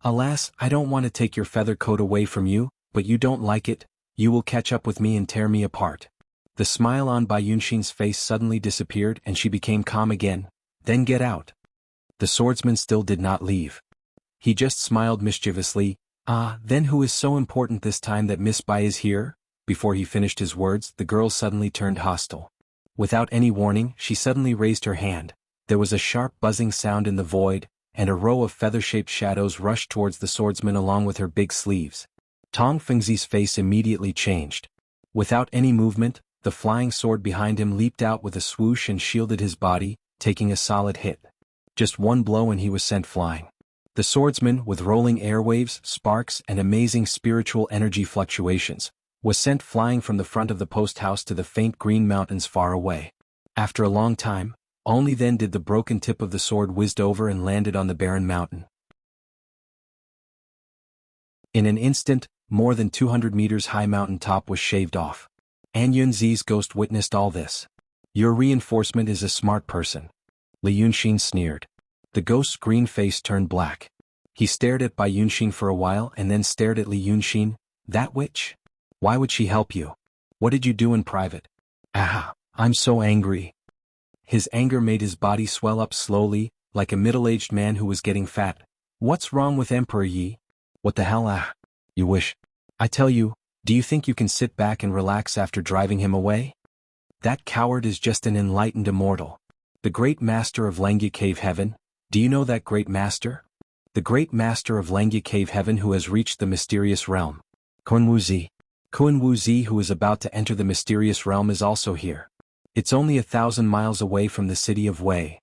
Alas, I don't want to take your feather coat away from you, but you don't like it, you will catch up with me and tear me apart. The smile on Bai Yunxin's face suddenly disappeared and she became calm again. Then get out. The swordsman still did not leave. He just smiled mischievously. Then who is so important this time that Miss Bai is here? Before he finished his words, the girl suddenly turned hostile. Without any warning, she suddenly raised her hand. There was a sharp buzzing sound in the void, and a row of feather-shaped shadows rushed towards the swordsman along with her big sleeves. Tong Fengzi's face immediately changed. Without any movement, the flying sword behind him leaped out with a swoosh and shielded his body, taking a solid hit. Just one blow and he was sent flying. The swordsman, with rolling airwaves, sparks, and amazing spiritual energy fluctuations, was sent flying from the front of the post house to the faint green mountains far away. After a long time, only then did the broken tip of the sword whizzed over and landed on the barren mountain. In an instant, more than 200 meters high mountain top was shaved off. An Yunzi's ghost witnessed all this. Your reinforcement is a smart person. Li Yunxin sneered. The ghost's green face turned black. He stared at Bai Yunxin for a while and then stared at Li Yunxin. That witch? Why would she help you? What did you do in private? I'm so angry. His anger made his body swell up slowly, like a middle-aged man who was getting fat. What's wrong with Emperor Yi? What the hell? You wish. I tell you, do you think you can sit back and relax after driving him away? That coward is just an enlightened immortal. The great master of Langya Cave Heaven. Do you know that great master? The great master of Langya Cave Heaven who has reached the mysterious realm. Kunwuzi. Kun Wuzi, who is about to enter the mysterious realm, is also here. It's only 1,000 miles away from the city of Wei.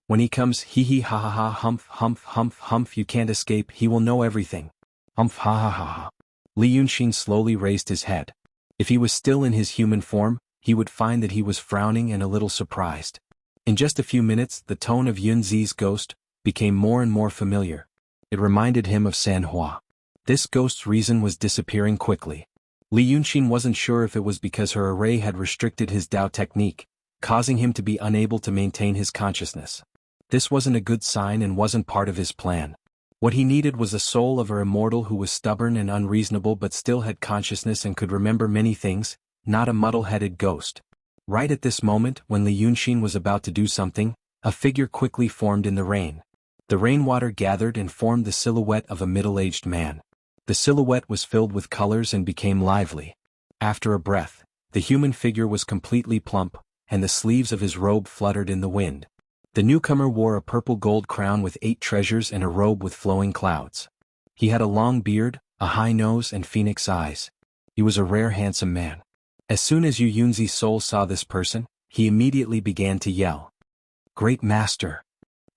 When he comes, hee hee ha ha ha, humph humph humph humph, you can't escape, he will know everything. Humph ha ha ha ha. Li Yunxin slowly raised his head. If he was still in his human form, he would find that he was frowning and a little surprised. In just a few minutes, the tone of Yunzi's ghost became more and more familiar. It reminded him of Sanhua. This ghost's reason was disappearing quickly. Li Yunxin wasn't sure if it was because her array had restricted his Dao technique, causing him to be unable to maintain his consciousness. This wasn't a good sign and wasn't part of his plan. What he needed was a soul of her immortal who was stubborn and unreasonable but still had consciousness and could remember many things, not a muddle-headed ghost. Right at this moment, when Li Yunxin was about to do something, a figure quickly formed in the rain. The rainwater gathered and formed the silhouette of a middle-aged man. The silhouette was filled with colors and became lively. After a breath, the human figure was completely plump, and the sleeves of his robe fluttered in the wind. The newcomer wore a purple gold crown with 8 treasures and a robe with flowing clouds. He had a long beard, a high nose and phoenix eyes. He was a rare handsome man. As soon as Yu Yunzi's soul saw this person, he immediately began to yell. Great Master!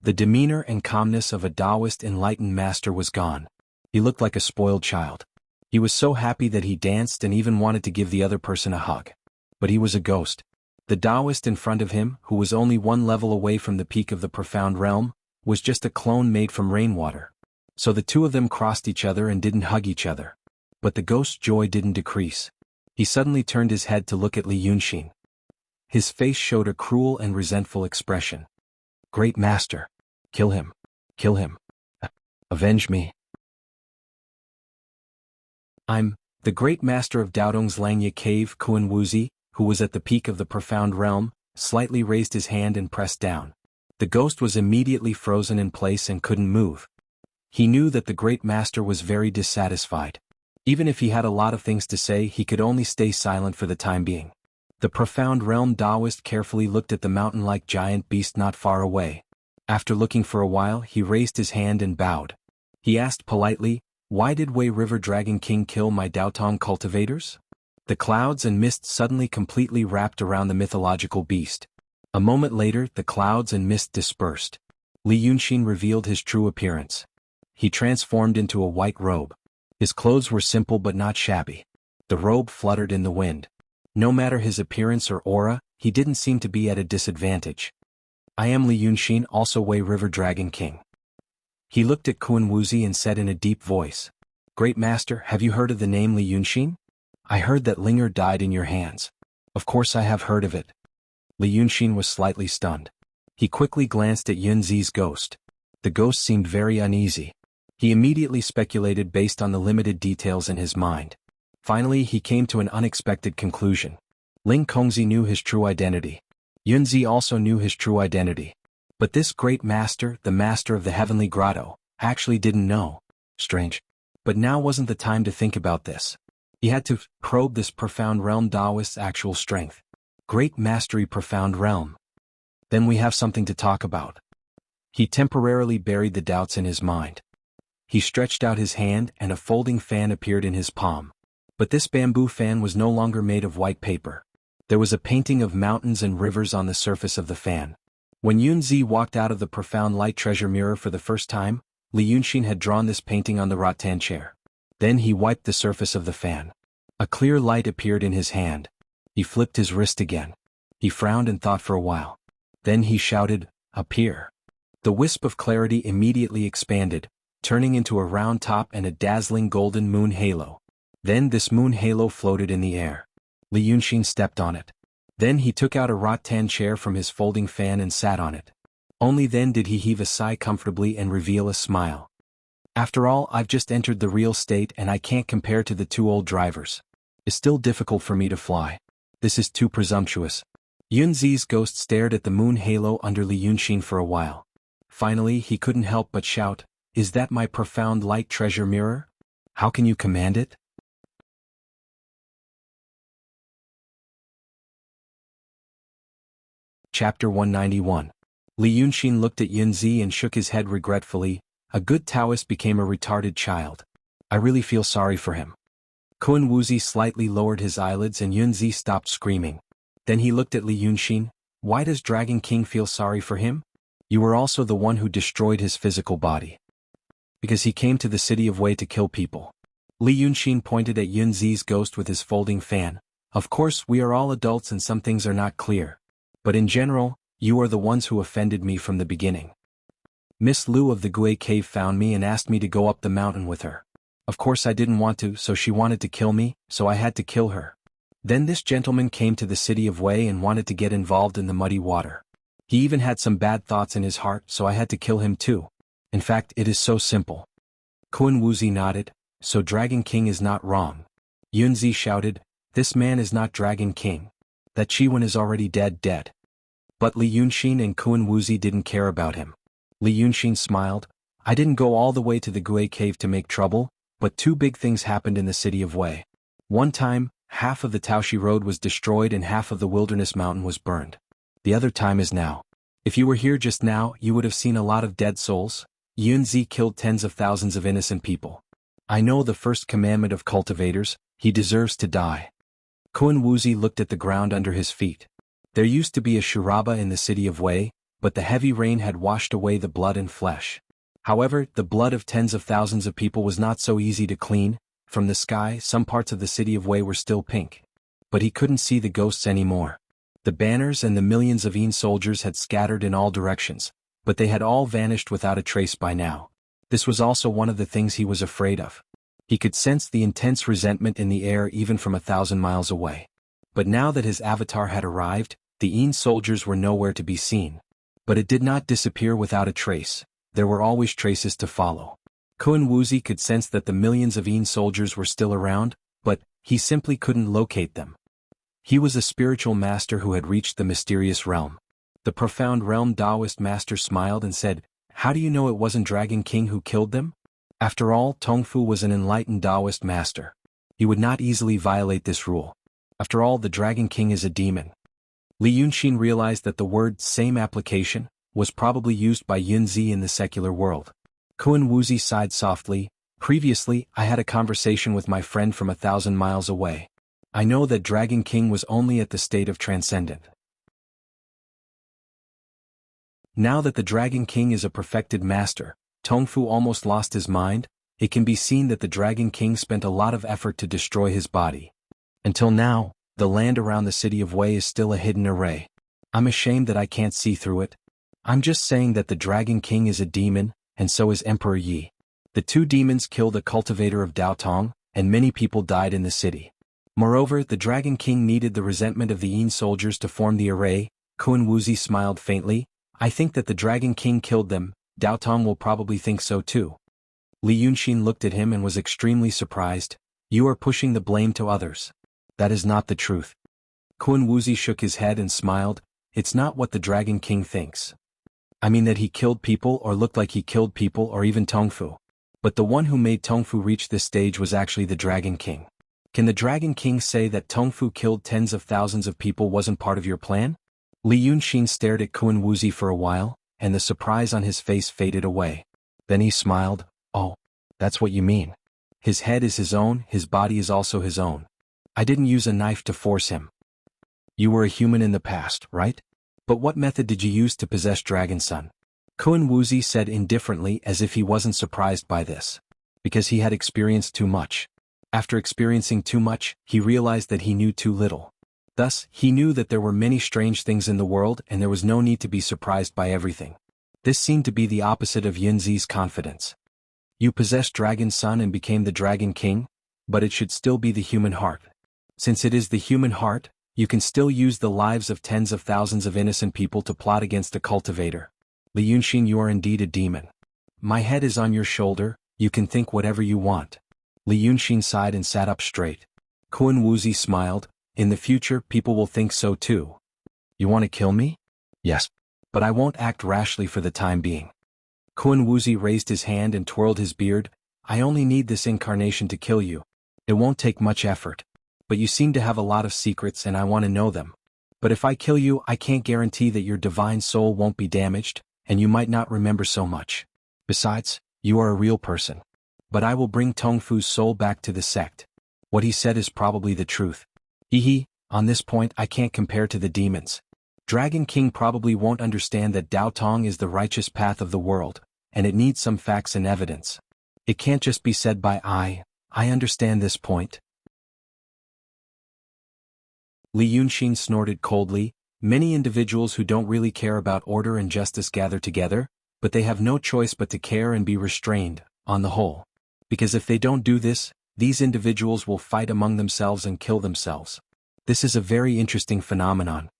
The demeanor and calmness of a Taoist enlightened master was gone. He looked like a spoiled child. He was so happy that he danced and even wanted to give the other person a hug. But he was a ghost. The Taoist in front of him, who was only 1 level away from the peak of the profound realm, was just a clone made from rainwater. So the two of them crossed each other and didn't hug each other. But the ghost's joy didn't decrease. He suddenly turned his head to look at Li Yunxin. His face showed a cruel and resentful expression. Great Master! Kill him! Kill him! Avenge me! I'm the Great Master of Daodong's Langya Cave. Kun Wuzi, who was at the peak of the profound realm, slightly raised his hand and pressed down. The ghost was immediately frozen in place and couldn't move. He knew that the Great Master was very dissatisfied. Even if he had a lot of things to say, he could only stay silent for the time being. The profound realm Taoist carefully looked at the mountain-like giant beast not far away. After looking for a while, he raised his hand and bowed. He asked politely, why did Wei River Dragon King kill my Daotong cultivators? The clouds and mist suddenly completely wrapped around the mythological beast. A moment later, the clouds and mist dispersed. Li Yunxin revealed his true appearance. He transformed into a white robe. His clothes were simple but not shabby. The robe fluttered in the wind. No matter his appearance or aura, he didn't seem to be at a disadvantage. I am Li Yunxin, also Wei River Dragon King. He looked at Kun Wuzi and said in a deep voice, Great Master, have you heard of the name Li Yunxin? I heard that Linger died in your hands. Of course I have heard of it. Li Yunxin was slightly stunned. He quickly glanced at Yunzi's ghost. The ghost seemed very uneasy. He immediately speculated based on the limited details in his mind. Finally he came to an unexpected conclusion. Ling Kongzi knew his true identity. Yunzi also knew his true identity. But this great master, the master of the heavenly grotto, actually didn't know. Strange. But now wasn't the time to think about this. He had to probe this profound realm Taoist's actual strength. Great mastery profound realm. Then we have something to talk about. He temporarily buried the doubts in his mind. He stretched out his hand and a folding fan appeared in his palm. But this bamboo fan was no longer made of white paper. There was a painting of mountains and rivers on the surface of the fan. When Yunzi walked out of the profound light treasure mirror for the first time, Li Yunxin had drawn this painting on the rattan chair. Then he wiped the surface of the fan. A clear light appeared in his hand. He flipped his wrist again. He frowned and thought for a while. Then he shouted, Appear. The wisp of clarity immediately expanded, turning into a round top and a dazzling golden moon halo. Then this moon halo floated in the air. Li Yunxin stepped on it. Then he took out a rattan chair from his folding fan and sat on it. Only then did he heave a sigh comfortably and reveal a smile. After all, I've just entered the real state and I can't compare to the 2 old drivers. It's still difficult for me to fly. This is too presumptuous. Yunzi's ghost stared at the moon halo under Li Yunxin for a while. Finally he couldn't help but shout, Is that my profound light treasure mirror? How can you command it? Chapter 191. Li Yunxin looked at Yunzi and shook his head regretfully. A good Taoist became a retarded child. I really feel sorry for him. Kun Wuzi slightly lowered his eyelids and Yunzi stopped screaming. Then he looked at Li Yunxin. Why does Dragon King feel sorry for him? You were also the one who destroyed his physical body. Because he came to the city of Wei to kill people. Li Yunxin pointed at Yunzi's ghost with his folding fan. Of course, we are all adults and some things are not clear. But in general, you are the ones who offended me from the beginning. Miss Lu of the Gui Cave found me and asked me to go up the mountain with her. Of course I didn't want to, so she wanted to kill me, so I had to kill her. Then this gentleman came to the city of Wei and wanted to get involved in the muddy water. He even had some bad thoughts in his heart, so I had to kill him too. In fact, it is so simple. Kun Wuzi nodded. So Dragon King is not wrong. Yunzi shouted, this man is not Dragon King. That Chiwen is already dead. But Li Yunxin and Kun Wuzi didn't care about him. Li Yunxin smiled. I didn't go all the way to the Gui Cave to make trouble, but two big things happened in the city of Wei. One time, half of the Taoshi Road was destroyed and half of the Wilderness Mountain was burned. The other time is now. If you were here just now, you would have seen a lot of dead souls. Yunzi killed tens of thousands of innocent people. I know the first commandment of cultivators, he deserves to die. Kun Wuzi looked at the ground under his feet. There used to be a Shiraba in the city of Wei, but the heavy rain had washed away the blood and flesh. However, the blood of tens of thousands of people was not so easy to clean. From the sky, some parts of the city of Wei were still pink. But he couldn't see the ghosts anymore. The banners and the millions of Yin soldiers had scattered in all directions, but they had all vanished without a trace by now. This was also one of the things he was afraid of. He could sense the intense resentment in the air even from 1,000 miles away. But now that his avatar had arrived, the Yin soldiers were nowhere to be seen. But it did not disappear without a trace. There were always traces to follow. Kun Wuzi could sense that the millions of Yin soldiers were still around, but he simply couldn't locate them. He was a spiritual master who had reached the mysterious realm. The profound realm Taoist master smiled and said, how do you know it wasn't Dragon King who killed them? After all, Tongfu was an enlightened Taoist master. He would not easily violate this rule. After all, the Dragon King is a demon. Li Yunxin realized that the word same application was probably used by Yunzi in the secular world. Kun Wuzi sighed softly. Previously, I had a conversation with my friend from 1,000 miles away. I know that Dragon King was only at the state of transcendent. Now that the Dragon King is a perfected master, Tongfu almost lost his mind. It can be seen that the Dragon King spent a lot of effort to destroy his body. Until now, the land around the city of Wei is still a hidden array. I'm ashamed that I can't see through it. I'm just saying that the Dragon King is a demon, and so is Emperor Yi. The two demons killed a cultivator of Daotong, and many people died in the city. Moreover, the Dragon King needed the resentment of the Yin soldiers to form the array. Kun Wuzi smiled faintly. I think that the Dragon King killed them. Daotong will probably think so too. Li Yunxin looked at him and was extremely surprised. You are pushing the blame to others. That is not the truth. Kun Wuzi shook his head and smiled. It's not what the Dragon King thinks. I mean that he killed people or looked like he killed people or even Tongfu. But the one who made Tongfu reach this stage was actually the Dragon King. Can the Dragon King say that Tongfu killed tens of thousands of people wasn't part of your plan? Li Yunxin stared at Kun Wuzi for a while, and the surprise on his face faded away. Then he smiled. Oh, that's what you mean. His head is his own, his body is also his own. I didn't use a knife to force him. You were a human in the past, right? But what method did you use to possess Dragon Son? Kun Wuzi said indifferently as if he wasn't surprised by this. Because he had experienced too much. After experiencing too much, he realized that he knew too little. Thus, he knew that there were many strange things in the world and there was no need to be surprised by everything. This seemed to be the opposite of Yunzi's confidence. You possessed Dragon Son and became the Dragon King, but it should still be the human heart. Since it is the human heart, you can still use the lives of tens of thousands of innocent people to plot against a cultivator. Li Yunxin, you are indeed a demon. My head is on your shoulder, you can think whatever you want. Li Yunxin sighed and sat up straight. Kun Wuzi smiled. In the future, people will think so too. You want to kill me? Yes. But I won't act rashly for the time being. Kun Wuzi raised his hand and twirled his beard. I only need this incarnation to kill you. It won't take much effort. But you seem to have a lot of secrets and I want to know them. But if I kill you, I can't guarantee that your divine soul won't be damaged, and you might not remember so much. Besides, you are a real person. But I will bring Tongfu's soul back to the sect. What he said is probably the truth. Hehe, on this point I can't compare to the demons. Dragon King probably won't understand that Dao Tong is the righteous path of the world, and it needs some facts and evidence. It can't just be said by I understand this point. Li Yunxin snorted coldly. Many individuals who don't really care about order and justice gather together, but they have no choice but to care and be restrained, on the whole. Because if they don't do this, these individuals will fight among themselves and kill themselves. This is a very interesting phenomenon.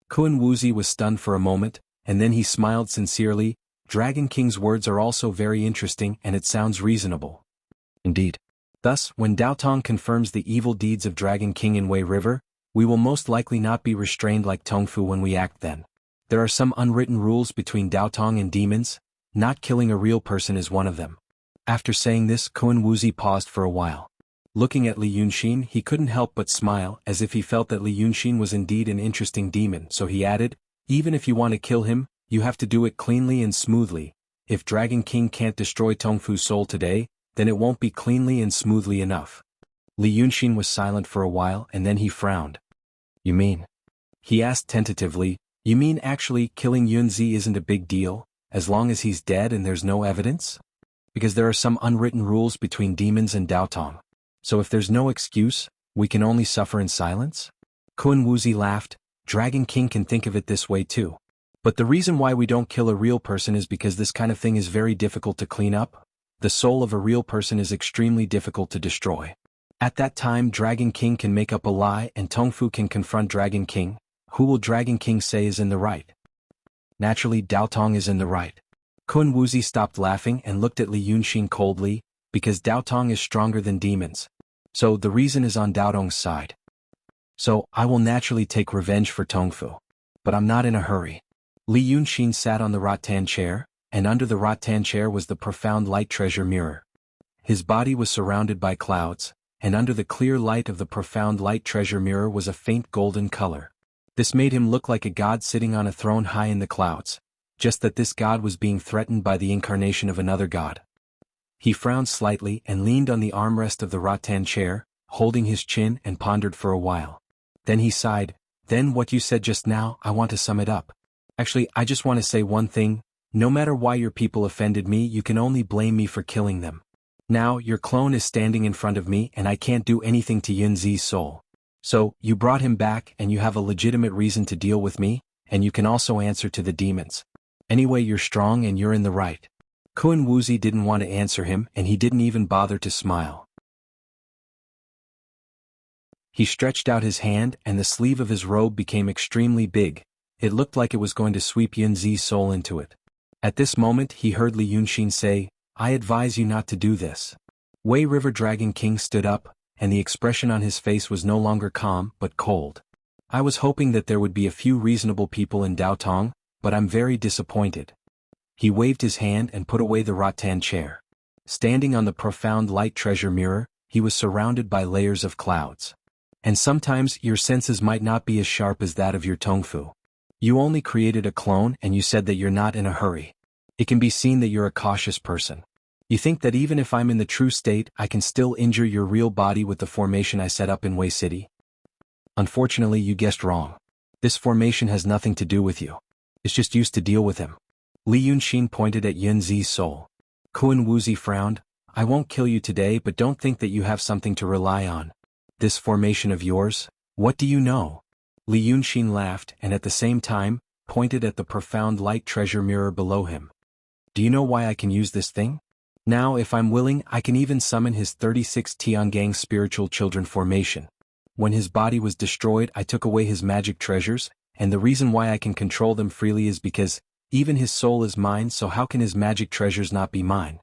Kun Wuzi was stunned for a moment, and then he smiled sincerely. Dragon King's words are also very interesting and it sounds reasonable. Indeed. Thus, when Dao Tong confirms the evil deeds of Dragon King in Wei River, we will most likely not be restrained like Tongfu when we act then. There are some unwritten rules between Dao Tong and demons. Not killing a real person is one of them. After saying this, Kun Wuzi paused for a while. Looking at Li Yunxin, he couldn't help but smile, as if he felt that Li Yunxin was indeed an interesting demon, so he added, even if you want to kill him, you have to do it cleanly and smoothly. If Dragon King can't destroy Tongfu's soul today, then it won't be cleanly and smoothly enough. Li Yunxin was silent for a while and then he frowned. You mean? He asked tentatively, you mean actually killing Yunzi isn't a big deal, as long as he's dead and there's no evidence? Because there are some unwritten rules between demons and Dao Tong. So if there's no excuse, we can only suffer in silence? Kun Wuzi laughed. Dragon King can think of it this way too. But the reason why we don't kill a real person is because this kind of thing is very difficult to clean up. The soul of a real person is extremely difficult to destroy. At that time Dragon King can make up a lie and Tongfu can confront Dragon King. Who will Dragon King say is in the right? Naturally Dao Tong is in the right. Kun Wuzi stopped laughing and looked at Li Yunxin coldly, because Dao Tong is stronger than demons. So the reason is on Dao Tong's side. So I will naturally take revenge for Tongfu. But I'm not in a hurry. Li Yunxin sat on the rattan chair, and under the rattan chair was the profound light treasure mirror. His body was surrounded by clouds, and under the clear light of the profound light treasure mirror was a faint golden color. This made him look like a god sitting on a throne high in the clouds, just that this god was being threatened by the incarnation of another god. He frowned slightly and leaned on the armrest of the rattan chair, holding his chin and pondered for a while. Then he sighed, then what you said just now, I want to sum it up. Actually, I just want to say one thing, no matter why your people offended me, you can only blame me for killing them. Now, your clone is standing in front of me and I can't do anything to Yunzi's soul. So, you brought him back and you have a legitimate reason to deal with me, and you can also answer to the demons. Anyway, you're strong and you're in the right. Kun Wuzi didn't want to answer him and he didn't even bother to smile. He stretched out his hand and the sleeve of his robe became extremely big. It looked like it was going to sweep Yunzi's soul into it. At this moment he heard Li Yunxin say, I advise you not to do this. Wei River Dragon King stood up, and the expression on his face was no longer calm but cold. I was hoping that there would be a few reasonable people in Dao Tong, but I'm very disappointed. He waved his hand and put away the rattan chair. Standing on the profound light treasure mirror, he was surrounded by layers of clouds. And sometimes your senses might not be as sharp as that of your Tongfu. You only created a clone and you said that you're not in a hurry. It can be seen that you're a cautious person. You think that even if I'm in the true state, I can still injure your real body with the formation I set up in Wei City? Unfortunately, you guessed wrong. This formation has nothing to do with you. It's just used to deal with him. Li Yunxin pointed at Yunzi's soul. Kun Wuzi frowned. I won't kill you today, but don't think that you have something to rely on. This formation of yours? What do you know? Li Yunxin laughed and at the same time, pointed at the profound light treasure mirror below him. Do you know why I can use this thing? Now if I'm willing, I can even summon his 36 Tiangang spiritual children formation. When his body was destroyed, I took away his magic treasures, and the reason why I can control them freely is because, even his soul is mine, so how can his magic treasures not be mine?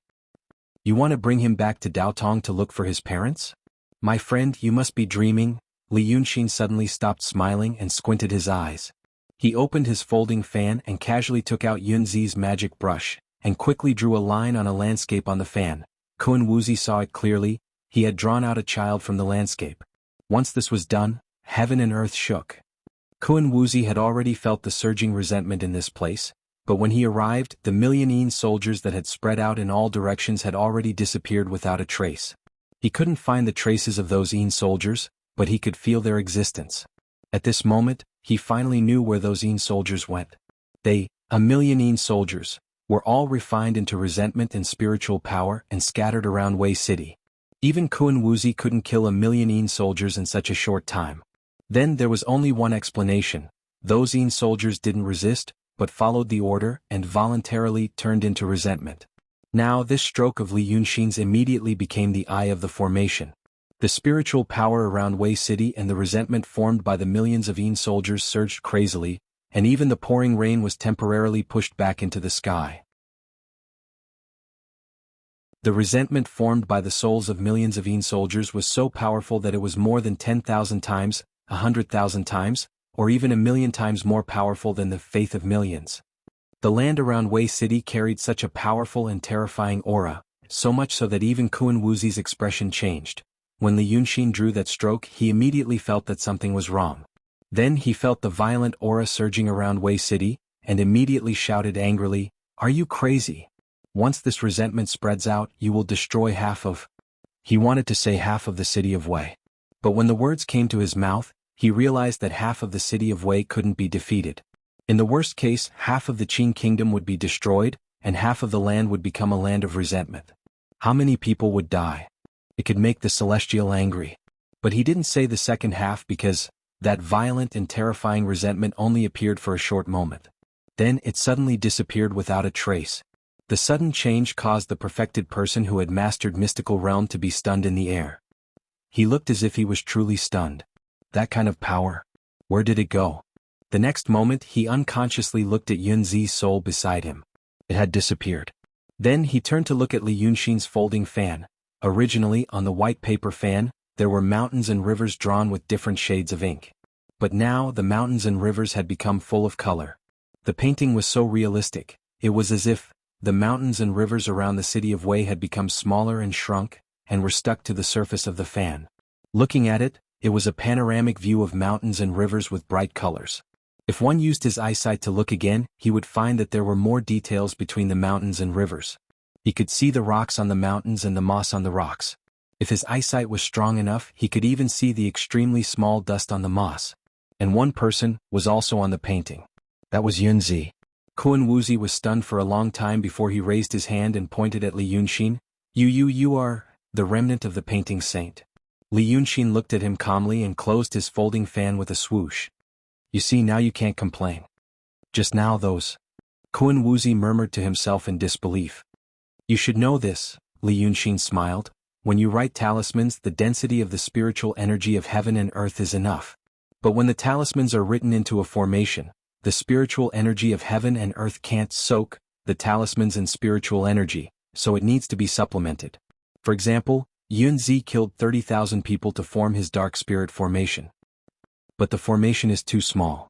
You want to bring him back to Dao Tong to look for his parents? My friend, you must be dreaming. Li Yunxin suddenly stopped smiling and squinted his eyes. He opened his folding fan and casually took out Yunzi's magic brush, and quickly drew a line on a landscape on the fan. Kun Wuzi saw it clearly. He had drawn out a child from the landscape. Once this was done, heaven and earth shook. Kun Wuzi had already felt the surging resentment in this place, but when he arrived, the millionine soldiers that had spread out in all directions had already disappeared without a trace. He couldn't find the traces of those Een soldiers, but he could feel their existence. At this moment, he finally knew where those Een soldiers went. They, 1,000,000 Een soldiers, were all refined into resentment and spiritual power and scattered around Wei City. Even Kun Wuxi couldn't kill 1,000,000 Een soldiers in such a short time. Then there was only one explanation: those Een soldiers didn't resist, but followed the order and voluntarily turned into resentment. Now this stroke of Li Yunxin's immediately became the eye of the formation. The spiritual power around Wei City and the resentment formed by the millions of Een soldiers surged crazily, and even the pouring rain was temporarily pushed back into the sky. The resentment formed by the souls of millions of Een soldiers was so powerful that it was more than 10,000 times, 100,000 times, or even 1,000,000 times more powerful than the faith of millions. The land around Wei City carried such a powerful and terrifying aura, so much so that even Kun Wuxi's expression changed. When Li Yunxin drew that stroke, he immediately felt that something was wrong. Then he felt the violent aura surging around Wei City, and immediately shouted angrily, "Are you crazy? Once this resentment spreads out, you will destroy half of..." He wanted to say half of the city of Wei. But when the words came to his mouth, he realized that half of the city of Wei couldn't be defeated. In the worst case, half of the Qin kingdom would be destroyed, and half of the land would become a land of resentment. How many people would die? It could make the celestial angry. But he didn't say the second half because that violent and terrifying resentment only appeared for a short moment. Then it suddenly disappeared without a trace. The sudden change caused the perfected person who had mastered mystical realm to be stunned in the air. He looked as if he was truly stunned. That kind of power? Where did it go? The next moment he unconsciously looked at Yunzi's soul beside him. It had disappeared. Then he turned to look at Li Yunxin's folding fan. Originally, on the white paper fan, there were mountains and rivers drawn with different shades of ink. But now the mountains and rivers had become full of color. The painting was so realistic, it was as if the mountains and rivers around the city of Wei had become smaller and shrunk, and were stuck to the surface of the fan. Looking at it, it was a panoramic view of mountains and rivers with bright colors. If one used his eyesight to look again, he would find that there were more details between the mountains and rivers. He could see the rocks on the mountains and the moss on the rocks. If his eyesight was strong enough, he could even see the extremely small dust on the moss. And one person was also on the painting. That was Yunzi. Kun Wuxi was stunned for a long time before he raised his hand and pointed at Li Yunxin. You are the remnant of the painting saint." Li Yunxin looked at him calmly and closed his folding fan with a swoosh. "You see, now you can't complain. Just now those..." Kun Wuxi murmured to himself in disbelief. "You should know this," Li Yunxin smiled. "When you write talismans, the density of the spiritual energy of heaven and earth is enough. But when the talismans are written into a formation, the spiritual energy of heaven and earth can't soak the talismans in spiritual energy, so it needs to be supplemented. For example, Yunzi killed 30,000 people to form his dark spirit formation. But the formation is too small.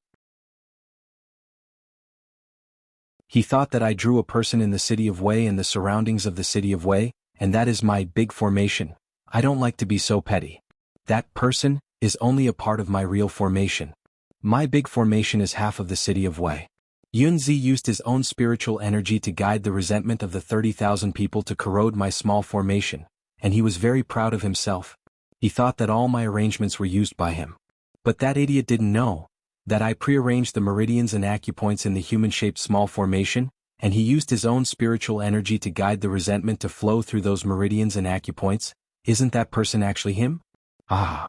He thought that I drew a person in the city of Wei and the surroundings of the city of Wei, and that is my big formation. I don't like to be so petty. That person is only a part of my real formation. My big formation is half of the city of Wei." Yunzi used his own spiritual energy to guide the resentment of the 30,000 people to corrode my small formation, and he was very proud of himself. He thought that all my arrangements were used by him. But that idiot didn't know that I prearranged the meridians and acupoints in the human-shaped small formation, and he used his own spiritual energy to guide the resentment to flow through those meridians and acupoints. Isn't that person actually him? Ah!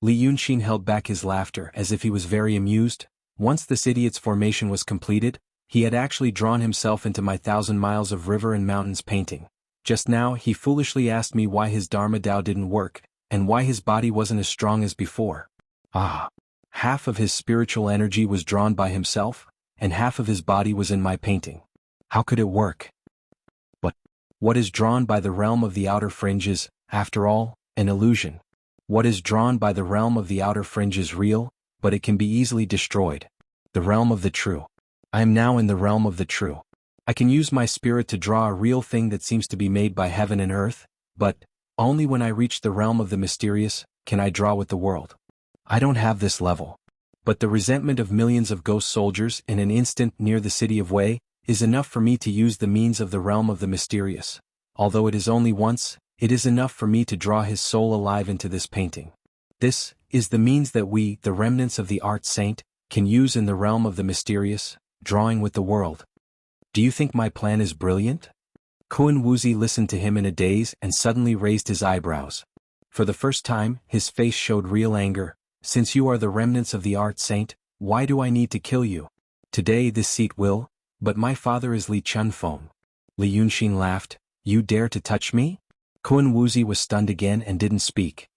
Li Yunxin held back his laughter as if he was very amused. Once this idiot's formation was completed, he had actually drawn himself into my 1,000 miles of river and mountains painting. Just now he foolishly asked me why his Dharma Tao didn't work, and why his body wasn't as strong as before. Ah! Half of his spiritual energy was drawn by himself, and half of his body was in my painting. How could it work? But what is drawn by the realm of the outer fringe is, after all, an illusion. What is drawn by the realm of the outer fringe is real, but it can be easily destroyed. The realm of the true. I am now in the realm of the true. I can use my spirit to draw a real thing that seems to be made by heaven and earth, but only when I reach the realm of the mysterious can I draw with the world. I don't have this level. But the resentment of millions of ghost soldiers in an instant near the city of Wei is enough for me to use the means of the realm of the mysterious. Although it is only once, it is enough for me to draw his soul alive into this painting. This is the means that we, the remnants of the art saint, can use in the realm of the mysterious, drawing with the world. Do you think my plan is brilliant? Kun Wuxi listened to him in a daze and suddenly raised his eyebrows. For the first time, his face showed real anger. Since you are the remnants of the art saint, why do I need to kill you? Today this seat will, but my father is Li Chunfeng. Li Yunxin laughed. You dare to touch me? Kun Wuxi was stunned again and didn't speak.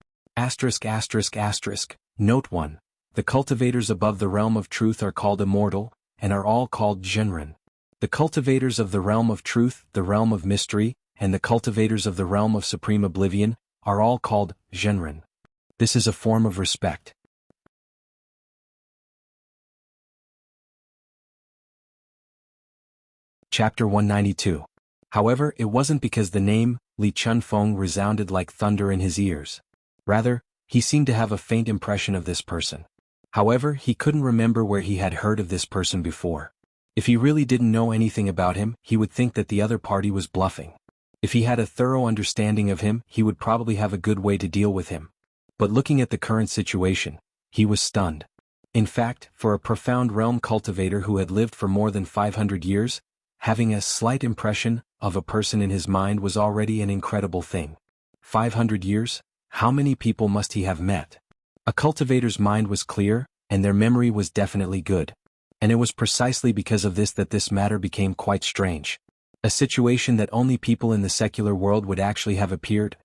Note 1. The cultivators above the realm of truth are called immortal, and are all called Zhenren. The cultivators of the realm of truth, the realm of mystery, and the cultivators of the realm of supreme oblivion, are all called Zhenren. This is a form of respect. Chapter 192. However, it wasn't because the name, Li Chunfeng, resounded like thunder in his ears. Rather, he seemed to have a faint impression of this person. However, he couldn't remember where he had heard of this person before. If he really didn't know anything about him, he would think that the other party was bluffing. If he had a thorough understanding of him, he would probably have a good way to deal with him. But looking at the current situation, he was stunned. In fact, for a profound realm cultivator who had lived for more than 500 years, having a slight impression of a person in his mind was already an incredible thing. 500 years? How many people must he have met? A cultivator's mind was clear, and their memory was definitely good. And it was precisely because of this that this matter became quite strange. A situation that only people in the secular world would actually have appeared.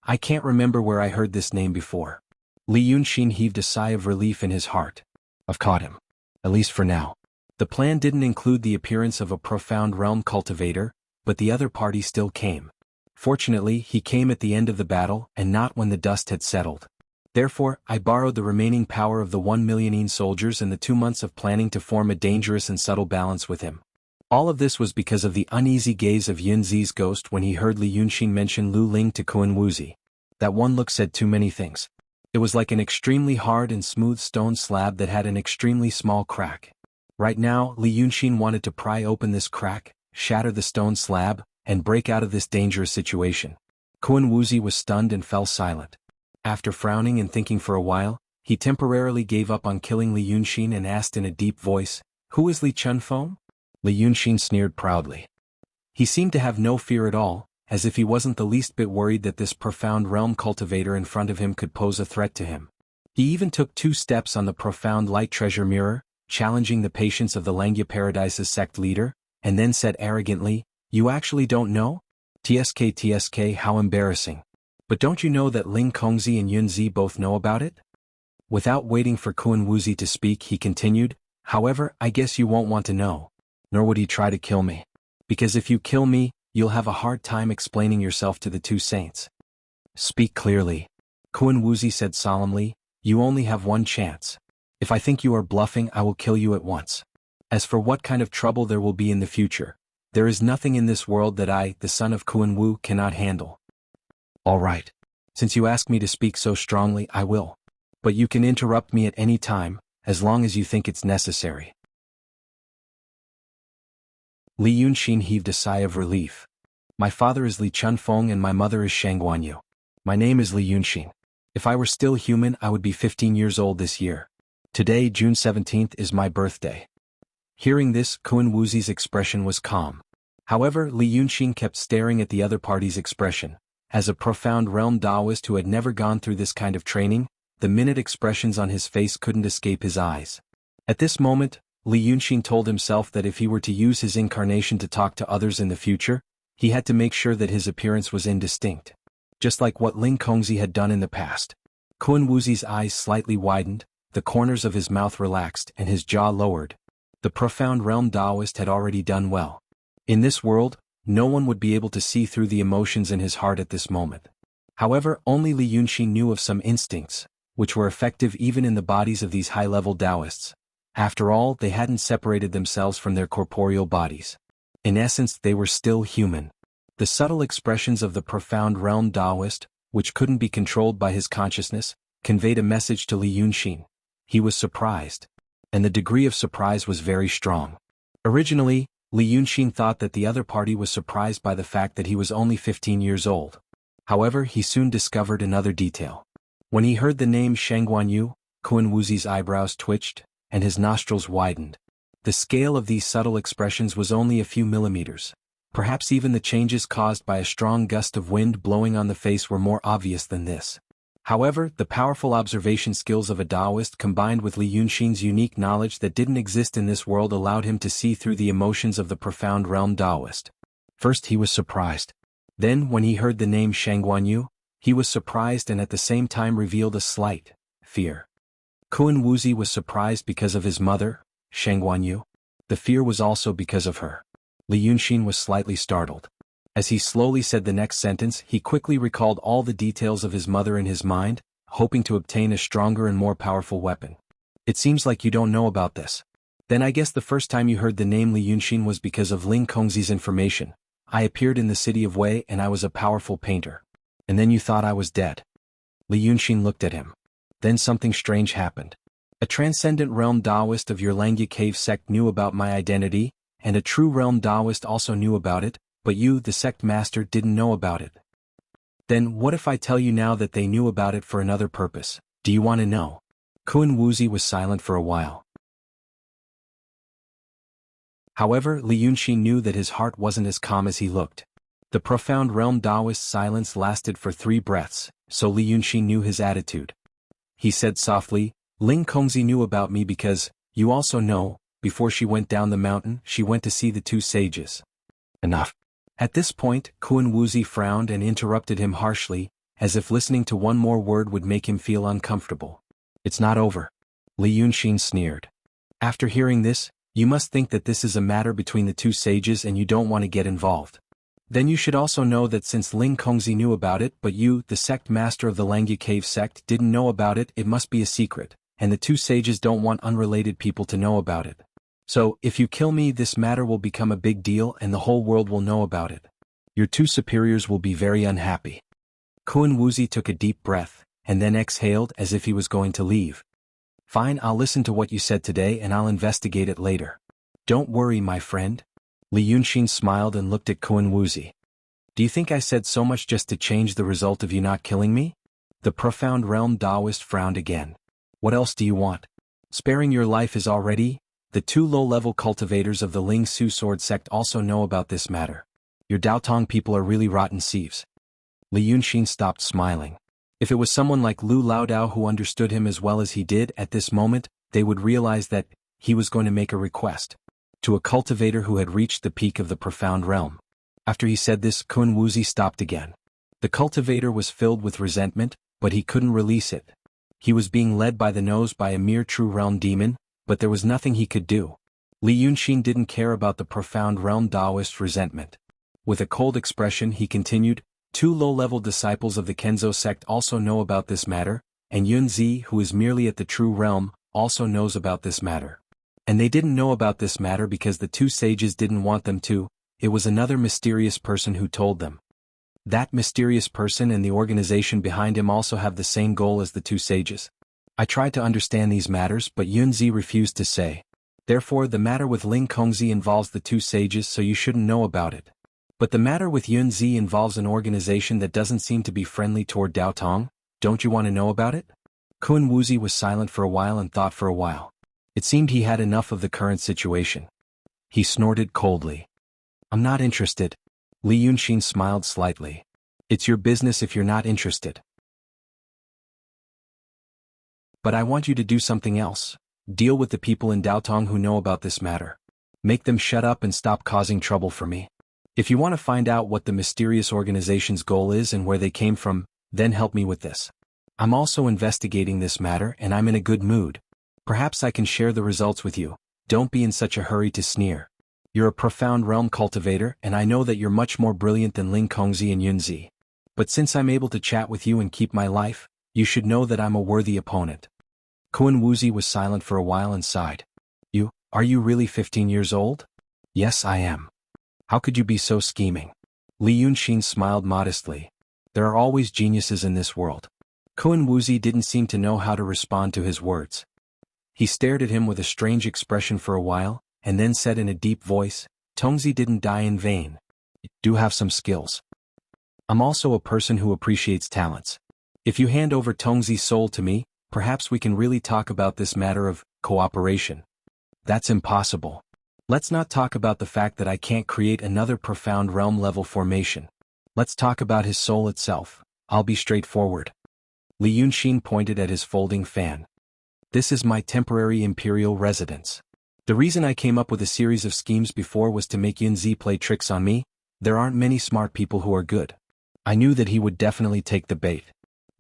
I can't remember where I heard this name before. Li Yunxin heaved a sigh of relief in his heart. I've caught him. At least for now. The plan didn't include the appearance of a profound realm cultivator, but the other party still came. Fortunately, he came at the end of the battle and not when the dust had settled. Therefore, I borrowed the remaining power of the 1 million soldiers and the 2 months of planning to form a dangerous and subtle balance with him. All of this was because of the uneasy gaze of Yunzi's ghost when he heard Li Yunxin mention Lu Ling to Kun Wuxi. That one look said too many things. It was like an extremely hard and smooth stone slab that had an extremely small crack. Right now, Li Yunxin wanted to pry open this crack, shatter the stone slab, and break out of this dangerous situation. Kun Wuxi was stunned and fell silent. After frowning and thinking for a while, he temporarily gave up on killing Li Yunxin and asked in a deep voice, "Who is Li Chunfeng?" Li Yunxin sneered proudly. He seemed to have no fear at all, as if he wasn't the least bit worried that this profound realm cultivator in front of him could pose a threat to him. He even took 2 steps on the profound light treasure mirror, challenging the patience of the Langya Paradise's sect leader, and then said arrogantly, "You actually don't know? TSK, how embarrassing. But don't you know that Ling Kongzi and Yunzi both know about it?" Without waiting for Kun Wuxi to speak, he continued, "However, I guess you won't want to know. Nor would he try to kill me. Because if you kill me, you'll have a hard time explaining yourself to the 2 saints. Speak clearly." Kun Wuxi said solemnly, "You only have 1 chance. If I think you are bluffing, I will kill you at once. As for what kind of trouble there will be in the future, there is nothing in this world that I, the son of Kun Wu, cannot handle." "All right. Since you ask me to speak so strongly, I will. But you can interrupt me at any time, as long as you think it's necessary." Li Yunxin heaved a sigh of relief. "My father is Li Chunfeng and my mother is Shang Guanyu. My name is Li Yunxin. If I were still human, I would be 15 years old this year. Today, June 17th, is my birthday." Hearing this, Kun Wuxi's expression was calm. However, Li Yunxin kept staring at the other party's expression. As a profound realm Taoist who had never gone through this kind of training, the minute expressions on his face couldn't escape his eyes. At this moment, Li Yunxin told himself that if he were to use his incarnation to talk to others in the future, he had to make sure that his appearance was indistinct. Just like what Ling Kongzi had done in the past. Kun Wuxi's eyes slightly widened, the corners of his mouth relaxed and his jaw lowered. The profound realm Taoist had already done well. In this world, no one would be able to see through the emotions in his heart at this moment. However, only Li Yunxin knew of some instincts, which were effective even in the bodies of these high-level Taoists. After all, they hadn't separated themselves from their corporeal bodies. In essence, they were still human. The subtle expressions of the profound realm Taoist, which couldn't be controlled by his consciousness, conveyed a message to Li Yunxin. He was surprised. And the degree of surprise was very strong. Originally, Li Yunxin thought that the other party was surprised by the fact that he was only 15 years old. However, he soon discovered another detail. When he heard the name Shangguanyu, Kun Wuzi's eyebrows twitched, and his nostrils widened. The scale of these subtle expressions was only a few millimeters. Perhaps even the changes caused by a strong gust of wind blowing on the face were more obvious than this. However, the powerful observation skills of a Taoist combined with Li Yunxin's unique knowledge that didn't exist in this world allowed him to see through the emotions of the profound realm Taoist. First he was surprised. Then, when he heard the name Shangguanyu, he was surprised and at the same time revealed a slight fear. Kun Wuzi was surprised because of his mother, Shangguanyu. The fear was also because of her. Li Yunxin was slightly startled. As he slowly said the next sentence, he quickly recalled all the details of his mother in his mind, hoping to obtain a stronger and more powerful weapon. It seems like you don't know about this. Then I guess the first time you heard the name Li Yunxin was because of Ling Kongzi's information. I appeared in the city of Wei and I was a powerful painter. And then you thought I was dead. Li Yunxin looked at him. Then something strange happened. A transcendent realm Taoist of your Langya Cave sect knew about my identity, and a true realm Taoist also knew about it, but you, the sect master, didn't know about it. Then what if I tell you now that they knew about it for another purpose? Do you want to know? Kun Wuzi was silent for a while. However, Li Yunxin knew that his heart wasn't as calm as he looked. The profound realm Taoist silence lasted for 3 breaths, so Li Yunxin knew his attitude. He said softly, Ling Kongzi knew about me because, you also know, before she went down the mountain, she went to see the 2 sages. Enough. At this point, Kun Wuzi frowned and interrupted him harshly, as if listening to one more word would make him feel uncomfortable. It's not over. Li Yunxin sneered. After hearing this, you must think that this is a matter between the 2 sages and you don't want to get involved. Then you should also know that since Ling Kongzi knew about it but you, the sect master of the Langya Cave sect, didn't know about it, it must be a secret, and the 2 sages don't want unrelated people to know about it. So, if you kill me, this matter will become a big deal and the whole world will know about it. Your 2 superiors will be very unhappy. Kun Wuzi took a deep breath, and then exhaled as if he was going to leave. Fine, I'll listen to what you said today and I'll investigate it later. Don't worry, my friend. Li Yunxin smiled and looked at Kun Wuzi. Do you think I said so much just to change the result of you not killing me? The profound realm Taoist frowned again. What else do you want? Sparing your life is already? The 2 low-level cultivators of the Ling Su sword sect also know about this matter. Your Daotong people are really rotten sieves. Li Yunxin stopped smiling. If it was someone like Lu Laodao who understood him as well as he did at this moment, they would realize that he was going to make a request to a cultivator who had reached the peak of the profound realm. After he said this, Kun Wuzi stopped again. The cultivator was filled with resentment, but he couldn't release it. He was being led by the nose by a mere true realm demon, but there was nothing he could do. Li Yunxin didn't care about the profound realm Taoist resentment. With a cold expression he continued, 2 low-level disciples of the Kenzo sect also know about this matter, and Yunzi, who is merely at the true realm, also knows about this matter. And they didn't know about this matter because the 2 sages didn't want them to, it was another mysterious person who told them. That mysterious person and the organization behind him also have the same goal as the 2 sages. I tried to understand these matters but Yunzi refused to say. Therefore the matter with Ling Kongzi involves the 2 sages so you shouldn't know about it. But the matter with Yunzi involves an organization that doesn't seem to be friendly toward Daotong. Don't you want to know about it? Kun Wuzi was silent for a while and thought for a while. It seemed he had enough of the current situation. He snorted coldly. I'm not interested. Li Yunxin smiled slightly. It's your business if you're not interested. But I want you to do something else. Deal with the people in Daotong who know about this matter. Make them shut up and stop causing trouble for me. If you want to find out what the mysterious organization's goal is and where they came from, then help me with this. I'm also investigating this matter and I'm in a good mood. Perhaps I can share the results with you. Don't be in such a hurry to sneer. You're a profound realm cultivator and I know that you're much more brilliant than Ling Kongzi and Yunzi. But since I'm able to chat with you and keep my life, you should know that I'm a worthy opponent. Kun Wuzi was silent for a while and sighed. Are you really 15 years old? Yes, I am. How could you be so scheming? Li Yunxin smiled modestly. There are always geniuses in this world. Kun Wuzi didn't seem to know how to respond to his words. He stared at him with a strange expression for a while, and then said in a deep voice, Tongzi didn't die in vain. You do have some skills. I'm also a person who appreciates talents. If you hand over Tongzi's soul to me, perhaps we can really talk about this matter of cooperation. That's impossible. Let's not talk about the fact that I can't create another profound realm-level formation. Let's talk about his soul itself. I'll be straightforward. Li Yunxin pointed at his folding fan. This is my temporary imperial residence. The reason I came up with a series of schemes before was to make Yunzi play tricks on me. There aren't many smart people who are good. I knew that he would definitely take the bait.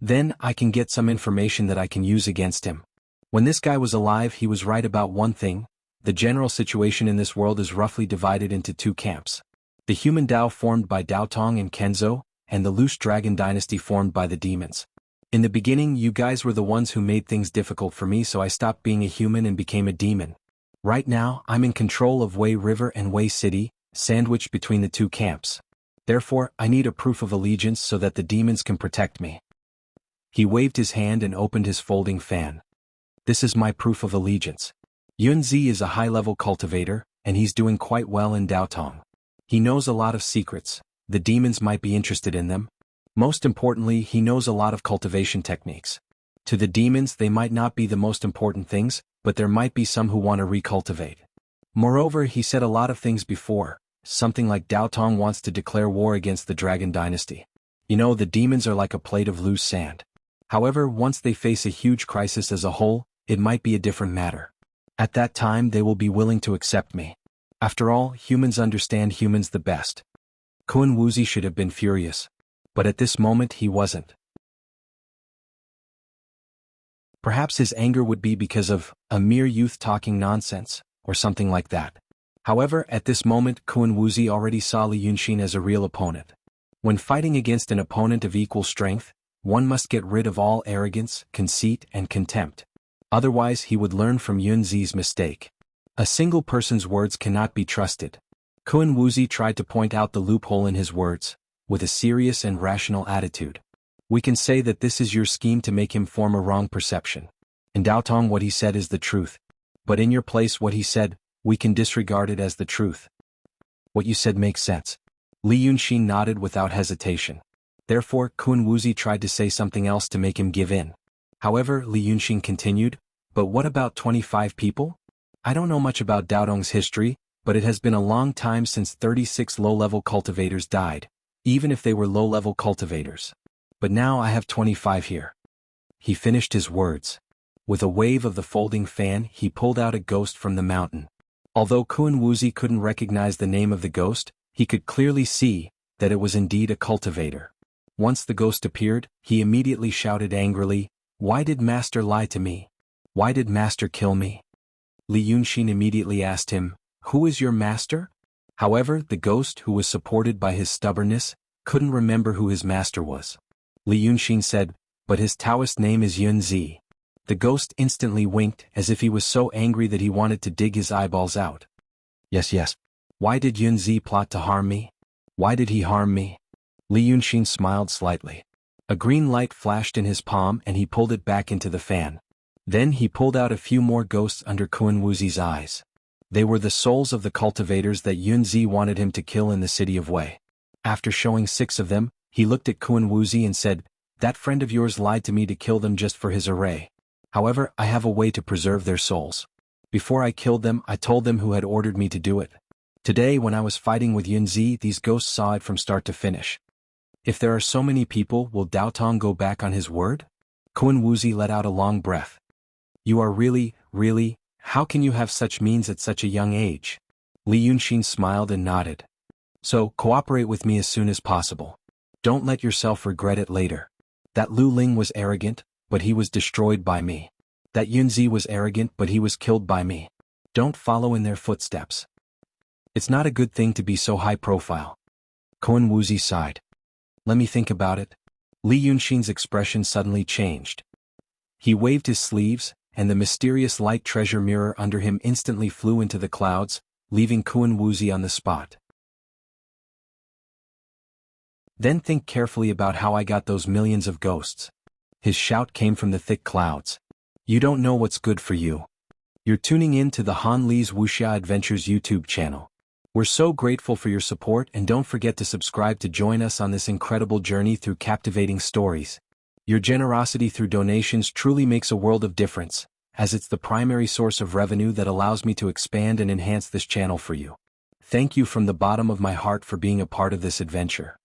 Then I can get some information that I can use against him. When this guy was alive, he was right about one thing. The general situation in this world is roughly divided into two camps. The human Dao formed by Dao Tong and Kenzo, and the loose dragon dynasty formed by the demons. In the beginning, you guys were the ones who made things difficult for me, so I stopped being a human and became a demon. Right now, I'm in control of Wei River and Wei City, sandwiched between the two camps. Therefore, I need a proof of allegiance so that the demons can protect me. He waved his hand and opened his folding fan. This is my proof of allegiance. Yunzi is a high-level cultivator, and he's doing quite well in Daotong. He knows a lot of secrets. The demons might be interested in them. Most importantly, he knows a lot of cultivation techniques. To the demons, they might not be the most important things, but there might be some who want to recultivate. Moreover, he said a lot of things before, something like Daotong wants to declare war against the Dragon Dynasty. You know, the demons are like a plate of loose sand. However, once they face a huge crisis as a whole, it might be a different matter. At that time, they will be willing to accept me. After all, humans understand humans the best. Kun Wuzi should have been furious. But at this moment he wasn't. Perhaps his anger would be because of a mere youth talking nonsense, or something like that. However, at this moment Kun Wuzi already saw Li Yunxin as a real opponent. When fighting against an opponent of equal strength, one must get rid of all arrogance, conceit, and contempt. Otherwise he would learn from Yunzi's mistake. A single person's words cannot be trusted. Kun Wuzi tried to point out the loophole in his words, with a serious and rational attitude. We can say that this is your scheme to make him form a wrong perception. In Daotong what he said is the truth. But in your place what he said, we can disregard it as the truth. What you said makes sense. Li Yunxin nodded without hesitation. Therefore, Kun Wuzi tried to say something else to make him give in. However, Li Yunxin continued, but what about 25 people? I don't know much about Daotong's history, but it has been a long time since 36 low-level cultivators died, even if they were low-level cultivators. But now I have 25 here. He finished his words. With a wave of the folding fan, he pulled out a ghost from the mountain. Although Kun Wuzi couldn't recognize the name of the ghost, he could clearly see that it was indeed a cultivator. Once the ghost appeared, he immediately shouted angrily, "Why did Master lie to me? Why did Master kill me?" Li Yunxin immediately asked him, "Who is your master?" However, the ghost, who was supported by his stubbornness, couldn't remember who his master was. Li Yunxin said, "But his Taoist name is Yunzi." The ghost instantly winked as if he was so angry that he wanted to dig his eyeballs out. Yes. Why did Yunzi plot to harm me? Why did he harm me? Li Yunxin smiled slightly. A green light flashed in his palm and he pulled it back into the fan. Then he pulled out a few more ghosts under Kun Wuzi's eyes. They were the souls of the cultivators that Yunzi wanted him to kill in the city of Wei. After showing 6 of them, he looked at Kun Wuzi and said, "That friend of yours lied to me to kill them just for his array. However, I have a way to preserve their souls. Before I killed them, I told them who had ordered me to do it. Today, when I was fighting with Yunzi, these ghosts saw it from start to finish. If there are so many people, will Daotong go back on his word?" Kun Wuzi let out a long breath. "You are really, how can you have such means at such a young age?" Li Yunxin smiled and nodded. "So, cooperate with me as soon as possible. Don't let yourself regret it later. That Lu Ling was arrogant, but he was destroyed by me. That Yunzi was arrogant, but he was killed by me. Don't follow in their footsteps. It's not a good thing to be so high profile." Kun Wuzi sighed. "Let me think about it." Li Yunxin's expression suddenly changed. He waved his sleeves, and the mysterious light treasure mirror under him instantly flew into the clouds, leaving Kun Wuzi on the spot. "Then think carefully about how I got those millions of ghosts." His shout came from the thick clouds. "You don't know what's good for you. You're tuning in to the Han Li's Wuxia Adventures YouTube channel. We're so grateful for your support, and don't forget to subscribe to join us on this incredible journey through captivating stories. Your generosity through donations truly makes a world of difference, as it's the primary source of revenue that allows me to expand and enhance this channel for you. Thank you from the bottom of my heart for being a part of this adventure.